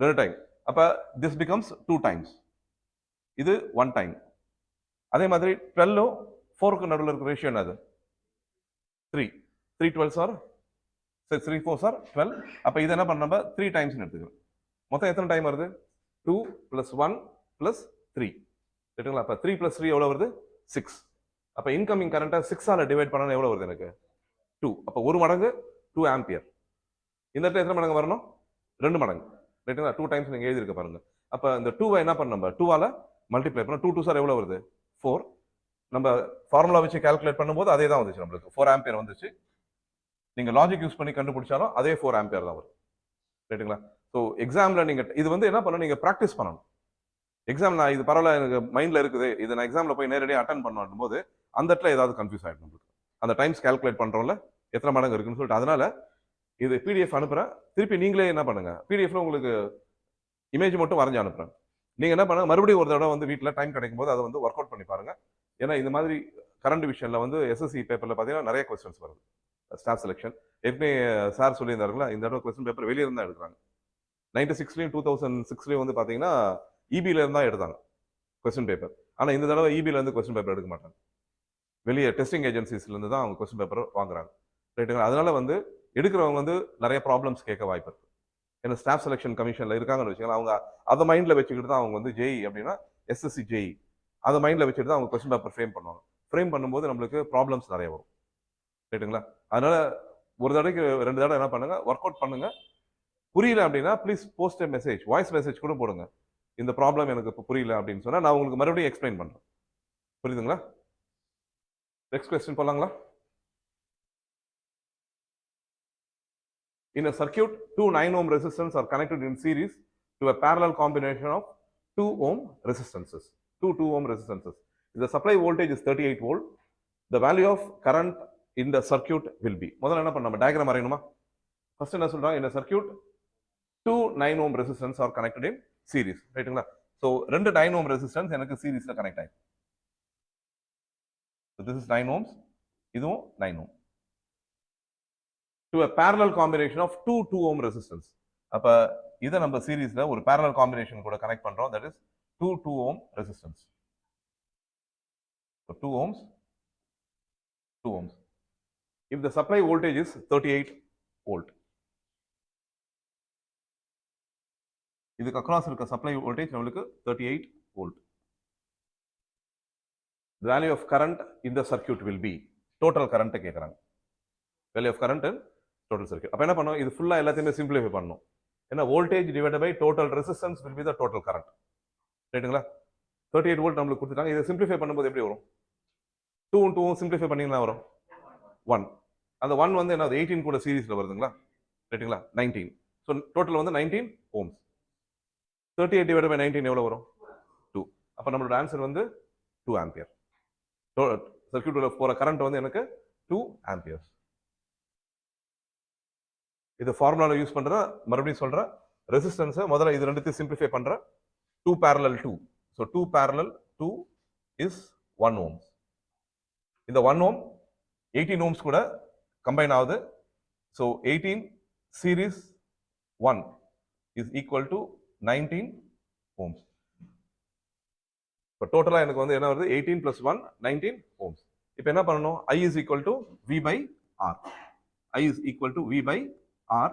2 டைம். அப்ப திஸ் பிகம்ஸ் 2 டைம்ஸ். இது 1 டைம். அதே மாதிரி 12 4க்கு நடுவில் இருக்க ரேஷியோ என்னது? 3. 3 12s ஆர் 3 4s ஆர் 12. அப்ப இது என்ன பண்ண, நம்ம 3 டைம்ஸ் எடுத்துக்கிறோம். மொத்தம் எத்தனை டைம் வருது? 2 plus 1 plus 3. ரைட்டுங்களா? அப்ப 3 plus 3 எவ்வளவு வருது? 6. அப்ப இன்கமிங் கரண்ட்டை 6 ஆல டிவைட் பண்ணா எவ்வளவு வருது எனக்கு? 2. அப்ப 1 மடங்கு 2 ஆம்பியர். இந்த இடத்துல எத்தனை மடங்கு வரணும்? 2 மடங்கு. ரைட்டுங்களா? 2 டைம்ஸ் நீங்க எழுதி இருக்க பாருங்க. அப்ப இந்த 2வை என்ன பண்ண, நம்ம 2 ஆல மல்டிப்ளை பண்ணா 2 2 சார் எவ்வளவு வருது? 4. நம்ம ஃபார்முலா வச்சு கால்குலேட் பண்ணும்போது அதே தான் வந்துச்சு நம்மளுக்கு. 4 ஆம்பியர் வந்துச்சு. நீங்க லாஜிக் யூஸ் பண்ணி கண்டுபிடிச்சாலும் அதே 4 ஆம்பியர் தான் வரும். ரைட்டுங்களா? ஸோ எக்ஸாம்ல நீங்க இது வந்து என்ன பண்ணணும், நீங்க ப்ராக்டிஸ் பண்ணணும். எக்ஸாம் நான் இது பரவாயில்ல எனக்கு மைண்ட்ல இருக்குது, இது நான் எக்ஸாம்ல போய் நேரடியாக அட்டன் பண்ணும் போது அந்த இடத்துல ஏதாவது கன்ஃபியூஸ் ஆகிடும் நம்மளுக்கு. அந்த டைம்ஸ் கால்குலேட் பண்றோம்ல எத்தனை மடங்கு இருக்குன்னு சொல்லிட்டு. அதனால இது பிடிஎஃப் அனுப்புறேன். திருப்பி நீங்களே என்ன பண்ணுங்க, பிடிஎஃப்ல உங்களுக்கு இமேஜ் மட்டும் வரைஞ்சு அனுப்புறேன். நீங்க என்ன பண்ணுங்க, மறுபடியும் ஒரு தடவை வந்து வீட்டில் டைம் கிடைக்கும் போது அதை வந்து ஒர்க் அவுட் பண்ணி பாருங்க. ஏன்னா இந்த மாதிரி கரண்ட் விஷயம்ல வந்து எஸ்எஸ்சி பேப்பர்ல பார்த்தீங்கன்னா நிறைய கொஸ்டின்ஸ் வருது. ஸ்டாஃப் செலெக்ஷன் ஏற்கனவே சார் சொல்லியிருந்தாருங்களா, இந்த தடவை கொஸ்டின் பேப்பர் வெளியே இருந்தா எடுக்கிறாங்க. 96லயும் 2006லயும் வந்து பாத்தீங்கன்னா இபில இருந்தா எடுத்தாங்க கொஸ்டின் பேப்பர். ஆனா இந்த தடவை இபில இருந்து கொஸ்டின் பேப்பர் எடுக்க மாட்டாங்க. வெளியே டெஸ்டிங் ஏஜென்சிஸ்ல இருந்து தான் அவங்க கொஸ்டின் பேப்பர் வாங்குறாங்க. ரைட்டுங்களா? அதனால வந்து எடுக்கிறவங்க வந்து நிறைய ப்ராப்ளம்ஸ் கேட்க வாய்ப்பு இருக்கு. ஏன்னா ஸ்டாஃப் செலெக்ஷன் கமிஷன்ல இருக்காங்கன்னு வச்சுக்கலாம், அவங்க அதை மைண்ட்ல வச்சுக்கிட்டு தான் அவங்க வந்து ஜேஇ அப்படின்னா எஸ்எஸ்சி ஜேஇ அதை மைண்ட்ல வச்சுட்டு தான் அவங்க கொஸ்டின் பேப்பர் ஃப்ரேம் பண்ணுவாங்க. ஃப்ரேம் பண்ணும்போது நம்மளுக்கு ப்ராப்ளம்ஸ் நிறைய வரும். ரைட்டுங்களா? அதனால ஒரு தடவைக்கு 2 தடவை என்ன பண்ணுங்க, ஒர்க் அவுட் பண்ணுங்க. புரியல அப்படின்னா please post a message, voice message கூட போடுங்க. இந்த ப்ராப்ளம் எனக்கு இப்போ புரியல அப்படின்னு சொன்னா நான் உங்களுக்கு மறுபடியும் எக்ஸ்பிளைன் பண்றேன். புரியுதுங்களா? நெக்ஸ்ட் கொஸ்டின் போலாங்களா? In a circuit, two 9 ohm resistors are connected in series to a parallel combination of 2 ohm resistances. Two 2 ohm resistances. If the supply voltage is 38 volt, the value of current in the circuit will be. முதல்ல என்ன பண்ண நம்ம diagram வரையணுமா? First என்ன சொல்றாங்க? In a circuit, two 9 ohm resistors are connected in series. ரைட்டுங்களா? So ரெண்டு 9 ohm resistors எனக்கு சீரிஸ்ல connect ஆயிருக்கு. So this is 9 ohms. இதுவும் 9 ohm. To a parallel combination of two 2 ohm resistance. அப்ப இத நம்ம சீரிஸ்ல ஒரு parallel combination கூட கனெக்ட் பண்றோம். That is 2 ohm resistance. So 2 ohms, 2 ohms. If the supply voltage is 38 volt. இதுக்கு across இருக்க supply voltage நம்மளுக்கு 38 volt. The value of current in the circuit will be total current கேக்குறாங்க. Value of current in total circuit. அப்ப என்ன பண்ணோம்? இது ஃபுல்லா எல்லாத்தையுமே சிம்பிளிஃபை பண்ணணும். ஏன்னா voltage divided by total resistance will be the total current. ரைட்டுங்களா? 38 வோல்ட் நம்மளுக்கு கொடுத்துட்டாங்க. இதை சிம்பிளிஃபை பண்ணும்போது எப்படி வரும்? 2 2 சிம்பிளிஃபை பண்ணீங்கன்னா வரும் 1. அந்த 1 வந்து என்ன 18 கூட சீரிஸ்ல வருதுங்களா? ரைட்டுங்களா? 19. ஸோ டோட்டல் வந்து 19 ஓம்ஸ். 38 டிவைடட் பை 19 எவ்வளவு வரும்? 2. அப்ப நம்மளோட ஆன்சர் வந்து 2 ஆம்பியர். சர்க்யூட்ல போற கரண்ட் வந்து எனக்கு 2 ஆம்பியர்ஸ். இது ஃபார்முலால யூஸ் பண்ற, மறுபடியும் சொல்றேன், ரெசிஸ்டன்ஸ் முதல்ல இது ரெண்டுத்தையும் சிம்பிளிஃபை பண்ற. 2 parallel 2. So 2 parallel 2 is 1 ohm. இந்த 1 ohm 18 ohms கூட கம்பைன் ஆகுது. So 18 series 1 is equal to 19 ohms. இப்போ டோட்டலா எனக்கு வந்து என்ன வருது? 18 plus 1 19 ohms. இப்போ என்ன பண்ணணும்? I is equal to V by R. I is equal to V by R.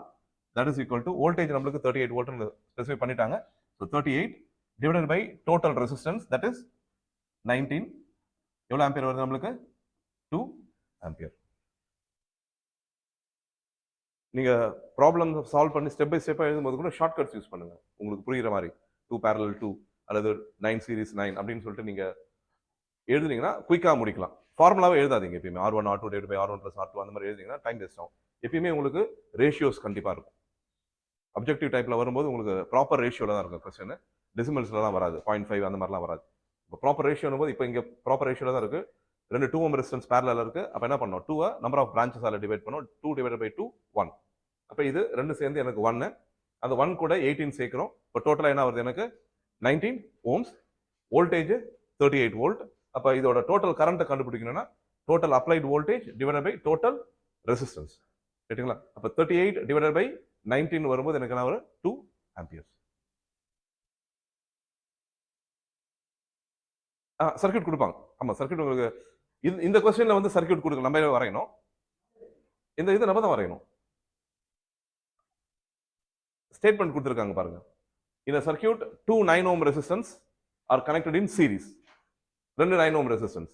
That is equal to voltage நம்மளுக்கு 38 volt னு ஸ்பெசிஃபை பண்ணிட்டாங்க. So 38 divided by total resistance, that is 19. எவ்வளவு ஆம்பியர் வருது நம்மளுக்கு? 2 ampere. நீங்க ப்ராப்ளம் சால்வ் பண்ணி step by ஸ்டெப்பா எழுதும்போது கூட ஷார்ட் கட்ஸ் யூஸ் பண்ணுங்க, உங்களுக்கு புரியுற மாதிரி. 2 parallel 2 அல்லது 9 series 9 அப்படின்னு சொல்லிட்டு நீங்க எழுதுனீங்கன்னா குயிக்கா முடிக்கலாம். ஃபார்முலாவே எழுதாதீங்க எப்பயுமே. R1 R2 divided by R1 plus R2 அந்த மாதிரி எழுதிங்கன்னா டைம் வேஸ்ட் ஆகும். எப்பயுமே உங்களுக்கு ரேஷியோஸ் கண்டிப்பா இருக்கும். அப்ஜெக்டிவ் டைப்ல வரும்போது உங்களுக்கு ப்ராப்பர் ரேஷியோல தான் இருக்கும் கொஸ்டின். டெசிமல்ஸ்லாம் வராது. 0.5 அந்த மாதிரிலாம் வராது. இப்போ ப்ராப்பர் ரேஷியோனும் போது இப்போ இங்க ப்ராப்பர் ரேஷியோல தான் இருக்கு. ரெண்டு 2 ohm ரெசிஸ்டன்ஸ் பேரலல் இருக்கு. அப்ப என்ன பண்ணோம்? 2 நம்பர் ஆஃப் பிரான்ச்சஸ் ஆல டிவைட் பண்ணோம். 2 டிவைடட் பை 2 1. அப்ப இது ரெண்டு சேர்ந்து எனக்கு 1. அந்த 1 கூட 18 சேர்க்கிறோம். இப்போ டோட்டலா என்ன வருது எனக்கு? 19 ohms. Voltage 38 volt. அப்ப இதோட டோட்டல் கரண்ட் கண்டுபிடிக்கணும்னா total applied voltage divided by total resistance. ரைட்டுங்களா? அப்ப 38 டிவைடட் பை 19 வரும்போது எனக்கு என்ன வரும்? 2 ஆம்பியர்ஸ். சர்க்யூட் கொடுப்பாங்க. ஆமா, சர்க்யூட் உங்களுக்கு இந்த கொஸ்டின்ல வந்து சர்க்யூட் கொடுக்க நம்ம வரையணும். இந்த இது நம்ம தான் வரையணும். ஸ்டேட்மெண்ட் கொடுத்துருக்காங்க பாருங்க. In a circuit, two 9 ohm resistance are connected in series. ரெண்டு 9 ohm resistance.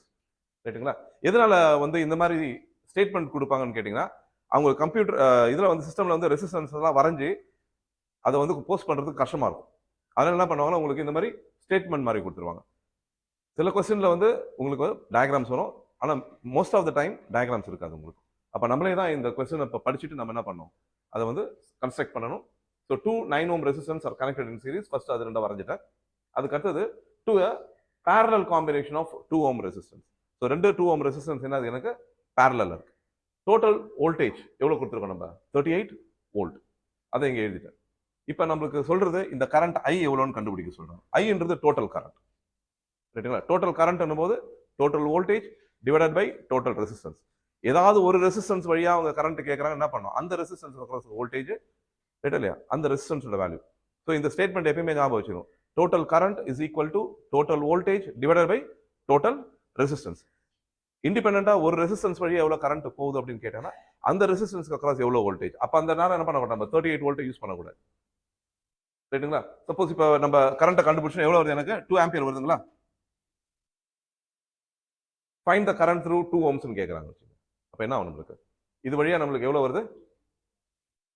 ரைட்டுங்களா? எதனால வந்து இந்த மாதிரி ஸ்டேட்மெண்ட் கொடுப்பாங்கன்னு கேட்டீங்கன்னா, அவங்க கம்ப்யூட்டர் இதுல வந்து சிஸ்டம்ல வந்து ரெசிஸ்டன்ஸ் எல்லாம் வரைஞ்சி அதை வந்து போஸ்ட் பண்றதுக்கு கஷ்டமா இருக்கும். அதனால என்ன பண்ணுவாங்கன்னா உங்களுக்கு இந்த மாதிரி ஸ்டேட்மெண்ட் மாதிரி கொடுத்துருவாங்க. சில கொஸ்டின்ல வந்து உங்களுக்கு டயக்ராம்ஸ் வரும். ஆனா most of the time diagrams இருக்காது உங்களுக்கு. அப்ப நம்மளே தான் இந்த கொஸ்டின் இப்போ படிச்சுட்டு நம்ம என்ன பண்ணோம்? அதை வந்து கன்ஸ்ட்ரக்ட் பண்ணணும். So 2 9 ohm resistance are connected in series. First அது ரெண்டா வரைஞ்சிட்டேன். அதுக்கு அடுத்தது to a parallel combination of 2 ohm resistance. So ரெண்டு 2 ohm resistance என்னது எனக்கு parallel இருக்கு. டோட்டல் வோல்டேஜ் எவ்வளவு கொடுத்துருக்கோம் நம்ம? 38 வோல்ட். அதை இங்க எழுதிட்டேன். இப்போ நம்மளுக்கு சொல்றது இந்த கரண்ட் I எவ்வளோன்னு கண்டுபிடிக்க சொல்றாங்க. ஐன்றது டோட்டல் கரண்ட். ரைட்டுங்களா? டோட்டல் கரண்ட் போது total voltage divided by total resistance. ஏதாவது ஒரு ரெசிஸ்டன்ஸ் வழியா அவங்க கரண்ட் கேட்கறாங்க, என்ன பண்ணும்? அந்த ரெசிஸ்டன்ஸ் வோல்டேஜ் ரைட் இல்லையா? அந்த ரெசிஸ்டன்ஸோட வேல்யூ. ஸோ இந்த ஸ்டேட்மெண்ட் எப்பயுமே ஞாபகம் வச்சுக்கணும். Total current is equal to total voltage divided by total resistance. இண்டிபெண்டா ஒரு ரெசிஸ்டன்ஸ் வழியா எவ்வளவு கரண்ட் போகுது அப்படின்னு கேட்டேன்னா அந்த ரெசிஸ்டன்ஸ்க்கு அக்ராஸ் எவ்வளவு வோல்டேஜ். அப்ப அந்த நேரம் என்ன பண்ண நம்ம 38 வோல்ட் யூஸ் பண்ணக்கூடாது. ரைட்டுங்களா? சப்போஸ் இப்போ நம்ம கரண்ட்டை கண்டுபிடிச்சோம், எவ்வளவு வருது எனக்கு? 2 ஆம்பியர் வருதுங்களா? Find the current through 2 ohms கேட்கறாங்க. அப்ப என்ன ஆகும் நம்மளுக்கு? இது வழியா நம்மளுக்கு எவ்வளவு வருது?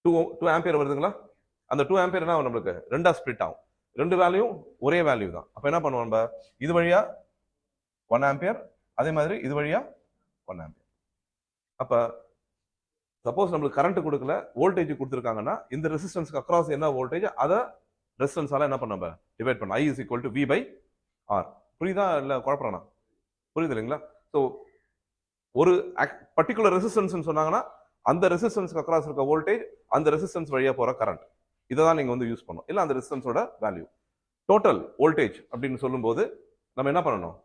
2 ஆம்பியர் வருதுங்களா? அந்த 2 ஆம்பியர் என்ன ஆகும் நம்மளுக்கு? ரெண்டா ஸ்பிளிட் ஆகும். ரெண்டு வேல்யூ ஒரே வேல்யூ தான். அப்ப என்ன பண்ணுவோம் நம்ம? இது வழியா 1 ஆம்பியர், அதே மாதிரி இது வழியா 1 ஆம்பியர். அப்ப சப்போஸ் நம்மளுக்கு கரண்ட் கொடுக்கல, வோல்டேஜ் கொடுத்துருக்காங்கன்னா இந்த ரெசிஸ்டன்ஸ்க்கு அக்ராஸ் என்ன வோல்டேஜ் அதை ரெசிஸ்டன்ஸால என்ன பண்ண டிவைட் பண்ண I is equal to V by R. புரியுதா இல்ல குழப்பறானா? புரியுது இல்லைங்களா? ஸோ ஒரு பர்டிகுலர் ரெசிஸ்டன்ஸ் சொன்னாங்கன்னா அந்த ரெசிஸ்டன்ஸ்க்கு அக்ராஸ் இருக்க வோல்டேஜ் அந்த ரெசிஸ்டன்ஸ் வழியா போற கரண்ட், இதை தான் நீங்க வந்து யூஸ் பண்ணணும். இல்ல அந்த ரெசிஸ்டன்ஸோட வேல்யூ. டோட்டல் வோல்டேஜ் அப்படின்னு சொல்லும்போது நம்ம என்ன பண்ணணும்?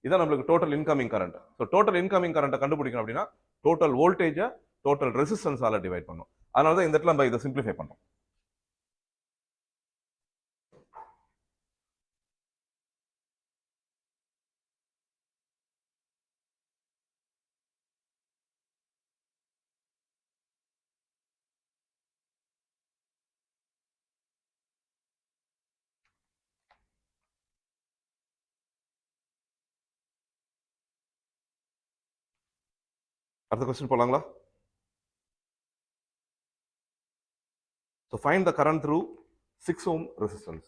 இதான் நம்மளுக்கு total incoming current. So total incoming கரண்ட்டை கண்டுபிடிக்கணும் அப்படின்னா டோட்டல் வோல்டேஜை டோட்டல் ரெசிஸ்டன்ஸால டிவைட் பண்ணும். அதனால தான் இந்த இடத்துல நம்ம இதை சிம்பிளிஃபை பண்றோம். அடுத்த கொஸ்டின் போலாங்களா? So find the current through 6 ohm resistance.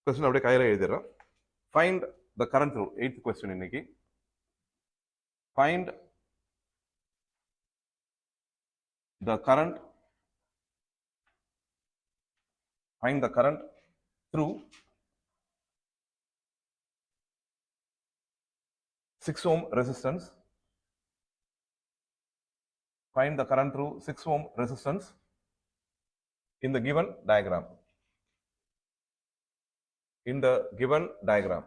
Question அப்படியே கையில எழுதிடுறேன். Find the current through 8th question இன்னைக்கு. Find the current through 6 ohm resistance. Find the current through 6 ohm resistance in the given diagram. In the given diagram.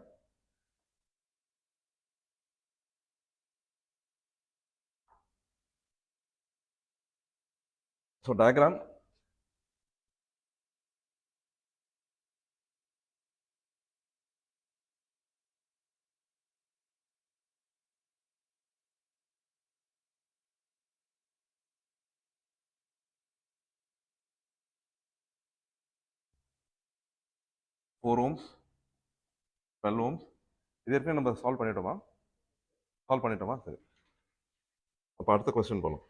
So diagram, four ohms, 12 ohms. இது ஏற்கனவே நம்ம solve பண்ணிட்டோமா? சரி. அப்ப அடுத்த question போலாம்.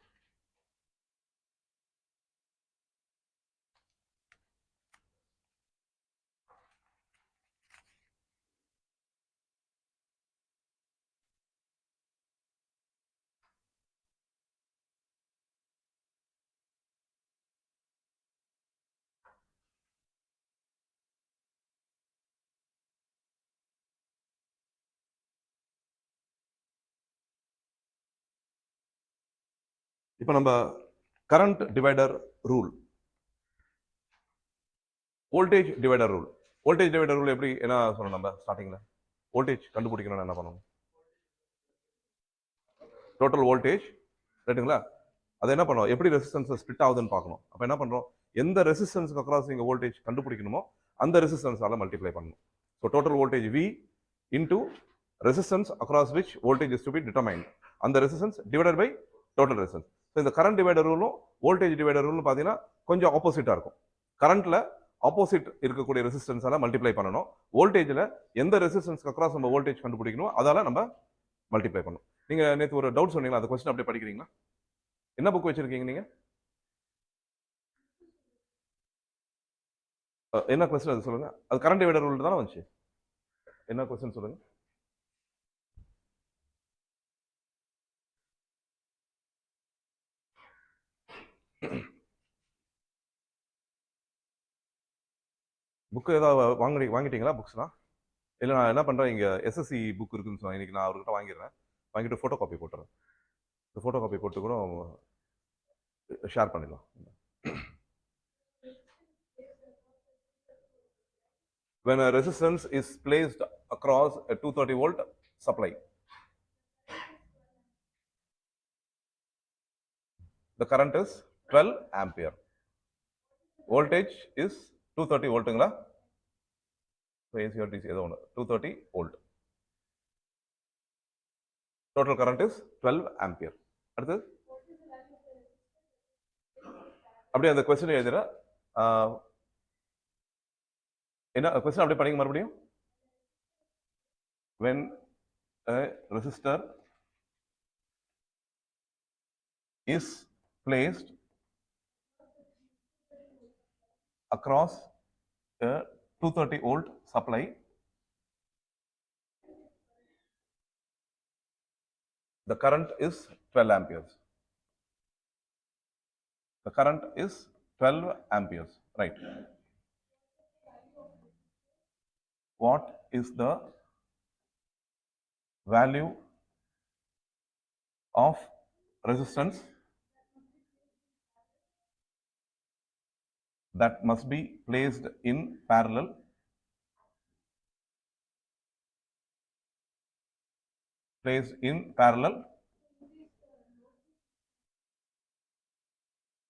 இப்போ நம்ம current divider rule, voltage divider rule. Voltage divider rule எப்படி என்ன சொல்லணும்? நம்ம ஸ்டார்டிங்ல வோல்டேஜ் கண்டுபிடிக்கணும்னு என்ன பண்ணணும்? டோட்டல் வோல்டேஜ், ரைட்டுங்களா? அதை என்ன பண்ணுவோம்? எப்படி ரெசிஸ்டன்ஸ் ஸ்பிட் ஆகுதுன்னு பார்க்கணும். அப்போ என்ன பண்றோம்? எந்த ரெசிஸ்டன்ஸ்க்கு அக்ராஸ் நீங்க வோல்டேஜ் கண்டுபிடிக்கணுமோ அந்த ரெசிஸ்டன்ஸால மல்டிப்ளை பண்ணணும். So total voltage V into resistance across which voltage is to be determined. அந்த resistance divided by total resistance. So இந்த கரண்ட் டிவைடர் ரூலும் வோல்டேஜ் டிவைடர் ரூலும் பார்த்தீங்கன்னா கொஞ்சம் ஆப்போசிட்டா இருக்கும். கரண்ட்ல ஆப்போசிட் இருக்கக்கூடிய ரெசிஸ்டன்ஸால மல்டிப்ளை பண்ணணும். வோல்டேஜ்ல எந்த ரெசிஸ்டன்ஸ்க்கு அக்ராஸ் நம்ம வோல்டேஜ் கண்டுபிடிக்கணும் அதால நம்ம மல்டிப்ளை பண்ணணும். நீங்க நேற்று ஒரு டவுட் சொன்னீங்களா? அந்த கொஸ்டின் அப்படியே படிக்கிறீங்களா? என்ன புக் வச்சிருக்கீங்க நீங்க? என்ன கொஸ்டின் அது சொல்லுங்க. அது கரண்ட் டிவைடர் ரூல் தானே வந்துச்சு. என்ன கொஸ்டின் சொல்லுங்க. புக் ஏதாவது வாங்கிட்டீங்களா? புக்ஸ்லாம் இல்லை, நான் என்ன பண்ணுறேன், இங்கே எஸ்எஸ்சி புக் இருக்குன்னு சொன்னேன். இன்னைக்கு நான் அவர்கிட்ட வாங்கிடுறேன். வாங்கிட்டு ஃபோட்டோ காப்பி போட்டுறேன். இந்த ஃபோட்டோ காப்பி போட்டு கூட ஷேர் பண்ணிடலாம். When a resistance is placed across a 230 volt supply, the current is 12 ampere. Voltage is 230 voltங்களா? AC or DC ஏதோ ஒன்று, 230 volt. Total current is 12 ampere. அடுத்து அப்படியே அந்த கொஸ்டின் எழுதுற என்ன கொஸ்டின் அப்படியே படிங்க மறுபடியும். When a resistor is placed across a 230 volt supply, the current is 12 amperes. The current is 12 amperes, right? What is the value of resistance that must be placed in parallel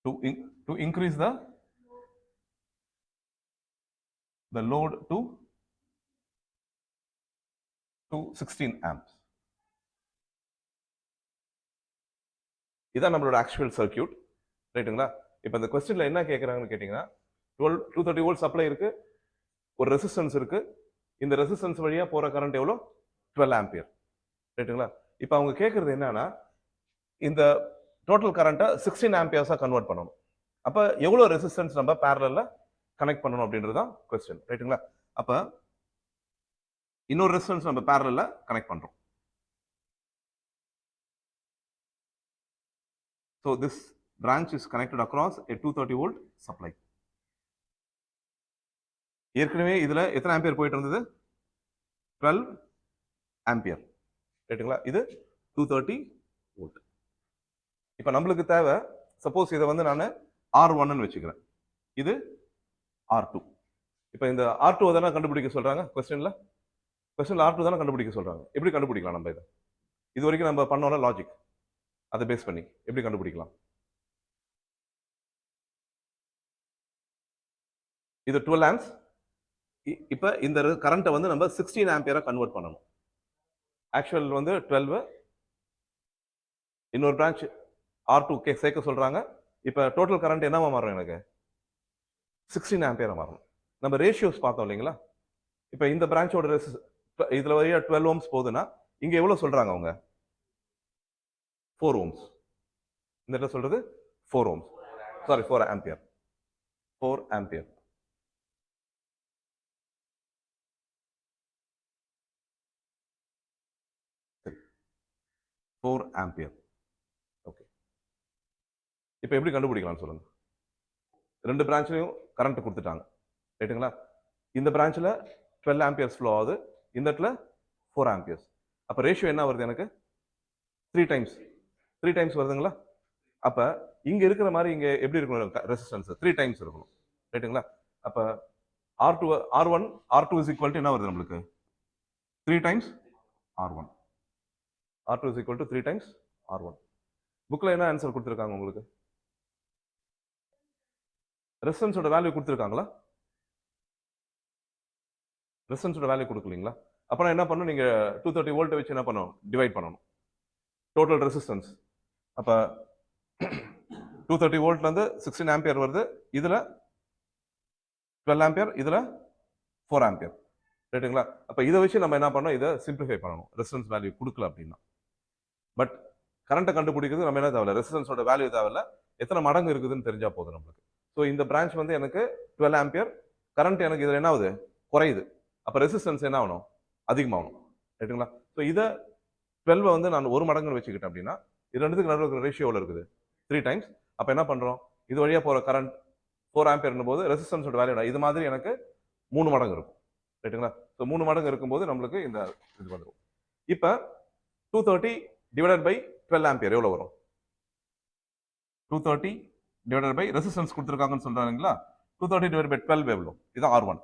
to increase the load to 16 amps. இதான் நம்மளோட actual circuit, ரைட்டுங்களா? இப்போ இந்த கொஸ்டின்ல என்ன கேட்குறாங்கன்னு கேட்டிங்கன்னா 230 volt supply இருக்கு, ஒரு ரெசிஸ்டன்ஸ் இருக்கு, இந்த ரெசிஸ்டன்ஸ் வழியா போற கரண்ட் எவ்வளோ? 12 ஆம்பியர், ரைட்டுங்களா? இப்போ அவங்க கேட்கறது என்னன்னா இந்த டோட்டல் கரண்ட்டை 16 ஆம்பியர்ஸா கன்வெர்ட் பண்ணணும். அப்ப எவ்வளவு ரெசிஸ்டன்ஸ் நம்ம பேரலல்ல கனெக்ட் பண்ணணும் அப்படின்றது தான் கொஸ்டின், ரைட்டுங்களா? அப்ப இன்னொரு ரெசிஸ்டன்ஸ் நம்ம பேரலல்ல கனெக்ட் பண்றோம். So this branch is connected across a 230 volt supply. ஏற்கனவே இதுல எத்தனை ஆம்பியர் போயிட்டு இருந்தது? 12 ஆம்பியர், ரைட்டுங்களா? இது 230 வோல்ட். இப்போ நம்மளுக்கு தேவை, சப்போஸ் இதை வந்து நான் R1 வச்சுக்கிறேன், இது R2. இப்போ இந்த R2 தானே கண்டுபிடிக்க சொல்றாங்க கொஸ்டின்ல R2 தானே கண்டுபிடிக்க சொல்றாங்க. எப்படி கண்டுபிடிக்கலாம் நம்ம இதை? இது வரைக்கும் நம்ம பண்ணோம்ல லாஜிக், அதை பேஸ் பண்ணி எப்படி கண்டுபிடிக்கலாம்? இது 12 ஆம்ப்ஸ். இப்போ இந்த கரண்ட்டை வந்து நம்ம 16 ஆம்பியரா கன்வெர்ட் பண்ணணும். ஆக்சுவல் வந்து 12, இன்னொரு பிரான்ச் R2 சேர்க்க சொல்றாங்க. இப்போ டோட்டல் கரண்ட் என்னவா மாறும்? எனக்கு 16 ஆம்பியரா மாறணும். நம்ம ரேஷியோஸ் பார்த்தோம் இல்லைங்களா? இப்போ இந்த பிரான்ச்சோட இதுல வரையா 12 ஓம்ஸ் போகுதுன்னா இங்க எவ்வளவு சொல்றாங்க அவங்க? 4 ஓம்ஸ். இந்த இடத்துல சொல்றது 4 ஓம்ஸ், சாரி 4 ஆம்பியர். 4 ஆம்பியர். சரி, 4 ஆம்பியர். ஓகே, இப்போ எப்படி கண்டுபிடிக்கலாம் சொல்லுங்க? ரெண்டு பிரான்ச்லயும் கரண்ட் கொடுத்துட்டாங்க, ரைட்டுங்களா? இந்த பிரான்ச்ல 12 ஆம்பியர்ஸ் ஃப்ளோ ஆகுது, இந்த இடத்துல 4 ஆம்பியர்ஸ். அப்ப ரேஷியோ என்ன வருது? எனக்கு 3 டைம்ஸ் வருதுங்களா? அப்ப இங்க இருக்கிற மாதிரி இங்க எப்படி இருக்கணும்? ரெசிஸ்டன்ஸ் 3 டைம்ஸ் இருக்கணும், ரைட்டுங்களா? அப்ப R2 இஸ் ஈக்குவல் டு என்ன வருது நம்மளுக்கு? 3 times R1. R2 is equal to 3 times R1. புக்ல என்ன ஆன்சர் கொடுத்துருக்காங்க உங்களுக்கு? ரெசிஸ்டன்ஸோட வேல்யூ கொடுத்துருக்காங்களா? ரெசிஸ்டன்ஸோட வேல்யூ கொடுக்கலீங்களா? அப்ப நான் என்ன பண்ணணும்? நீங்க 230 வோல்ட் வச்சு என்ன பண்ணணும்? டிவைட் பண்ணணும் டோட்டல் ரெசிஸ்டன்ஸ். அப்ப 230 வோல்ட்ல இருந்து 16 ஆம்பியர் வருது, இதுல 12 ஆம்பியர், இதுல 4 ஆம்பியர், ரைட்டுங்களா? அப்ப இதை வச்சு நம்ம என்ன பண்ணணும்? இதை சிம்பிளிஃபை பண்ணணும், ரெசிஸ்டன்ஸ் வேல்யூ கொடுக்கல அப்படின்னா. பட் கரண்ட்டை கண்டுபிடிக்கிறது நம்ம என்ன தேவையில்ல, ரெசிஸ்டன்ஸோட வேல்யூ தேவையில்ல, எத்தனை மடங்கு இருக்குதுன்னு தெரிஞ்சா போதும் நம்மளுக்கு. ஸோ இந்த பிரான்ச் வந்து எனக்கு 12 ஆம்பியர், கரண்ட் எனக்கு இதுல என்ன ஆகுது? குறையுது. அப்ப ரெசிஸ்டன்ஸ் என்ன ஆகணும்? அதிகமாகணும், ரைட்டுங்களா? ஸோ இதை 12 வந்து நான் 1 மடங்குன்னு வச்சுக்கிட்டேன் அப்படின்னா இது ரெண்டுத்துக்கு நடுவில் இருக்கிற ரேஷியோ எவ்வளவு இருக்குது? 3 டைம்ஸ். அப்ப என்ன பண்றோம்? இது வழியா போற கரண்ட் 4 ஆம்பியர் போது ரெசிஸ்டன்ஸோட வேல்யூ இது மாதிரி எனக்கு 3 மடங்கு இருக்கும், ரைட்டுங்களா? ஸோ 3 மடங்கு இருக்கும்போது நம்மளுக்கு இந்த இது வந்துடும். இப்ப 230 டிவைடட் பை 12 ஆம்பியர் எவ்வளவு வரும்? 230 டிவைடட் பை ரெசிஸ்டன்ஸ் கொடுத்துருக்காங்கன்னு சொல்றாங்களா? 230 டிவைட் பை 12 எவ்வளவு? இதுதான் R1,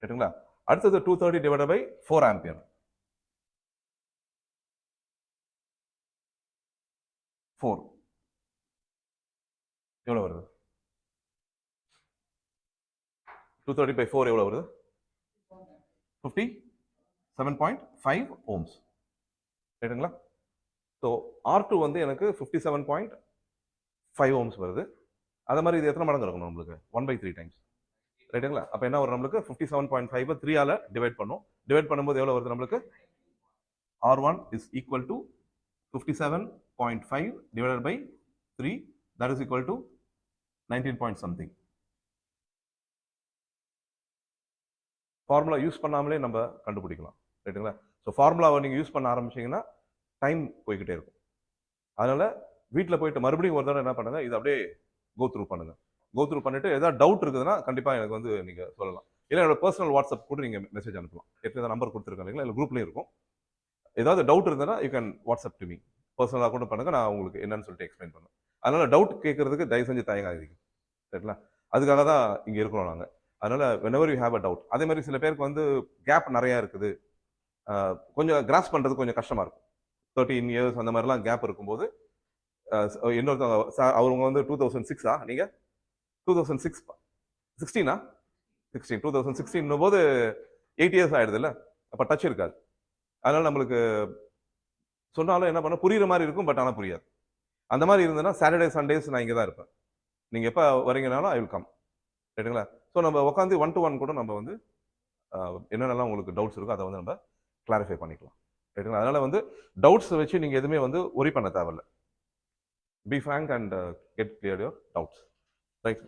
ரைட்டுங்களா? அடுத்தது 230 டிவைடட் பை 4 ஆம்பியர். 4 எவ்வளவு வருது? 230 by 4 எவ்வளவு வருது? 57.5 ohms, ரைட்டுங்களா? ஸோ R2 வந்து எனக்கு 57.5 ohms வருது. அதே மாதிரி இது எத்தனை மடங்கு இருக்கணும் நம்மளுக்கு? 1/3 டைம்ஸ், ரைட்டுங்களா? அப்ப என்ன வரும் நம்மளுக்கு? 57.5 3 ஆல டிவைட் பண்ணும். டிவைட் பண்ணும்போது எவ்வளவு வருது நம்மளுக்கு? R1 is equal to 57 0.5 divided by 3, that is equal to 19 point something. Formula use பண்ணாமலே நம்ம கண்டுபிடிக்கலாம், ரைட்டுங்களா? ஸோ ஃபார்முலாவை நீங்கள் யூஸ் பண்ண ஆரம்பிச்சிங்கன்னா டைம் போய்கிட்டே இருக்கும். அதனால் வீட்டில் போயிட்டு மறுபடியும் ஒரு தடவை என்ன பண்ணுங்க, இதை அப்படியே கோ த்ரூ பண்ணுங்க. கோ த்ரூ பண்ணிட்டு ஏதாவது டவுட் இருக்குதுன்னா கண்டிப்பாக எனக்கு வந்து நீங்கள் சொல்லலாம். இல்லை என்னோட பர்சனல் வாட்ஸ்அப் கூட நீங்கள் மெசேஜ் அனுப்பலாம். ஏற்கனவே நம்பர் கொடுத்துருக்கேன் இல்லைங்களா, இல்லை குரூப்லேயும் இருக்கும். ஏதாவது டவுட் இருந்ததுன்னா you can WhatsApp to me, பர்சனலாக கூட பண்ணுங்க, நான் உங்களுக்கு என்னன்னு சொல்லிட்டு எக்ஸ்பிளைன் பண்ணுவேன். அதனால டவுட் கேட்கறதுக்கு தயவு செஞ்சு தயங்காதீங்க, சரிங்களா? அதுக்காக தான் இங்கே இருக்கிறோம் நாங்கள். அதனால whenever you have a doubt. அதே மாதிரி சில பேருக்கு வந்து கேப் நிறையா இருக்குது, கொஞ்சம் கிராஸ் பண்ணுறது கொஞ்சம் கஷ்டமாக இருக்கும். 13 இயர்ஸ் அந்த மாதிரிலாம் கேப் இருக்கும்போது இன்னொருத்தவங்க அவங்க வந்து 2006 நீங்கள் 2006 16 2016 போது 8 இயர்ஸ் ஆயிடுது இல்லை, அப்போ டச் இருக்காது. அதனால நம்மளுக்கு சொன்னாலும் என்ன பண்ண புரியுற மாதிரி இருக்கும், பட் ஆனால் புரியாது. அந்த மாதிரி இருந்ததுன்னா சாட்டர்டே சண்டேஸ் நான் இங்கே தான் இருப்பேன். நீங்கள் எப்போ வரீங்கனாலும் ஐ வில் கம், ரைட்டுங்களா? ஸோ நம்ம உட்காந்து 1 to 1 கூட நம்ம வந்து என்னென்னலாம் உங்களுக்கு டவுட்ஸ் இருக்கோ அதை வந்து நம்ம கிளாரிஃபை பண்ணிக்கலாம், ரைட்டுங்களா? அதனால வந்து டவுட்ஸ் வச்சு நீங்கள் எதுவுமே வந்து ஒரி பண்ண தேவையில்ல. Be frank and get clear your doubts, right?